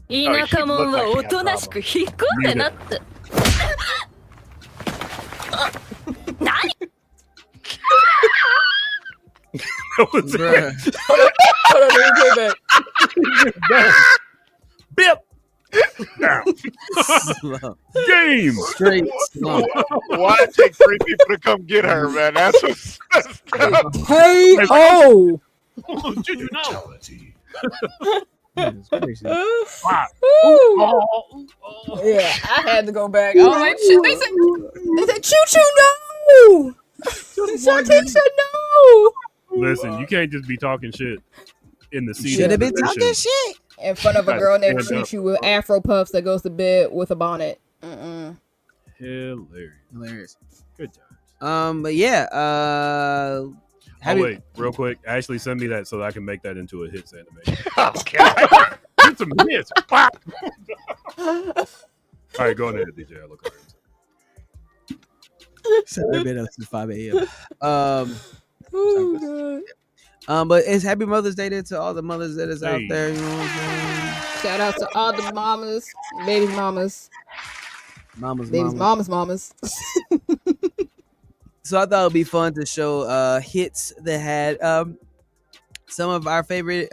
田舎者はおとなしく引っ込んでなって。何 That was Bruh. Hold on, let me play back. Bip. Down. Slump. Game. Straight slump. Why it take 3 people to come get her, man? That's what's Hey ho! Did you know? Wow. Yeah, I had to go back. I was like, shit. They said choo choo no. Shantique said no. Listen, you can't just be talking shit in the seat. Should have been talking shit in front of a girl named Stand Choo up. Choo with Afro puffs that goes to bed with a bonnet. Mm-mm. Hilarious. Good job. But yeah. Wait, real quick. Ashley, send me that so that I can make that into a hits animation. Oh, God. Get some hits. All right, go ahead, DJ. I look at it. Saturday been up since 5 a.m. Oh, God. But it's Happy Mother's Day to all the mothers that is out Hey. there. You know what I'm Shout out to all the mamas, baby mamas, saying? babies, mamas. So I thought it would be fun to show hits that had some of our favorite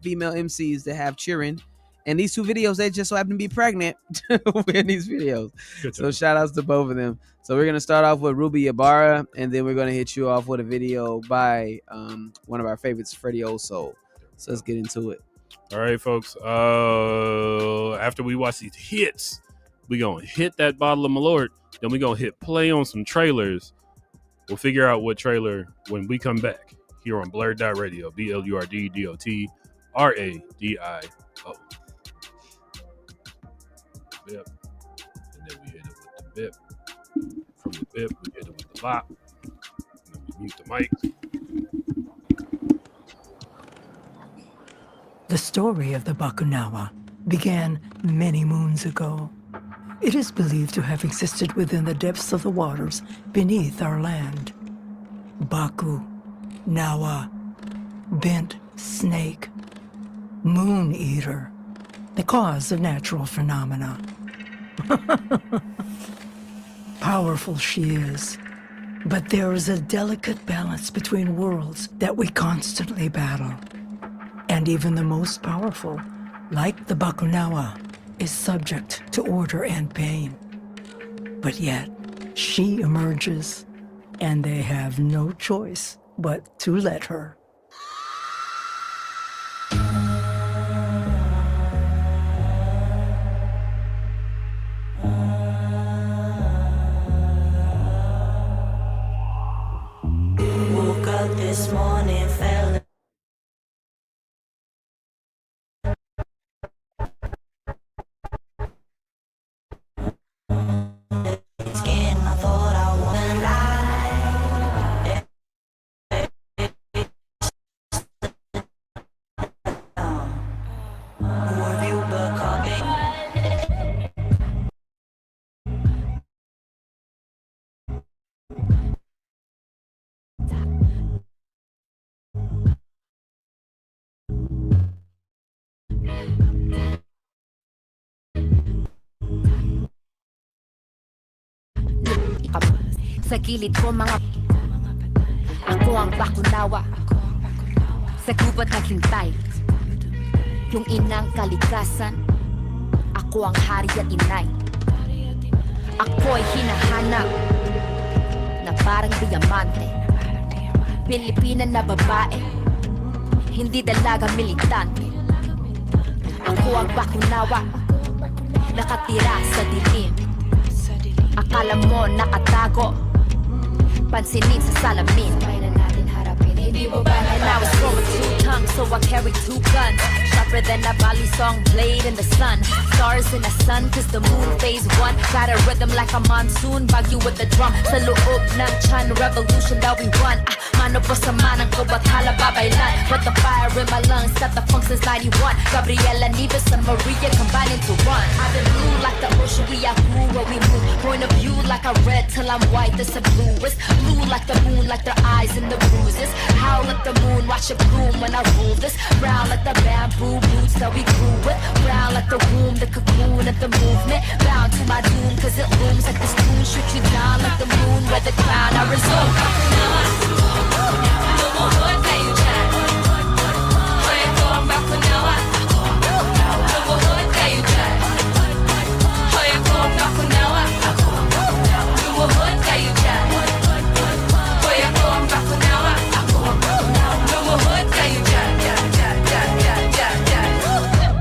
female MCs that have cheering. And these 2 videos, they just so happen to be pregnant in these videos. Good So job. shout outs to both of them. So we're going to start off with Ruby Ibarra, and then we're going to hit you off with a video by one of our favorites, Freddie Oso. So let's get into it. All right, folks. After we watch these hits, we gonna hit that bottle of Malort. Then we gonna hit play on some trailers. We'll figure out what trailer when we come back here on BlurdDotRadio. BlurdDotRadio. Bip. And then we hit it with the bip. From the bip, we hit it with the bop. And then we mute the mic. The story of the Bakunawa began many moons ago. It is believed to have existed within the depths of the waters beneath our land. Baku, Nawa, bent snake, moon eater, the cause of natural phenomena. Powerful she is, but there is a delicate balance between worlds that we constantly battle. And even the most powerful, like the Bakunawa, is subject to order and pain. But yet, she emerges, and they have no choice but to let her. Woke up this morning, fell skin. I thought I wouldn't lie. Who have you become? Sa gilid ko mga ako ang Bakunawa. Sa gubat naghintay yung inang kalikasan. Ako ang hari at inay. Ako'y hinahanap na parang diamante. Pilipina na babae, hindi dalaga militante. Ako ang Bakunawa, nakatira sa dilim. Akala mo nakatago, pansinin sa salamin. Try na natin harapin And I was growing 2 tongues, so I carry 2 guns. Sharper than a Bali song blade in the sun. Stars in the sun, cause the moon phase 1. Got a rhythm like a monsoon, bagyo with the drum. Sa loob ng chan, revolution that we run. Mano po sa manang ko, bathala babaylan. But the fire in my lungs, got the funk since 91. Gabriela Nieves and Maria combine into one. I've been blue like the ocean, we are blue where we move. Point of view like a red till I'm white, this a blue. It's blue like the moon, like their eyes and the bruises. Howl at the moon, watch it bloom when I rule this. Brown like the bamboo roots that we grew with. Brown like the womb, the cocoon of the movement. Bound to my doom, cause it looms like this tune. Shoot you down like the moon, where the crown I resume.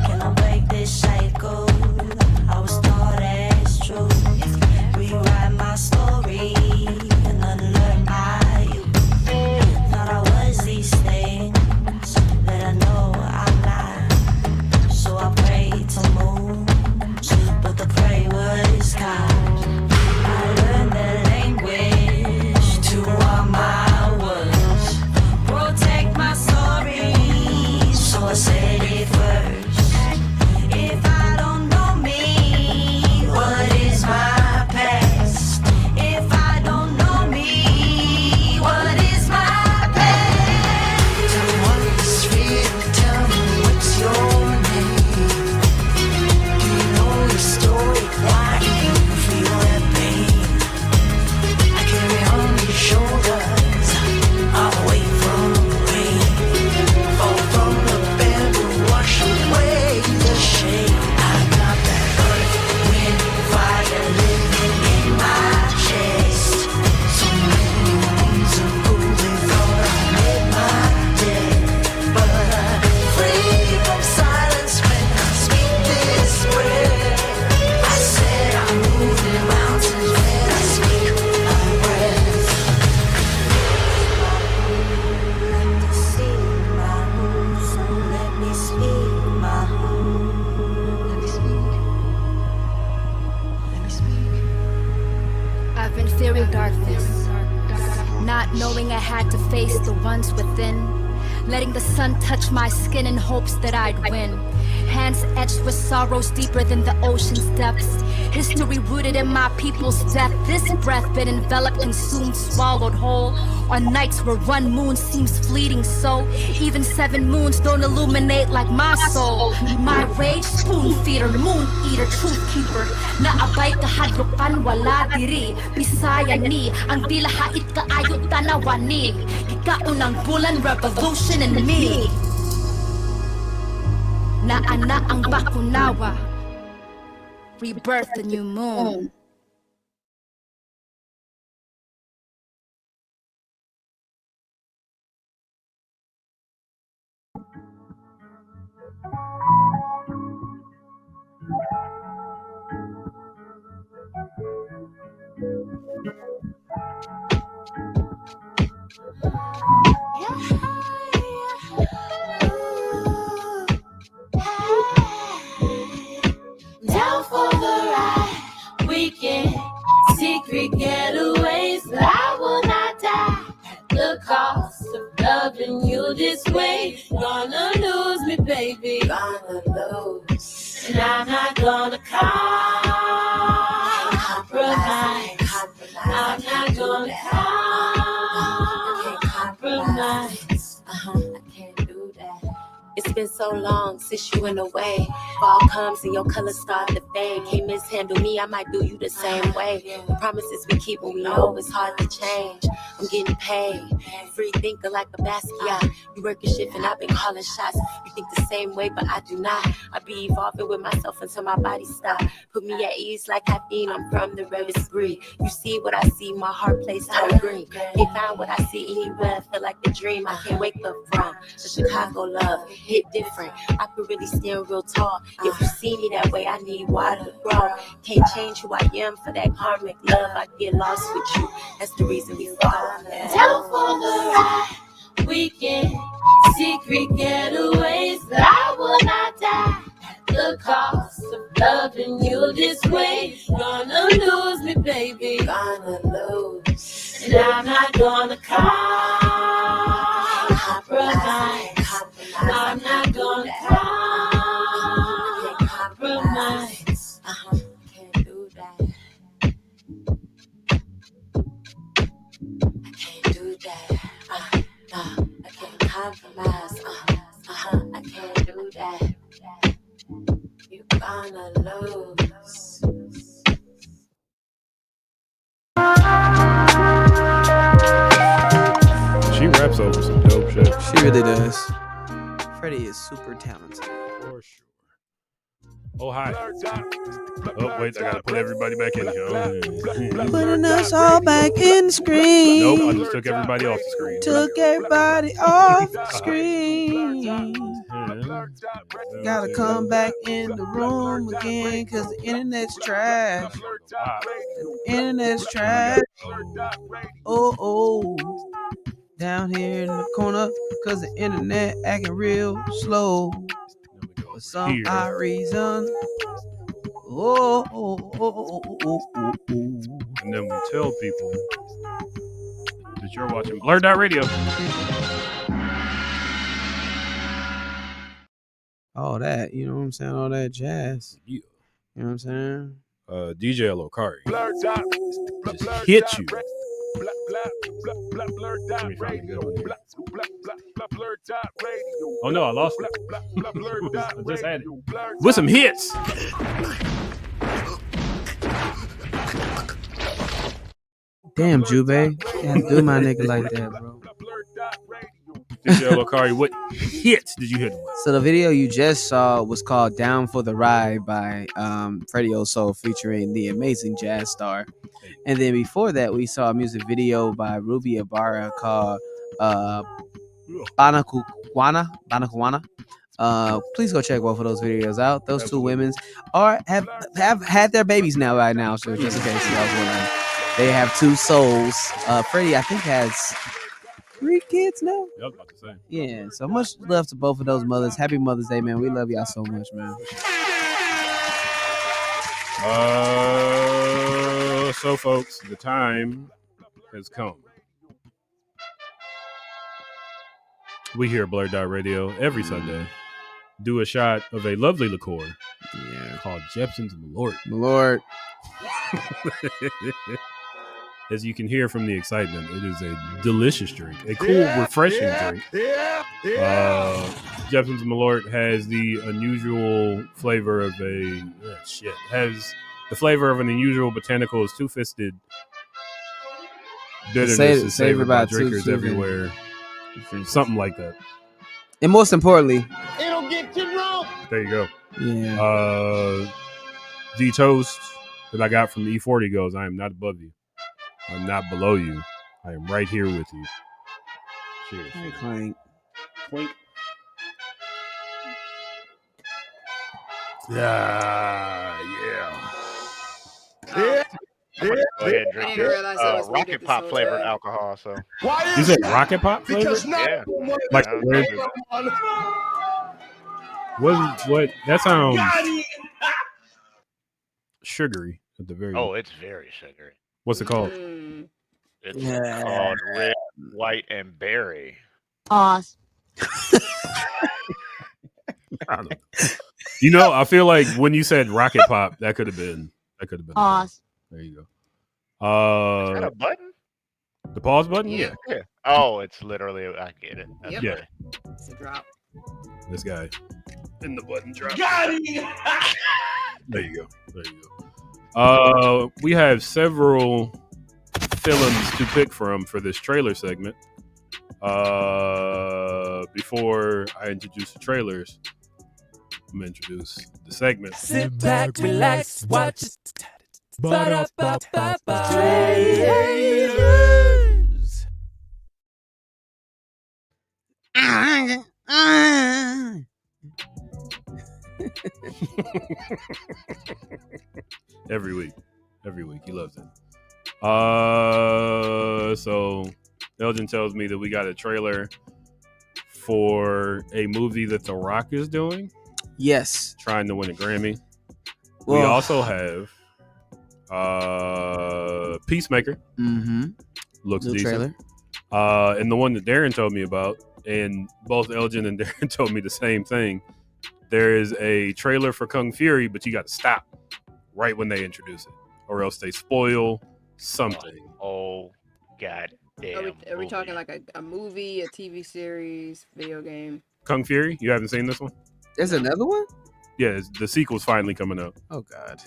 Can I break this cycle? I was taught as true. Rewrite my story and unlearn my youth. Thought I was these things that I know I'm not. So I prayed to move, but the prayer was God. I learned the language to all my words. Protect my story, so I said it first. If I don't know me, what is my past? If I don't know me, what is my past? Tell me what's real, tell me what's your name. Do you know your story? Why do you feel that pain? I carry on your shoulders, all the way from the rain. Fall from the bamboo, wash away the shame. I got that earth, wind, fire living in my chest. So many wounds of gold, they thought I made my death. But I'm free from silence when I speak this prayer. I said I'm moving mountains when I speak my breath. Let me see my mood, so let me speak my mood. Let me speak. Let me speak. I've been fearing darkness, not knowing I had to face the ones within. Letting the sun touch my skin in hopes that I'd win. Hands etched with sorrows deeper than the ocean's depths. History rooted in my people's death. This breath been enveloped, consumed, swallowed whole. On nights where one moon seems fleeting so. Even 7 moons don't illuminate like my soul. My rage, spoon feeder, moon eater, truth keeper. Naabay kahadlukan wala diri. Bisaya ni, ang dilahait kaayot tanawani. Ikaunang bulan, revolution in me. Naana ang bakunawa. Rebirth the new moon. Down for the ride, weekend, secret getaways, but I will not die at the cost of loving you this way. Gonna lose me, baby, gonna lose, and I'm not gonna compromise. I'm not gonna compromise. I can't do that. It's been so long since you went away. Fall comes and your colors start to fade. Can't mishandle me, I might do you the same way. The promises we keep when we know it's hard to change. I'm getting paid, free thinker like a Basquiat. You work your shift and I've been calling shots. You think the same way, but I do not. I be evolving with myself until my body stop. Put me at ease like caffeine, I'm from the rarest breed. You see what I see, my heart plays turn green. Can't find what I see anywhere, feel like a dream I can't wake up from. The Chicago love, hit different. I could really stand real tall. If you see me that way, I need water to grow. Can't change who I am for that karmic love. I get lost with you, that's the reason we fall. Down for the ride, weekend. Secret getaways that I will not die. The cost of loving you this way. Gonna lose me, baby. Gonna lose. And I'm not gonna compromise. I'm not gonna compromise. Can't do that. Can't do that. No, I can't compromise. I can't do that. You gonna lose. She raps over some dope shit. She really does. Freddie is super talented. For sure. Oh, hi. Oh, wait, I gotta put everybody back in here. Putting us all back in the screen. Nope, I just took everybody off the screen. Took everybody off the screen. Gotta come back in the room again, cause the internet's trash. The internet's trash. Oh. Down here in the corner, cause the internet acting real slow. For some odd reason. Oh. And then we tell people that you're watching BlurdDotRadio. All that, you know what I'm saying? All that jazz. Yeah. You know what I'm saying? DJ Lokari just hit you. Let me find a good one here. Oh no, I lost it. I just had it. With some hits. Damn, Jube. Can't do my nigga like that, bro. DJ Lokari, what hits did you hit him with? So the video you just saw was called Down for the Ride by Freddie Oso featuring the amazing Jazz Star. And then before that, we saw a music video by Ruby Ibarra called Banakuwana. Please go check both of those videos out. Those two women have had their babies now right now. So just in case you guys wondering, they have two souls. Freddie, I think, has 3 kids now. Yeah, I was about to say. Yeah, so much love to both of those mothers. Happy Mother's Day, man. We love y'all so much, man. So folks, the time has come. We here at BlurdDotRadio every Sunday do a shot of a lovely liqueur called Jepson's Malort. As you can hear from the excitement, it is a delicious drink, a cool, refreshing drink. Jepson's Malort has the unusual flavor of has the flavor of an unusual botanical is two-fisted bitterness is savored by drinkers everywhere. Something like that. And most importantly, it'll get you drunk. There you go. Yeah. The toast that I got from E40 goes, I am not above you. I'm not below you. I am right here with you. Cheers. Hey, clink. Clink. Yeah. Go ahead and drink this. Rocket Pop flavored alcohol. So you said Rocket Pop flavor? Yeah. Like what? That sounds sugary at the very. Oh, it's very sugary. What's it called? It's called Red, White, and Berry. Pause. You know, I feel like when you said Rocket Pop, that could have been. Pause. There you go. Is that a button? The pause button? Yeah. Oh, it's literally. I get it. Yep. Yeah. It's a drop. This guy in the button drop. Got it. There you go. We have several films to pick from for this trailer segment. Before I introduce the trailers, I'm gonna introduce the segment. Sit back, relax, watch it. Every week he loves it. So Elgin tells me that we got a trailer for a movie that The Rock is doing. Yes. Trying to win a Grammy. We also have Peacemaker. Mm-hmm. Looks New decent. trailer. And the one that Darren told me about, and both Elgin and Darren told me the same thing. There is a trailer for Kung Fury, but you got to stop right when they introduce it, or else they spoil something. Oh, god damn. Are we talking like a movie, a TV series, video game? Kung Fury? You haven't seen this one? There's another one? Yeah, the sequel's finally coming up. Oh, God.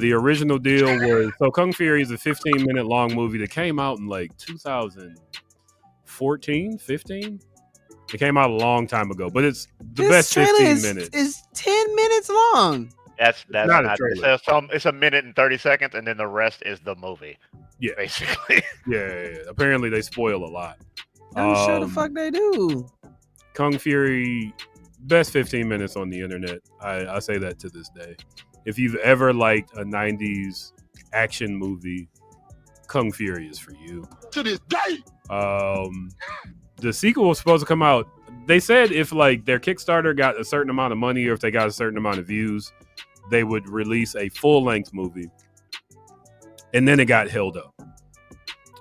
The original deal was... So Kung Fury is a 15-minute long movie that came out in like 2014, 15? It came out a long time ago, but it's the best 15 minutes. It's 10 minutes long. That's not a trailer. It's a minute and 30 seconds, and then the rest is the movie. Yeah. Basically. Yeah. Apparently, they spoil a lot. I'm sure the fuck they do. Kung Fury... Best 15 minutes on the internet. I say that to this day. If you've ever liked a 90s action movie, Kung Fury is for you. To this day. The sequel was supposed to come out. They said if like their Kickstarter got a certain amount of money or if they got a certain amount of views, they would release a full-length movie. And then it got held up.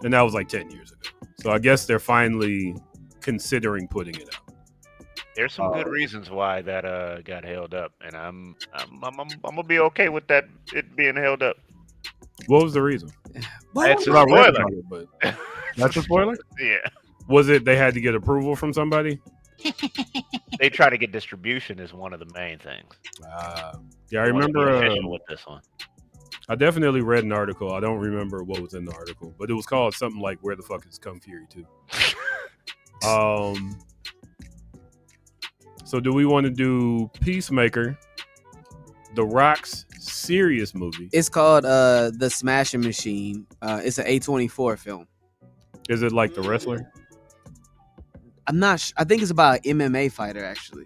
And that was like 10 years ago. So I guess they're finally considering putting it out. There's some good reasons why that got held up, and I'm gonna be okay with that it being held up. What was the reason? It's a spoiler. But that's a spoiler? Yeah. Was it they had to get approval from somebody? They try to get distribution is one of the main things. Yeah, I remember with this one. I definitely read an article. I don't remember what was in the article, but it was called something like "Where the fuck is Kung Fury 2?" So do we want to do Peacemaker, The Rock's serious movie? It's called The Smashing Machine. It's an A24 film. Is it like The Wrestler? I'm not. I think it's about an MMA fighter, actually.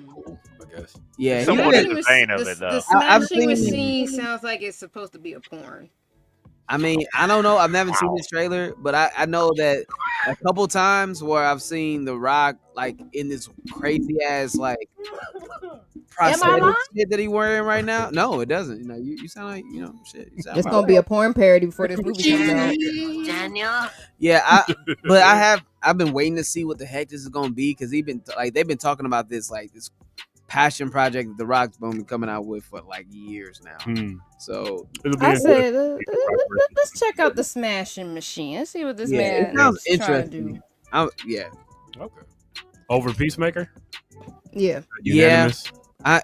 Cool, I guess. Yeah, Somewhat in the vein of it, though. The Smashing Machine sounds like it's supposed to be a porn. I mean, I don't know. I've never seen this trailer, but I know that a couple times where I've seen The Rock like in this crazy ass like prosthetic shit that he wearing right now. No, it doesn't. You know, you sound like shit. It's gonna be a porn parody before this movie comes out. Daniel. Yeah, but I've been waiting to see what the heck this is gonna be because they've been talking about this like this passion project that The Rock's been coming out with for like years now. So I said, let's check out The Smashing Machine. Let's see what this man sounds is trying to interesting. do. Yeah. Okay. Over Peacemaker? Yeah. Unanimous?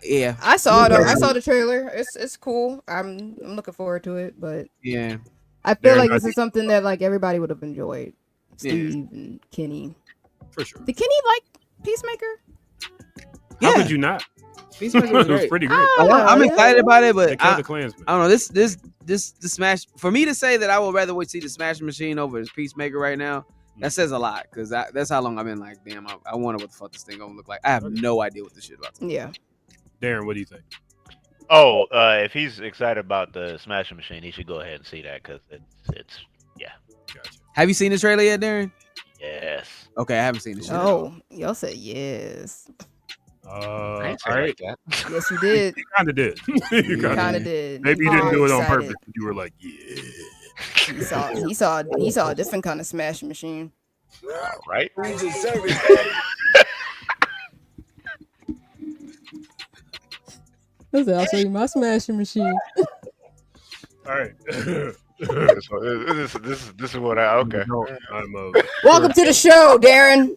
Yeah. I saw it. I saw the trailer. It's cool. I'm looking forward to it, but yeah, I feel like this is something that like everybody would have enjoyed. Steve and Kenny. For sure. Did Kenny like Peacemaker? How could you not? Peacemaker was It was pretty great. I'm excited about it, but They killed the Klansman. I don't know. This the Smash for me to say that I would rather see the Smashing Machine over his Peacemaker right now. That says a lot because that's how long I've been like, damn, I wonder what the fuck this thing gonna look like. I have no idea what this shit about. Yeah. Darren, what do you think? Oh, if he's excited about the Smashing Machine, he should go ahead and see that because it's yeah. Gotcha. Have you seen the trailer yet, Darren? Yes. Okay, I haven't seen the shit. Oh, y'all said yes. All right. Like that. Yes, you did. You kind of did. You kind of did. Maybe you didn't do it on Excited. purpose. But you were like, yeah. He saw a different kind of Smashing Machine. Right. I'll show you my Smashing Machine. All right. This is what I okay. Welcome to the show, Darren.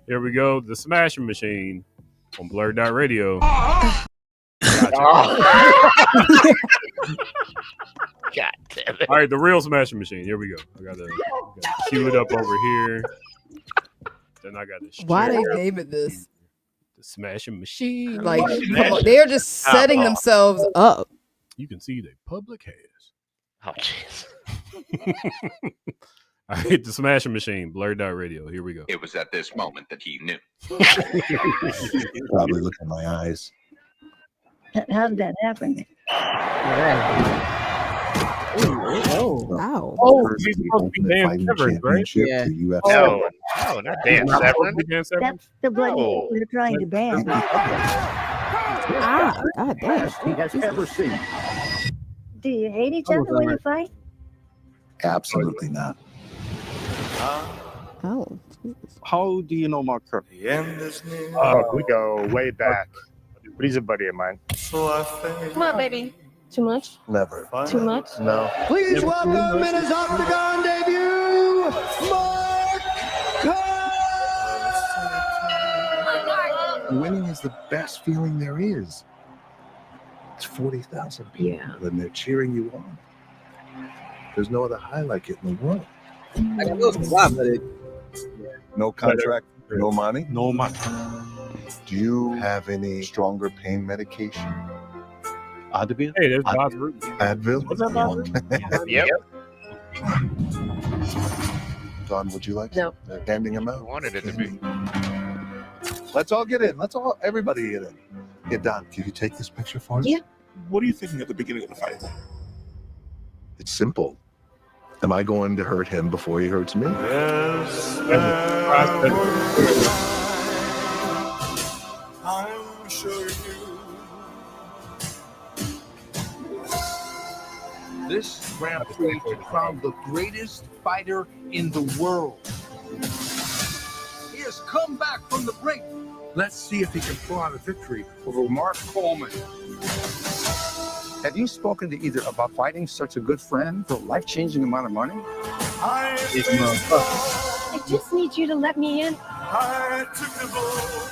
Here we go. The Smashing Machine on BlurdDotRadio. God damn it. All right, the real Smashing Machine. Here we go. I gotta cue it up over here. Then I got to. Why they name it this? The Smashing Machine. Like, come on, they're just setting themselves up. You can see the public has. Oh, jeez. All right, the Smashing Machine, BlurdDotRadio. Here we go. It was at this moment that he knew. Probably look in my eyes. How did that happen? Oh, How? Oh, he's supposed to be Dan Severn, right? Yeah. No, no, not Dan He's not Severn. supposed to be Dan Severn? That's the blood No. we're trying to ban. Ah, God damn. He has ever seen. Do you hate each other when you fight? Absolutely not. Oh. How do you know Mark Kerr? We go way back. But he's a buddy of mine. Come on, baby. Too much? Never. Too much? No. Please welcome in his Octagon debut, Mark Winning is the best feeling there is. It's 40,000 people and they're cheering you on. There's no other high like it in the world. I got those a lot, but it. No contract, no money? No money. Do you have any stronger pain medication? Advil? Hey, there's Bob Root. Advil? What's that, Bob Root? Yep. Don, would you like No. some? Handing him I out? wanted it to be. Let's all get in. Everybody get in. Yeah, Don, can you take this picture for us? Yeah. What are you thinking at the beginning of the fight? It's simple. Am I going to hurt him before he hurts me? I'm sure This Grand Prix to crown the greatest fighter in the world. He has come back from the brink. Let's see if he can pull out a victory over Mark Coleman. Have you spoken to either about fighting such a good friend for a life-changing amount of money? I just need you to let me in.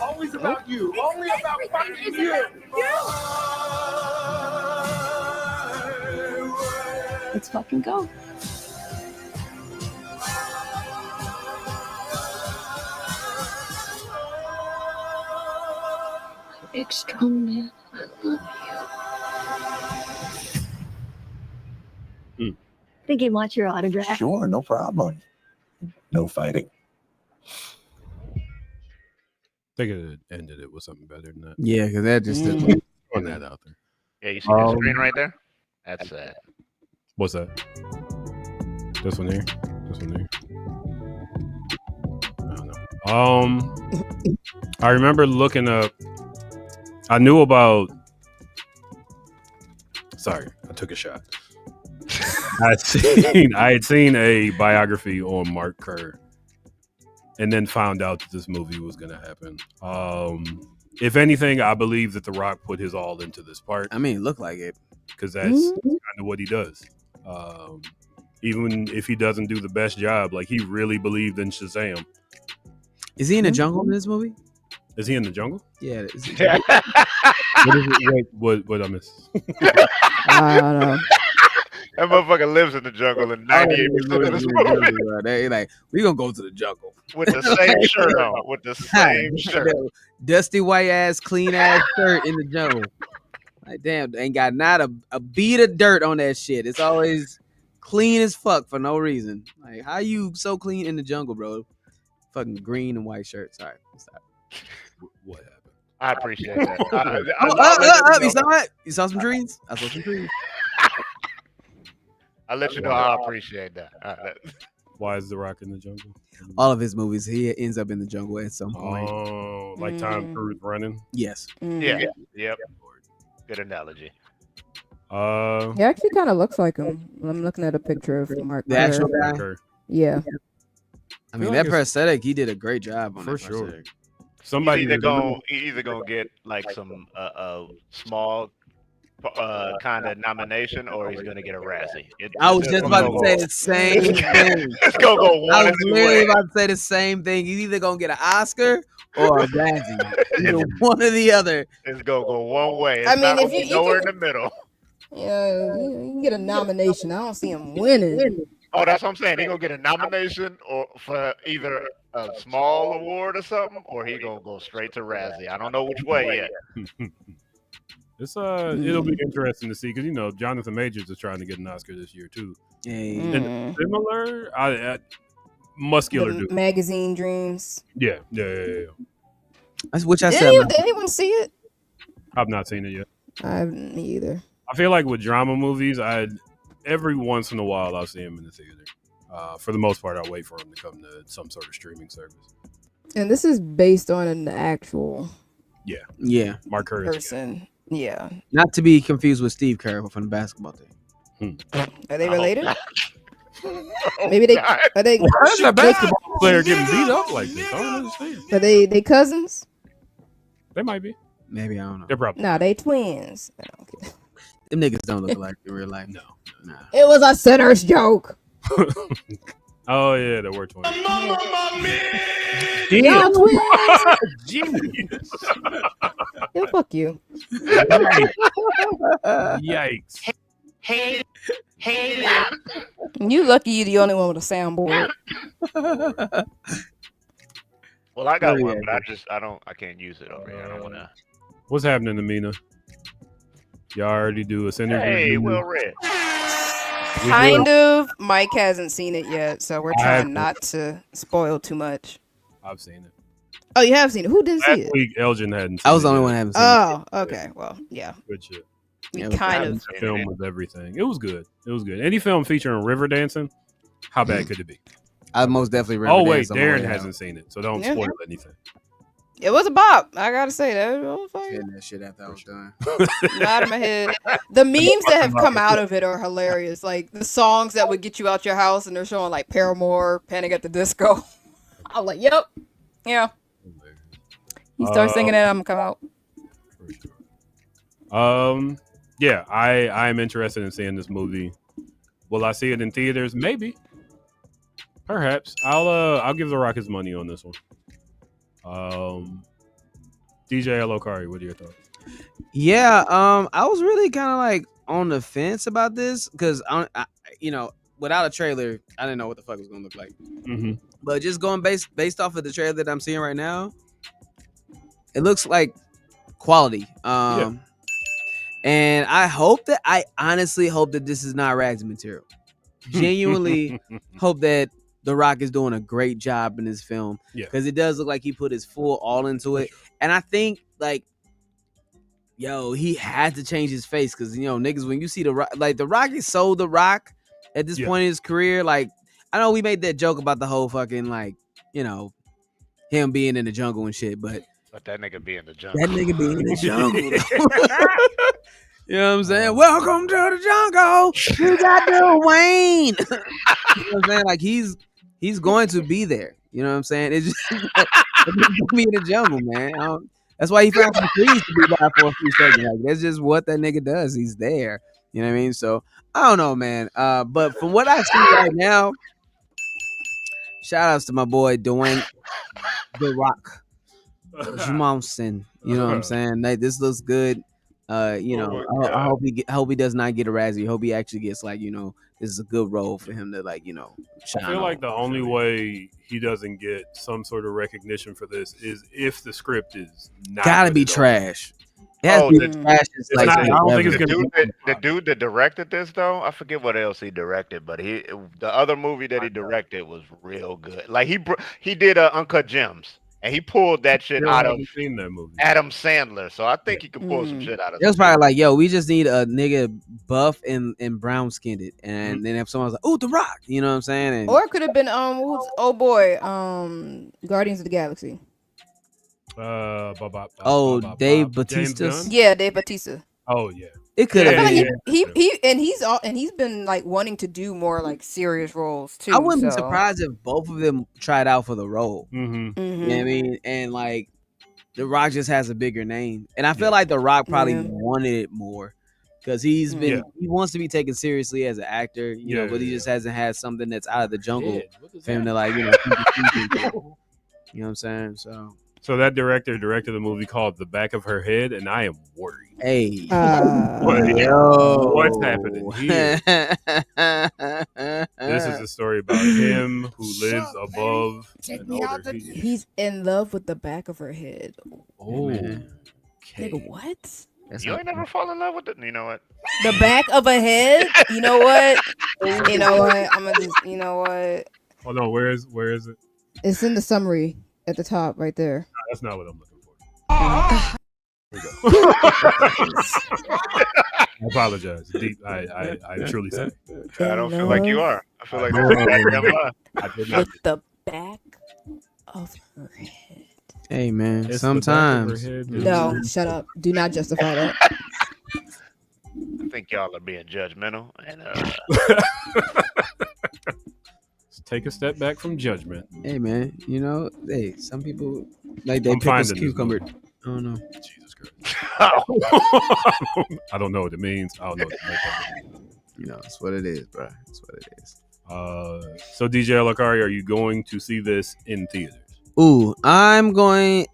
Always about you. Only about fighting you. Let's fucking go. Big strong man. I love you. Think he'd want your autograph. Sure, no problem. No fighting. They could have ended it with something better than that. Yeah, because that just didn't. Throwing that out there. Yeah, you see the screen right there? That's sad. What's that? This one here? This one here? I don't know. I remember looking up. I knew about. Sorry, I took a shot. I had seen a biography on Mark Kerr, and then found out that this movie was going to happen. If anything, I believe that The Rock put his all into this part. I mean, look like it, because that's kind of what he does. Even if he doesn't do the best job, like he really believed in Shazam. Is he in the jungle in this movie? Is he in the jungle? Yeah. Is he What is it? Wait, what I miss? I don't know. That motherfucker lives in the jungle in 98% of this movie. They like, we gonna go to the jungle With the same shirt on. With the same shirt. Dusty white ass, clean ass shirt in the jungle. Like, damn, ain't got not a bead of dirt on that shit. It's always clean as fuck for no reason. Like, how you so clean in the jungle, bro? Fucking green and white shirt. Sorry, stop. What happened? I appreciate that. You saw it? You saw some trees? I saw some trees. I'll let you know how I appreciate that. Why is The Rock in the jungle? All of his movies, he ends up in the jungle at some point. Oh, like Tom Cruise running? Yes. Yeah. Yep. Good analogy. He actually kind of looks like him. I'm looking at a picture of Mark. The actual Kerr. guy? Yeah. I mean, that prosthetic, he did a great job on For that sure. prosthetic. Somebody He's either gonna get like some small kind of nomination, or he's gonna get a Razzie. I was just about to say the same thing. It's gonna go one I of was two literally ways. about to say the same thing. He's either gonna get an Oscar or a Razzie. Either one or the other. It's gonna go one way. It's I mean, not if gonna be you nowhere can- in the middle. Yeah, you can get a nomination. I don't see him winning. Oh, that's what I'm saying. He gonna get a nomination or for either a small award or something, or he gonna go straight to Razzie. I don't know which way yet. It's it'll be interesting to see because Jonathan Majors is trying to get an Oscar this year too. Hey. And similar, muscular The dude. magazine dreams. Yeah. That's which I Did, said. did anyone see it? I've not seen it yet. I haven't either. I feel like with drama movies, every once in a while I'll see him in the theater. For the most part, I'll wait for him to come to some sort of streaming service. And this is based on an actual Yeah. Mark Curtis person. Yeah. Not to be confused with Steve Kerr from the basketball team. Are they related? Maybe they are they. Why is a basketball player getting beat up like this? I don't understand. Are they cousins? They might be. Maybe, I don't know. They're probably. No, they twins. Them niggas don't look alike in real life. No. Nah. It was a sinner's joke. Oh yeah, there were twins. Y'all twins. Genius. Yeah, fuck you. Yikes. Hey. You lucky you're the only one with a soundboard. Well, I got one, but I can't use it over here. I don't wanna. What's happening to Mina? Y'all already do a synergy? Hey, Will Red. Kind of. Mike hasn't seen it yet, so we're trying not to spoil too much. I've seen it. Oh, you have seen it? Who didn't see it? Last week, Elgin hadn't seen it. I was the only one that haven't seen it. Oh, okay. Well, yeah. Good shit. We kind of film with everything. It was good. It was good. Any film featuring river dancing, how bad could it be? I most definitely. Oh wait, Darren hasn't seen it, so don't spoil anything. It was a bop. I gotta say that. Getting that shit after I was done. Out of my head. The memes that have come out of it are hilarious. Like the songs that would get you out your house, and they're showing like Paramore, Panic at the Disco. I was like, "Yep, yeah." You start singing it, I'm gonna come out. Yeah, I'm interested in seeing this movie. Will I see it in theaters? Maybe. Perhaps. I'll give The Rock his money on this one. DJ Elokari, what are your thoughts? Yeah, I was really kind of like on the fence about this because I, without a trailer, I didn't know what the fuck it was gonna look like. Mm-hmm. But just going based off of the trailer that I'm seeing right now, it looks like quality. And I honestly hope that this is not rags material. Genuinely hope that The Rock is doing a great job in this film because it does look like he put his full all into it. And I think he had to change his face because niggas, when you see The Rock, like The Rock is so The Rock at this point in his career. Like I know we made that joke about the whole fucking him being in the jungle and shit, but that nigga be in the jungle. That nigga be in the jungle. You know what I'm saying? Welcome to the jungle. You got Dwayne. You know what I'm saying? Like he's going to be there. You know what I'm saying? It's just be in the jungle, man. That's why he found some trees to be by for a few seconds. Like that's just what that nigga does. He's there. You know what I mean? So I don't know, man. But from what I see right now, shout outs to my boy Dwayne The Rock Johnson. You know what I'm saying? This looks good. I hope he does not get a Razzie. I hope he actually gets this is a good role for him to shine. I feel like the only way he doesn't get some sort of recognition for this is if the script is not gotta be trash. It has to be trash. I don't think it's gonna be the dude that directed this though. I forget what else he directed, but the other movie that he directed was real good. Like he did Uncut Gems. And he pulled that shit out of Adam Sandler. So I think he could pull some shit out of it. It was probably like, we just need a nigga buff and brown skinned. And then if someone was like, oh, The Rock, you know what I'm saying? Or it could have been Guardians of the Galaxy. Dave Bautista. Yeah, Dave Bautista. Oh yeah. It could have been. He's been like wanting to do more like serious roles too. I wouldn't be surprised if both of them tried out for the role. Mm-hmm. You know what I mean? And like The Rock just has a bigger name. And I feel like The Rock probably wanted it more. Because he wants to be taken seriously as an actor, but he just hasn't had something that's out of the jungle for him to you know what I'm saying? So that director directed a movie called The Back of Her Head, and I am worried. Hey. What's happening here? This is a story about him who lives above an older. He's in love with the back of her head. Oh. Nigga, what? You ain't never fall in love with it. You know what? The back of a head? You know what? You know what? I'm gonna just, you know what? Hold on, where is it? It's in the summary at the top right there. No, that's not what I'm looking for. I apologize. Deep, I truly say. I don't feel like you are. I feel like No, that's a goddamn lie. I did not. With the back of her head. Hey man, It's the back of her sometimes. head. No, shut up. Do not justify that. I think y'all are being judgmental, and Take a step back from judgment. Hey man, you know, hey, some people like they I'm pick a finding this cucumber. movie. I don't know. Jesus Christ. I don't know what it means. I don't know what it means. You know, it's what it is, bro. It's what it is. So DJ Alakari, are you going to see this in theaters? Ooh, I'm gonna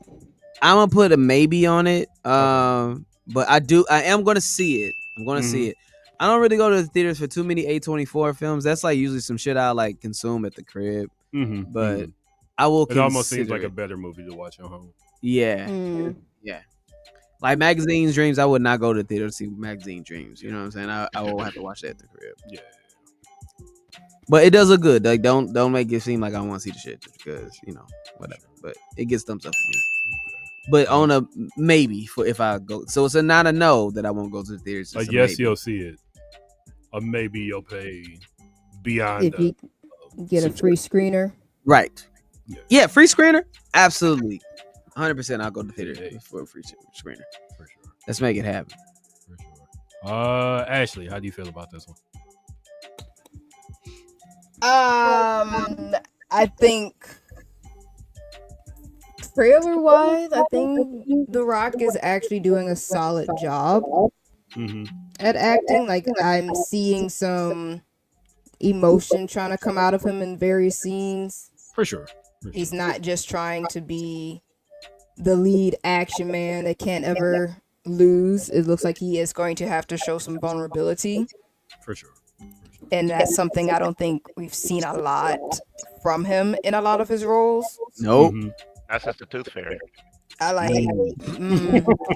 put a maybe on it. But I am gonna see it. I'm gonna see it. I don't really go to the theaters for too many A24 films. That's like usually some shit I like consume at the crib. But I will. It almost seems like a better movie to watch at home. Yeah, yeah. Like Magazine Dreams, I would not go to the theater to see Magazine Dreams. You know what I'm saying? I will have to watch that at the crib. Yeah. But it does look good. Like don't make it seem like I want to see the shit just because, you know, whatever. But it gets thumbs up for me. But on a maybe for if I go. So it's not a no that I won't go to the theaters. A yes, you'll see it. A maybe you'll pay beyond. If you get a free screener. Right. Yeah, free screener? Absolutely. 100% I'll go to the theater for a free screener. For sure. Let's make it happen. For sure. Ashley, how do you feel about this one? I think trailer wise, I think The Rock is actually doing a solid job at acting. Like I'm seeing some emotion trying to come out of him in various scenes. For sure. He's not just trying to be the lead action man that can't ever lose. It looks like he is going to have to show some vulnerability. For sure. And that's something I don't think we've seen a lot from him in a lot of his roles. Nope. That's just the Tooth Fairy. I like.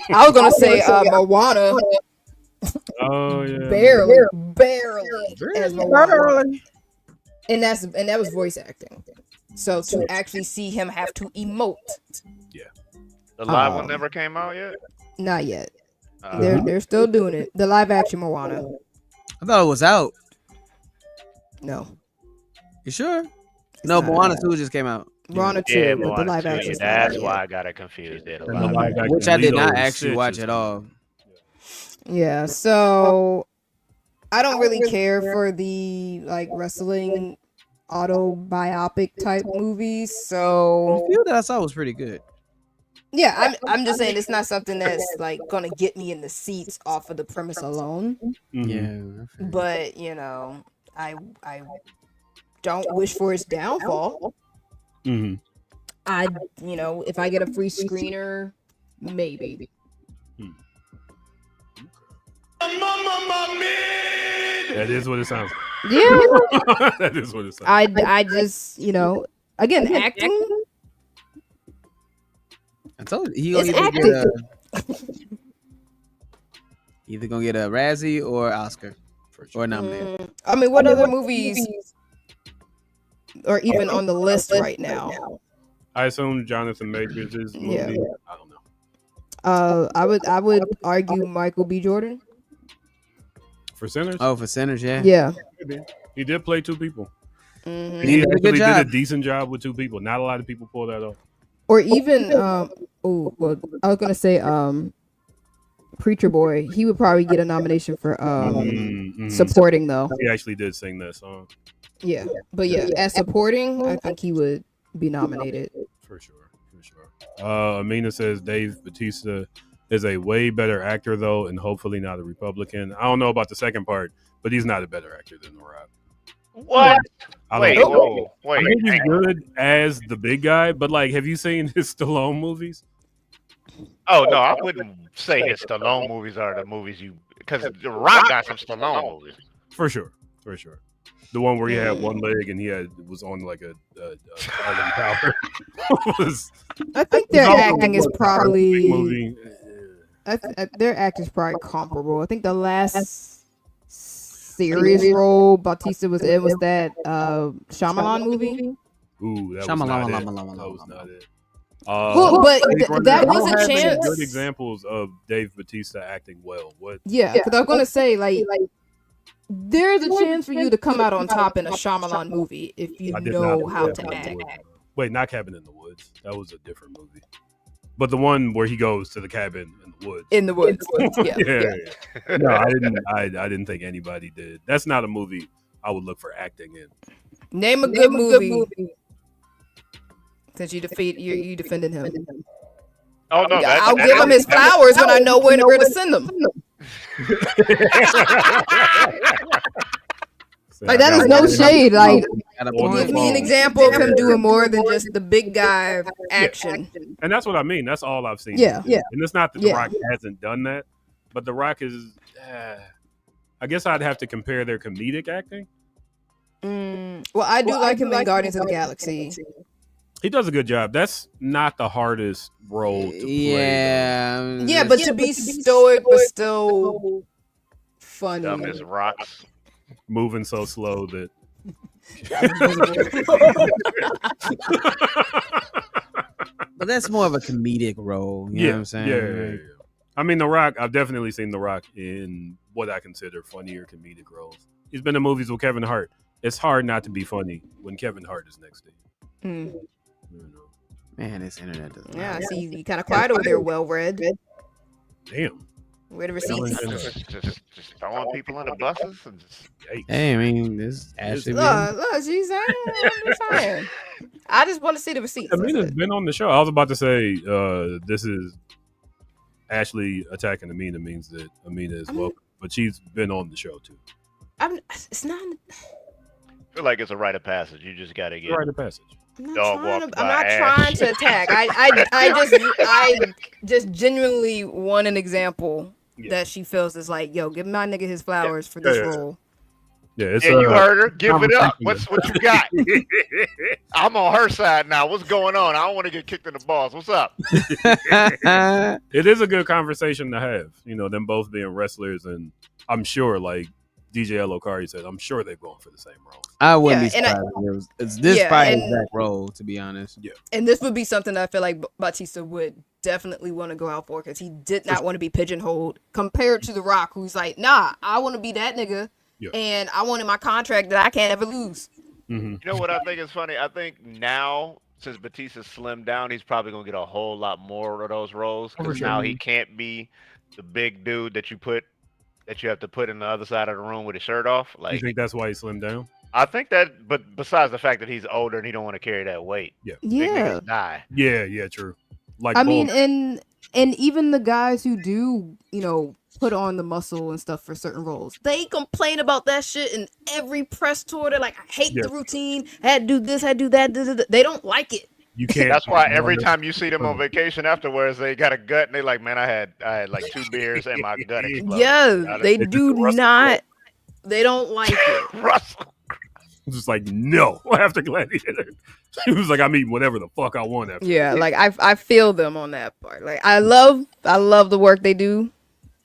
I was gonna say Moana. Oh yeah. Barely as Moana. And that was voice acting. So to actually see him have to emote. Yeah. The live one never came out yet? Not yet. They're still doing it. The live action Moana. I thought it was out. No. You sure? No, Moana 2 just came out. Moana 2, Yeah, but the Moana live 2, action. that's why I got it confused. There, Which I did not actually watch at all. Yeah, so I don't really care for the like wrestling autobiopic type movies. So the few that I saw was pretty good. Yeah, I'm just saying it's not something that's like gonna get me in the seats off of the premise alone. Yeah, but you know, I don't wish for its downfall. I if I get a free screener, maybe. That is what it sounds like. Yeah. That is what it sounds like. I just again acting. I told you he gonna either gonna get a Razzie or Oscar or nominated. I mean, what other movies are even on the list right now? I assume Jonathan Majors' movie. Yeah. I don't know. I would argue Michael B. Jordan. For Sinners? Oh, for Sinners, yeah. Yeah. He did play two people. He He did a good actually did a job. decent job with two people. Not a lot of people pull that off. Or even I was gonna say Preacher Boy. He would probably get a nomination for supporting though. He actually did sing that song. Yeah, but yeah, as supporting, I think he would be nominated. For sure. Amina says Dave Bautista is a way better actor though, and hopefully not a Republican. I don't know about the second part, but he's not a better actor than The Rock. What? I Wait, don't know. whoa, wait. I think he's good as the big guy, but like, have you seen his Stallone movies? Oh no, I wouldn't say his Stallone movies are the movies because The Rock got some Stallone movies. For sure. The one where he had one leg and was on like a Alden Power. I think their acting is probably movie. their acting is probably comparable. I think the last serious role Bautista was in was that Shyamalan movie. Ooh, that was not it. Well, but that was a I don't have any chance. good examples of Dave Bautista acting well. What? Yeah, because I was gonna say like there's a chance for you to come out on top in a Shyamalan movie if you I did know not how Cabin to in the act. Woods. Wait, not Cabin in the Woods. That was a different movie. But the one where he goes to the cabin in the woods. In the woods. Yeah. Yeah. No, I didn't. I didn't think anybody did. That's not a movie I would look for acting in. Name a good movie. Since you defended him. Oh no, I'll give him his flowers when I know where to send them. Like that is no shade. Like give me an example of him doing more than just the big guy action. And that's what I mean. That's all I've seen. Yeah. And it's not that The Rock hasn't done that, but The Rock is. I guess I'd have to compare their comedic acting. Well, I do like him in Guardians of the Galaxy. He does a good job. That's not the hardest role to play. Yeah, but to be stoic but still funny. Dumb as rocks. Moving so slow that. But that's more of a comedic role. You know what I'm saying? Yeah. I mean, The Rock, I've definitely seen The Rock in what I consider funnier comedic roles. He's been in movies with Kevin Hart. It's hard not to be funny when Kevin Hart is next to you. Man, this internet doesn't. Yeah, I see you kind of quiet over there, well-read. Damn. Where the receipts? Just throwing people under buses. And just... Hey, I mean, this Ashley. Look, she's saying. I'm just saying. I just want to see the receipts. Amina's been on the show. I was about to say this is Ashley attacking Amina means that Amina is welcome, but she's been on the show too. It's not. I feel like it's a rite of passage. You just got to get rite of passage. I'm not trying to attack. I just genuinely want an example that she feels is like, yo, give my nigga his flowers for this role. Yeah, you heard her. Give it up. What you got? I'm on her side now. What's going on? I don't want to get kicked in the balls. What's up? It is a good conversation to have. You know, them both being wrestlers, and I'm sure, like DJ Elokari said, I'm sure they're going for the same role. I wouldn't be surprised. It's this probably exact role, to be honest. Yeah. And this would be something that I feel like Bautista would definitely want to go out for because he did not want to be pigeonholed compared to The Rock, who's like, nah, I want to be that nigga. Yeah. And I want in my contract that I can't ever lose. Mm-hmm. You know what I think is funny? I think now, since Batista slimmed down, he's probably going to get a whole lot more of those roles because now he can't be the big dude that you have to put in the other side of the room with his shirt off. Like, you think that's why he slimmed down? I think that, but besides the fact that he's older and he don't want to carry that weight. Yeah. Big niggas die. Yeah, true. Like I mean, and even the guys who do, put on the muscle and stuff for certain roles, they complain about that shit in every press tour. They're like, I hate the routine. I had to do this, I had to do that. They don't like it. You can't. That's why every time you see them on vacation afterwards, they got a gut and they like, man, I had like 2 beers and my gut exploded. Yeah, they do not. They don't like it. Russell. Just like, no, after Gladiator. He was like, I'm eating whatever the fuck I want after. Yeah, like I feel them on that part. Like I love the work they do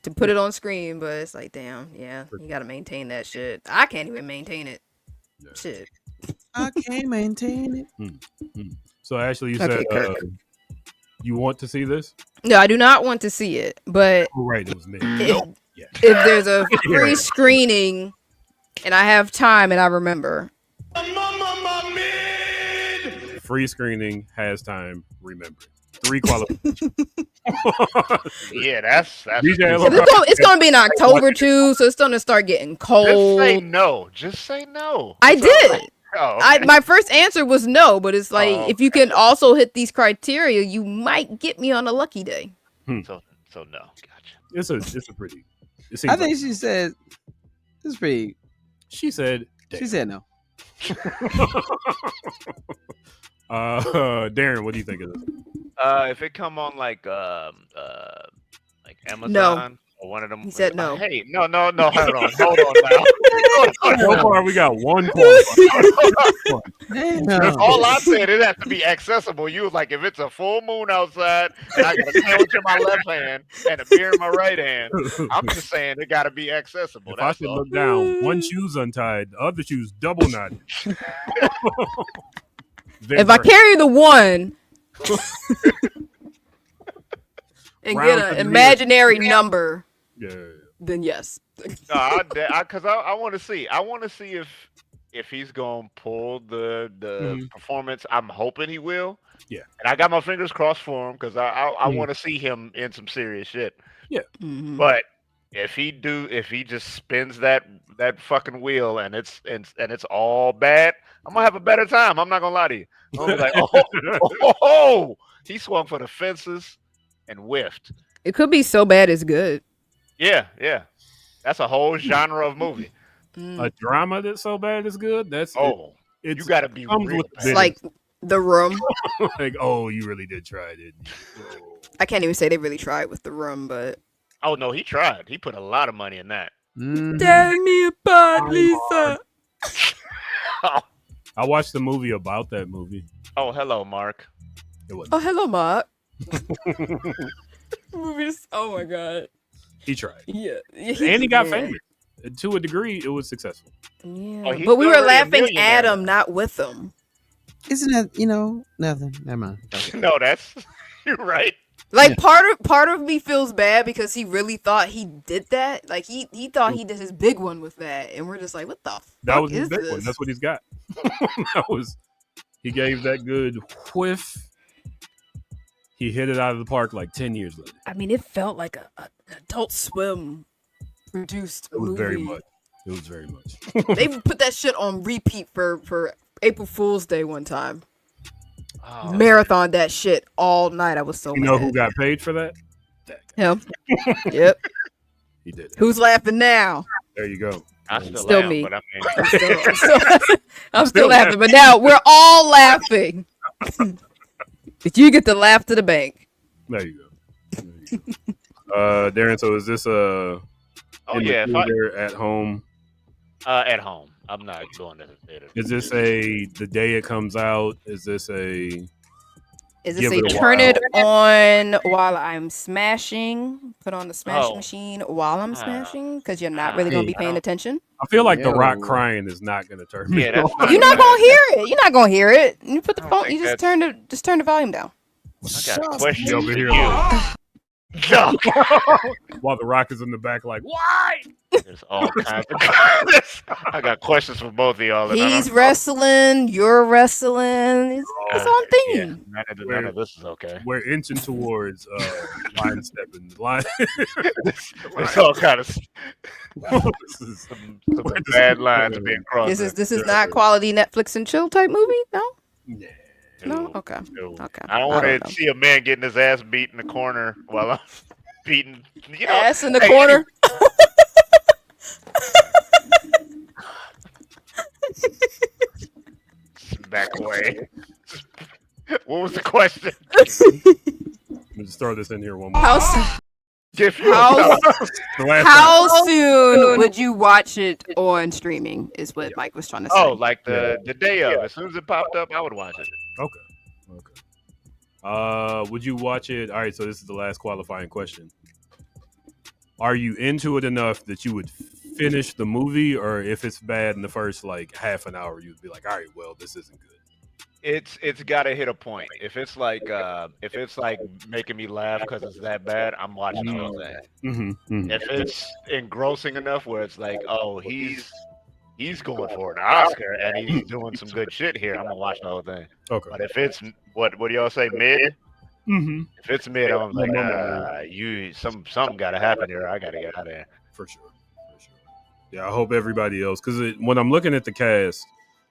to put it on screen, but it's like, damn, yeah, you gotta maintain that shit. I can't even maintain it. Yeah. Shit. I can't maintain it. So Ashley, you said you want to see this? No, I do not want to see it, but right, it was me. If there's a free screening and I have time and I remember. Free screening has time, remember. 3 qualifications. Yeah, that's it's gonna be in October too, so it's gonna start getting cold. Just say no. I did. Oh, okay. My first answer was no, but it's like if you can also hit these criteria, you might get me on a lucky day. So no, gotcha. It's a pretty. I think she said it's pretty. She said. She said no. Darren, what do you think of this? If it come on like Amazon or one of them, he said no. Hey, no, hold on now. So far, we got one All I said, it has to be accessible. You was like, if it's a full moon outside and I got a sandwich in my left hand and a beer in my right hand, I'm just saying it got to be accessible. If I should look down, one shoe's untied, the other shoe's double knotted. If I carry the one, and Round get to an the imaginary number, Yeah. then yes. No, because I want to see. I want to see if he's gonna pull the performance. I'm hoping he will. Yeah. And I got my fingers crossed for him because I Mhm. want to see him in some serious shit. Yeah. But if he just spins that fucking wheel and it's all bad, I'm gonna have a better time. I'm not gonna lie to you. I'm gonna be like, oh, he swung for the fences and whiffed. It could be so bad it's good. Yeah. That's a whole genre of movie. A drama that's so bad is good. That's you gotta be comes real with bad. the Like The Room. like, oh, you really did try, didn't you? I can't even say they really tried with The Room, but Oh no, he tried. He put a lot of money in that. tear me apart, Lisa. I watched the movie about that movie. Oh, hello, Mark. It wasn't. Oh, hello, Mark. Movies. Oh my god. He tried. Yeah. And he got famous. To a degree, it was successful. Yeah. But we were laughing at him, not with him. Isn't that nothing? Never mind. No, that's you're right. Like part of me feels bad because he really thought he did that. Like he thought he did his big one with that, and we're just like, what the fuck That was his is big this? one. That's what he's got. He gave that good whiff. He hit it out of the park like 10 years later. I mean, it felt like an Adult Swim produced It was movie. very much. It was very much. They put that shit on repeat for April Fool's Day one time. Oh, Marathon that shit all night. I was so You mad. know who got paid for that? Him. Yep. He did. Who's laughing now? There you go. I still Still am, me. but I mean, I'm still laughing, but now we're all laughing. But you get to laugh to the bank. There you go. Darren, so is this in the theater at home? At home. I'm not going to the theater. Is this the day it comes out? Is this Is give this it a a turn while? it on while I'm smashing? Put on the smashing Oh. machine while I'm smashing? Because you're not really going to be paying attention. I feel like The Rock crying is not going to turn me Yeah, that's on. not You're not going to hear it. You're not going to hear it. You put the phone. think You just turn the volume down. I got a question He over for here you. like- No. While The Rock is in the back like, why? There's all kinds of I got questions for both of y'all. and I He's don't- wressling. You're wrestling. It's on theme. Yeah, none of this is okay. We're inching towards line stepping. Line. There's all kind of some bad lines are being crossed. This is not quality Netflix and chill type movie. No. No. Okay. No. Okay. I don't want to see a man getting his ass beat in the corner while I'm beating. You know, Ass in the hey, corner. Back away. What was the question? Let me just throw this in here one more. How The last How time. soon would you watch it on streaming? Is what Mike was trying to say. Oh, like the day of. As soon as it popped up, I would watch it. Okay. Would you watch it? All right, so this is the last qualifying question. Are you into it enough that you would finish the movie, or if it's bad in the first like half an hour, you'd be like, all right, well, this isn't good. It's got to hit a point. If it's like making me laugh because it's that bad, I'm watching the whole thing. Mm-hmm. If it's engrossing enough where it's like, oh, he's going for an Oscar and he's doing some good shit here, I'm gonna watch the whole thing. Okay. But if it's what do y'all say, mid? Mm-hmm. If it's mid, I'm like, something got to happen here. I got to get out of there. For sure. Yeah, I hope everybody else, because when I'm looking at the cast,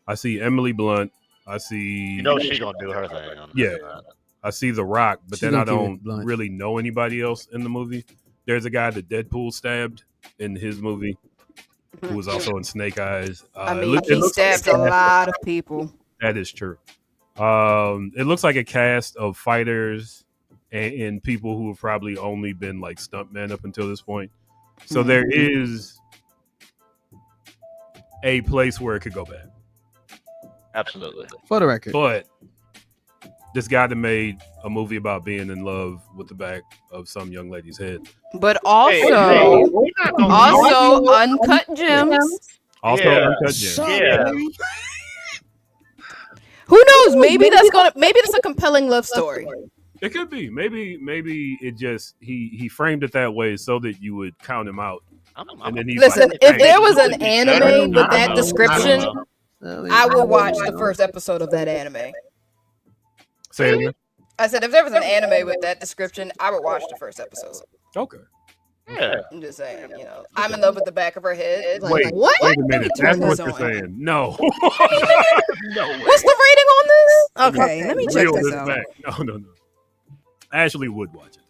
I see Emily Blunt. I see. You know she's gonna do her thing. On Yeah, I see The Rock, but She then I gonna keep it don't blunt. really know anybody else in the movie. There's a guy that Deadpool stabbed in his movie, who was also in Snake Eyes. I mean, he stabbed a lot of people. That is true. It looks like a cast of fighters and people who have probably only been like stuntmen up until this point. So there is a place where it could go bad. Absolutely. For the record. But this guy that made a movie about being in love with the back of some young lady's head. But also, Uncut Gems. Also, Yeah. Uncut Gems. Yeah. Who knows? Maybe that's a compelling love story. It could be. Maybe it just he framed it that way so that you would count him out. And then Listen, if there was an I anime with don't that know. description, I would watch the know. first episode of that anime. Say it again. I said if there was an anime with that description, I would watch the first episode. Okay. Yeah. I'm just saying, I'm in love with the back of her head. Like, Wait, what? wait a Let me minute. turn That's what this you're on. saying. No. What's the rating on this? Okay, let me check Reel this out. back. No. Ashley would watch it.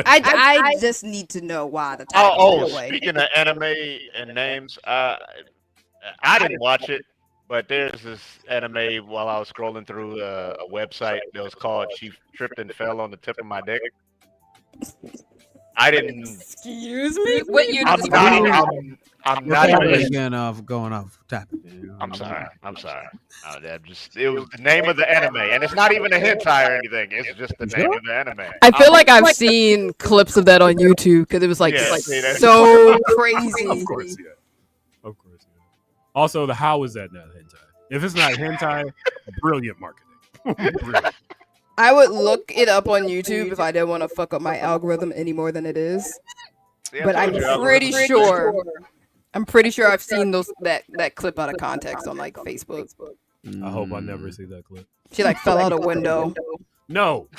I just need to know why the title. Oh, is that way. speaking of anime and names, I didn't watch it, but there's this anime while I was scrolling through a website that was called "She Tripped and Fell on the Tip of My Dick." I didn't. Excuse me. What you? I'm not Again, going off topic. I'm sorry. It was the name of the anime, and it's not even a hentai or anything. It's just the name of the anime. I feel like I've seen clips of that on YouTube because it was like, so crazy. Of course, yeah. Also, how is that not hentai? If it's not hentai, brilliant marketing. Brilliant. I would look it up on YouTube if I didn't want to fuck up my algorithm any more than it is. Yeah, But I'm pretty sure I've seen that clip out of context on like Facebook. I hope I never see that clip. She like fell out a window. No.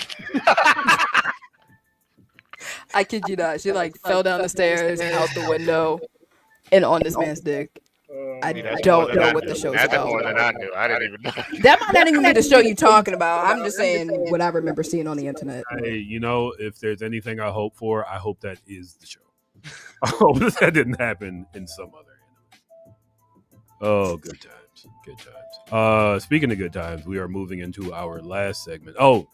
I kid you not. She like fell down the stairs, out the window, and on this man's dick. I don't know what the show's That's about. more than I knew. I didn't even know. That might not even be the show you talking about. I'm just saying what I remember seeing on the internet. Hey, if there's anything I hope for, I hope that is the show. I hope that didn't happen in some other anime. Oh, good times. Good times. Speaking of good times, we are moving into our last segment. Oh,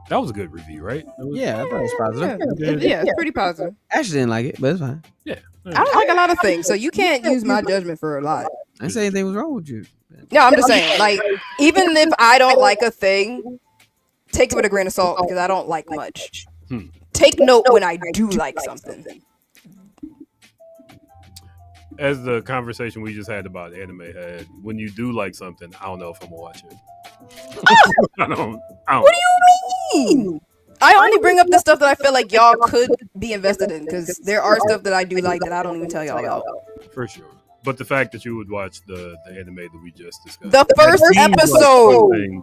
that was a good review, right? Yeah, I thought it was positive. Yeah, it's pretty positive. Ashley didn't like it, but it's fine. Yeah. I don't like a lot of things, so you can't use my judgment for a lot. I didn't say anything was wrong with you. No, I'm just saying, like, even if I don't like a thing, take it with a grain of salt because I don't like much. Take note when I do like something. As the conversation we just had about anime had, when you do like something, I don't know if I'm gonna watch it. I don't. What do you mean? I only bring up the stuff that I feel like y'all could be invested in because there are stuff that I do like that I don't even tell y'all about. For sure. But the fact that you would watch the anime that we just discussed. The first episode. Like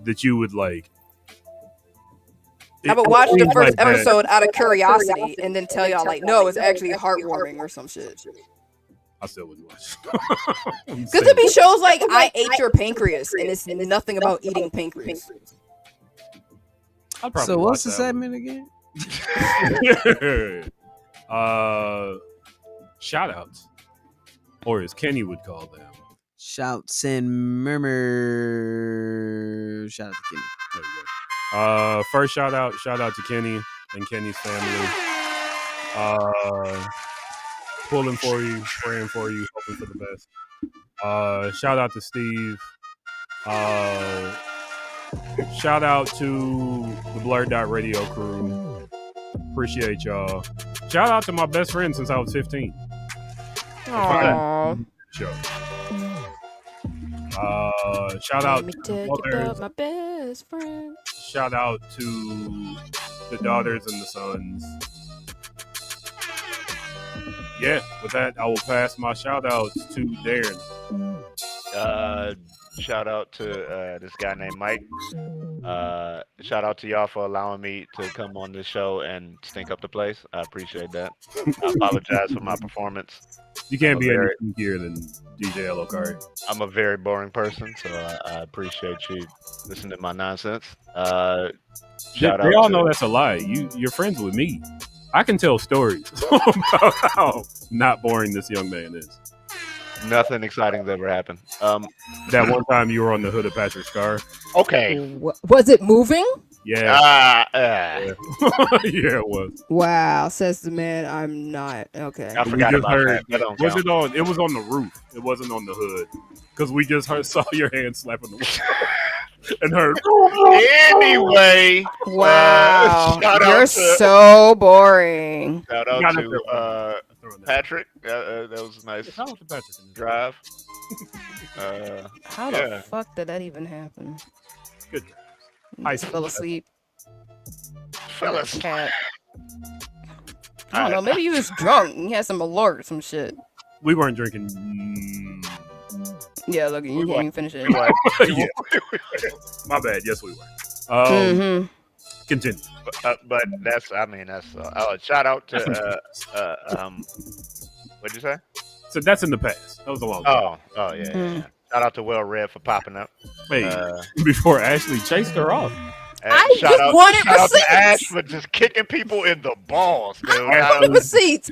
that you would like. I would watch the first episode out of curiosity and then tell y'all, like, no, it's actually heartwarming or some shit. I still wouldn't watch. Because there be shows like I Ate Your Pancreas and it's nothing about eating pancreas. So what's the segment again? Shout outs. Or as Kenny would call them. Shouts and murmur. Shout out to Kenny. There you go. First shout out to Kenny and Kenny's family. Pulling for you, praying for you, hoping for the best. Shout out to Steve. Shout out to the BlurdDotRadio crew. Appreciate y'all. Shout out to my best friend since I was 15. Aww. Show. Shout out to mothers. my best friend. Shout out to the daughters and the sons. Yeah, with that, I will pass my shout outs to Darren. Shout out to this guy named Mike. Shout out to y'all for allowing me to come on this show and stink up the place. I appreciate that. I apologize for my performance. You can't be any stinkier than DJ Elokari. I'm a very boring person, so I appreciate you listening to my nonsense. Shout They out all to, know that's a lie. You're friends with me. I can tell stories about how not boring this young man is. Nothing exciting's ever happened. That one time you were on the hood of Patrick's car. Okay. Was it moving? Yeah. Yeah, it was. Wow, says the man. I'm not. Okay. I forgot about that. It was on the roof. It wasn't on the hood. Because we just saw your hand slapping the wall. And heard. Anyway. Wow. You're so boring. Shout out to Patrick. That was a nice drive. How the fuck did that even happen? Good. I fell asleep. Fell asleep. Cat. I don't know. Maybe he was drunk. He had some alert or some shit. We weren't drinking. Yeah, look, you can't even finish it. Yeah. My bad. Yes, we were. Continue. But that's. Shout out to what'd you say? So that's in the past. That was a long time. Oh yeah. Shout out to Well Red for popping up. Hey, before Ashley chased her off. I just wanted shout out receipts. to Ash for just kicking people in the balls, dude. I wanted receipts.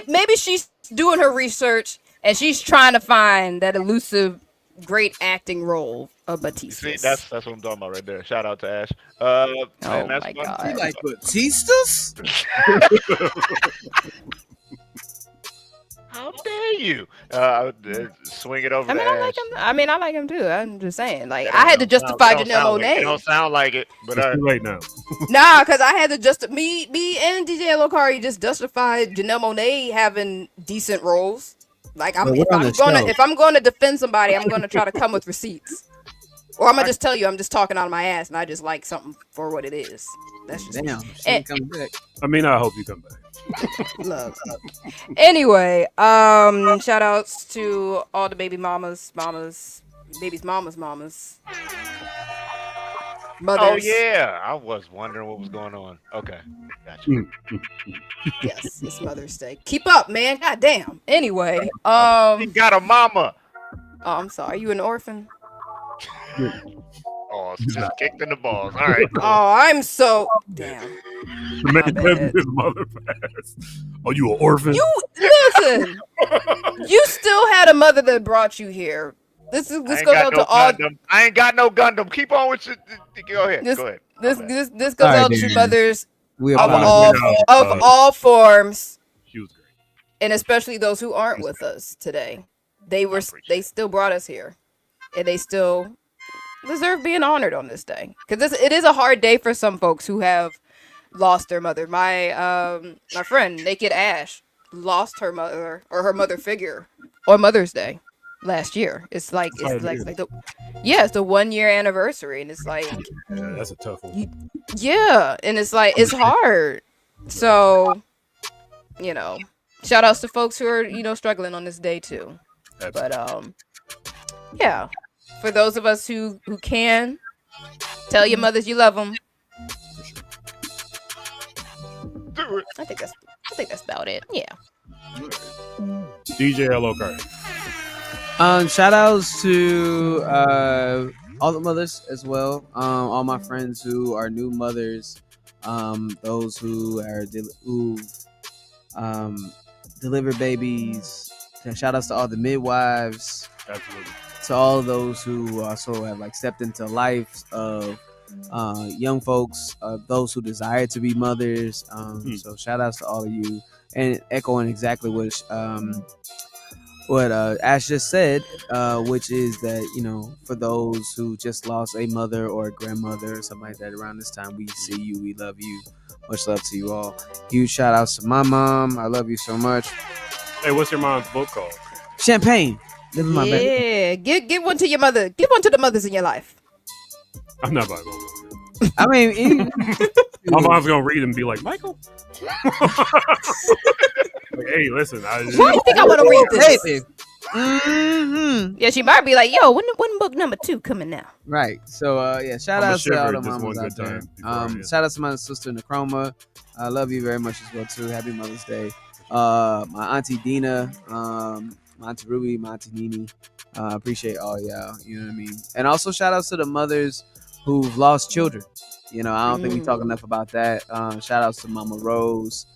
Maybe she's doing her research and she's trying to find that elusive, great acting role of Batista. See, that's what I'm talking about right there. Shout out to Ash. Oh my god. You like Batistas? How dare you? Swing it over I mean, to I Ash. like him. I mean, I like him too. I'm just saying. Like, I had to justify Janelle Monáe. It don't sound like it, but it's too late now. Nah, because I had to me and DJ Lokari just justified Janelle Monáe having decent roles. Like, if I'm going to defend somebody, I'm going to try to come with receipts. Or I'm gonna just tell you I'm just talking out of my ass and I just like something for what it is. That's just she ain't coming back. I mean, I hope you come back. Love. Anyway, shout outs to all the baby's mamas. Mothers. Oh yeah, I was wondering what was going on. Okay, gotcha. Yes, it's Mother's Day. Keep up, man. God damn. Anyway, He got a mama. Oh, I'm sorry. You an orphan? Oh, just kicked in the balls. All right. Cool. Oh, I'm so damn. His mother passed. Oh, you an orphan? You listen. You still had a mother that brought you here. This goes out to all. I ain't got no Gundam. Keep on with your. Go ahead. Go ahead. This goes out to mothers of all forms, and especially those who aren't with us today. They still brought us here, and they still deserve being honored on this day because it is a hard day for some folks who have lost their mother. My friend Naked Ash lost her mother or her mother figure on Mother's Day last year. It's the 1 year anniversary, and it's like that's a tough one. Yeah, and it's like it's hard. So, shout outs to folks who are struggling on this day too. Absolutely. But yeah, for those of us who can, tell your mothers you love them. Do it. I think that's about it. Yeah. DJ Lokari. Shout outs to all the mothers as well. All my friends who are new mothers. Those who are delivered babies. Shout outs to all the midwives. Absolutely. To all of those who also have stepped into lives of young folks, those who desire to be mothers. So shout outs to all of you, and echoing exactly what Ash just said, which is that for those who just lost a mother or a grandmother or something like that around this time, we see you, we love you, much love to you all. Huge shout outs to my mom, I love you so much. Hey, what's your mom's book called? Champagne. Living my best. Yeah, give one to your mother. Give one to the mothers in your life. I'm not buying one. I mean, my mom's gonna read and be like, Michael. Hey, listen. Why do you think I want to read this? Mm-hmm. Yeah, she might be like, "Yo, when book number 2 coming now?" Right. So shout out to all the mamas out there. Shout out to my sister Necroma. I love you very much as well too. Happy Mother's Day. My auntie Dina, my auntie Ruby, my auntie Nini. Appreciate all y'all. You know what I mean. And also shout outs to the mothers who've lost children. I don't think we talk enough about that. Shout outs to Mama Rose,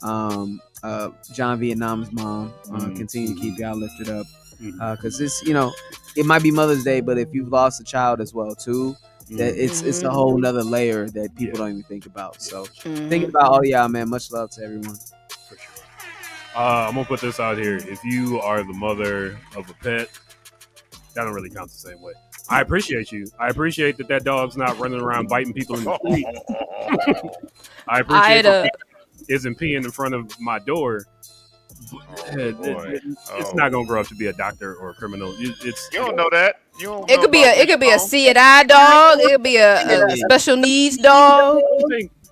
John Vietnam's mom. Continue to keep y'all lifted up, because this, it might be Mother's Day, but if you've lost a child as well too, that it's a whole nother layer that people don't even think about. So thinking about all y'all, man. Much love to everyone. For sure. I'm gonna put this out here. If you are the mother of a pet, that don't really count the same way. I appreciate you. I appreciate that dog's not running around biting people in the street. I appreciate that isn't peeing in front of my door. It's not gonna grow up to be a doctor or a criminal. It's You don't know that. You don't It know could be a see and I dog. It could be a special needs dog.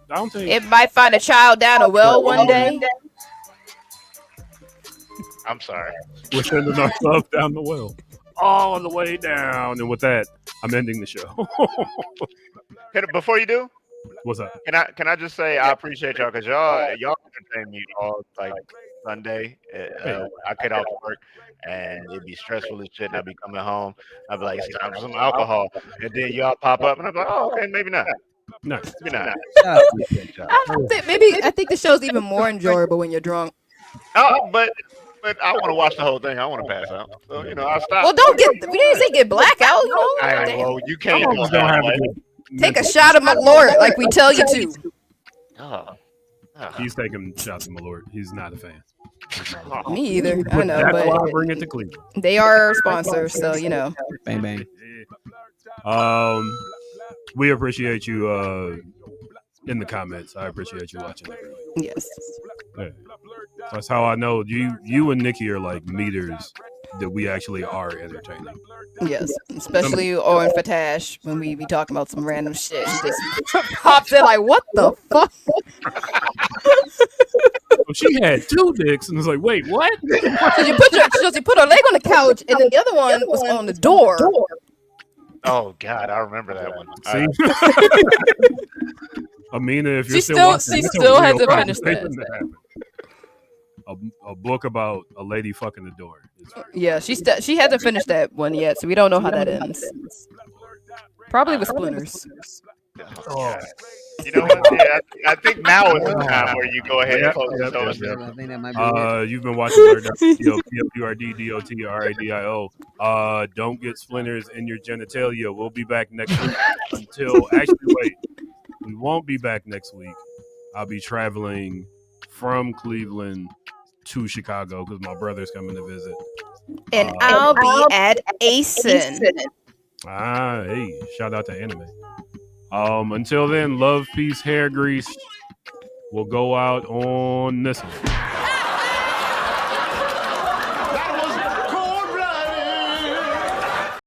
I don't think it might find a child down a well one day. I'm sorry. We're sending our love down the well, all the way down. And with that, I'm ending the show. Before you do, what's up? Can I just say I appreciate y'all because y'all entertain me all like Sunday. I get off work and it'd be stressful as shit. And I'd be coming home. I'd be like, it's time for some alcohol, and then y'all pop up, and I'm like, oh, okay, maybe not. No, maybe not. I think the show's even more enjoyable when you're drunk. Oh, but I want to watch the whole thing. I want to pass out. So I stop. Well, don't get. We didn't say get blackout. You know. Well, you can't go halfway. Take a shot of Malort like we tell you to. He's taking shots of Malort. He's not a fan. Me either. I know, That's but why I bring it to Cleveland. they are our sponsors, so Bang bang. We appreciate you in the comments. I appreciate you watching. Yes. Yeah. That's how I know you and Nikki are like meters that we actually are entertaining. Yes, especially on Fatash when we be talking about some random shit. He just pops in like, what the fuck? She had 2 dicks and was like, wait, what? So you put her leg on the couch and then the other one was on the door. Oh God, I remember that one. See? Amina, if you're still watching, she still hasn't finished that. A book about a lady fucking the door. Yeah, she hasn't finished that one yet, so we don't know how that ends. Probably with splinters. Oh. You know what? Yeah, I think now is the time where you go ahead and close the show. I think that might be You've been watching BlurdDotRadio, BlurdDotRadio. Don't get splinters in your genitalia. We'll be back next week. Wait. We won't be back next week. I'll be traveling from Cleveland to Chicago because my brother's coming to visit. And I'll be at ASIN. Hey, shout out to anime. Until then, love, peace, hair grease. We'll go out on this one.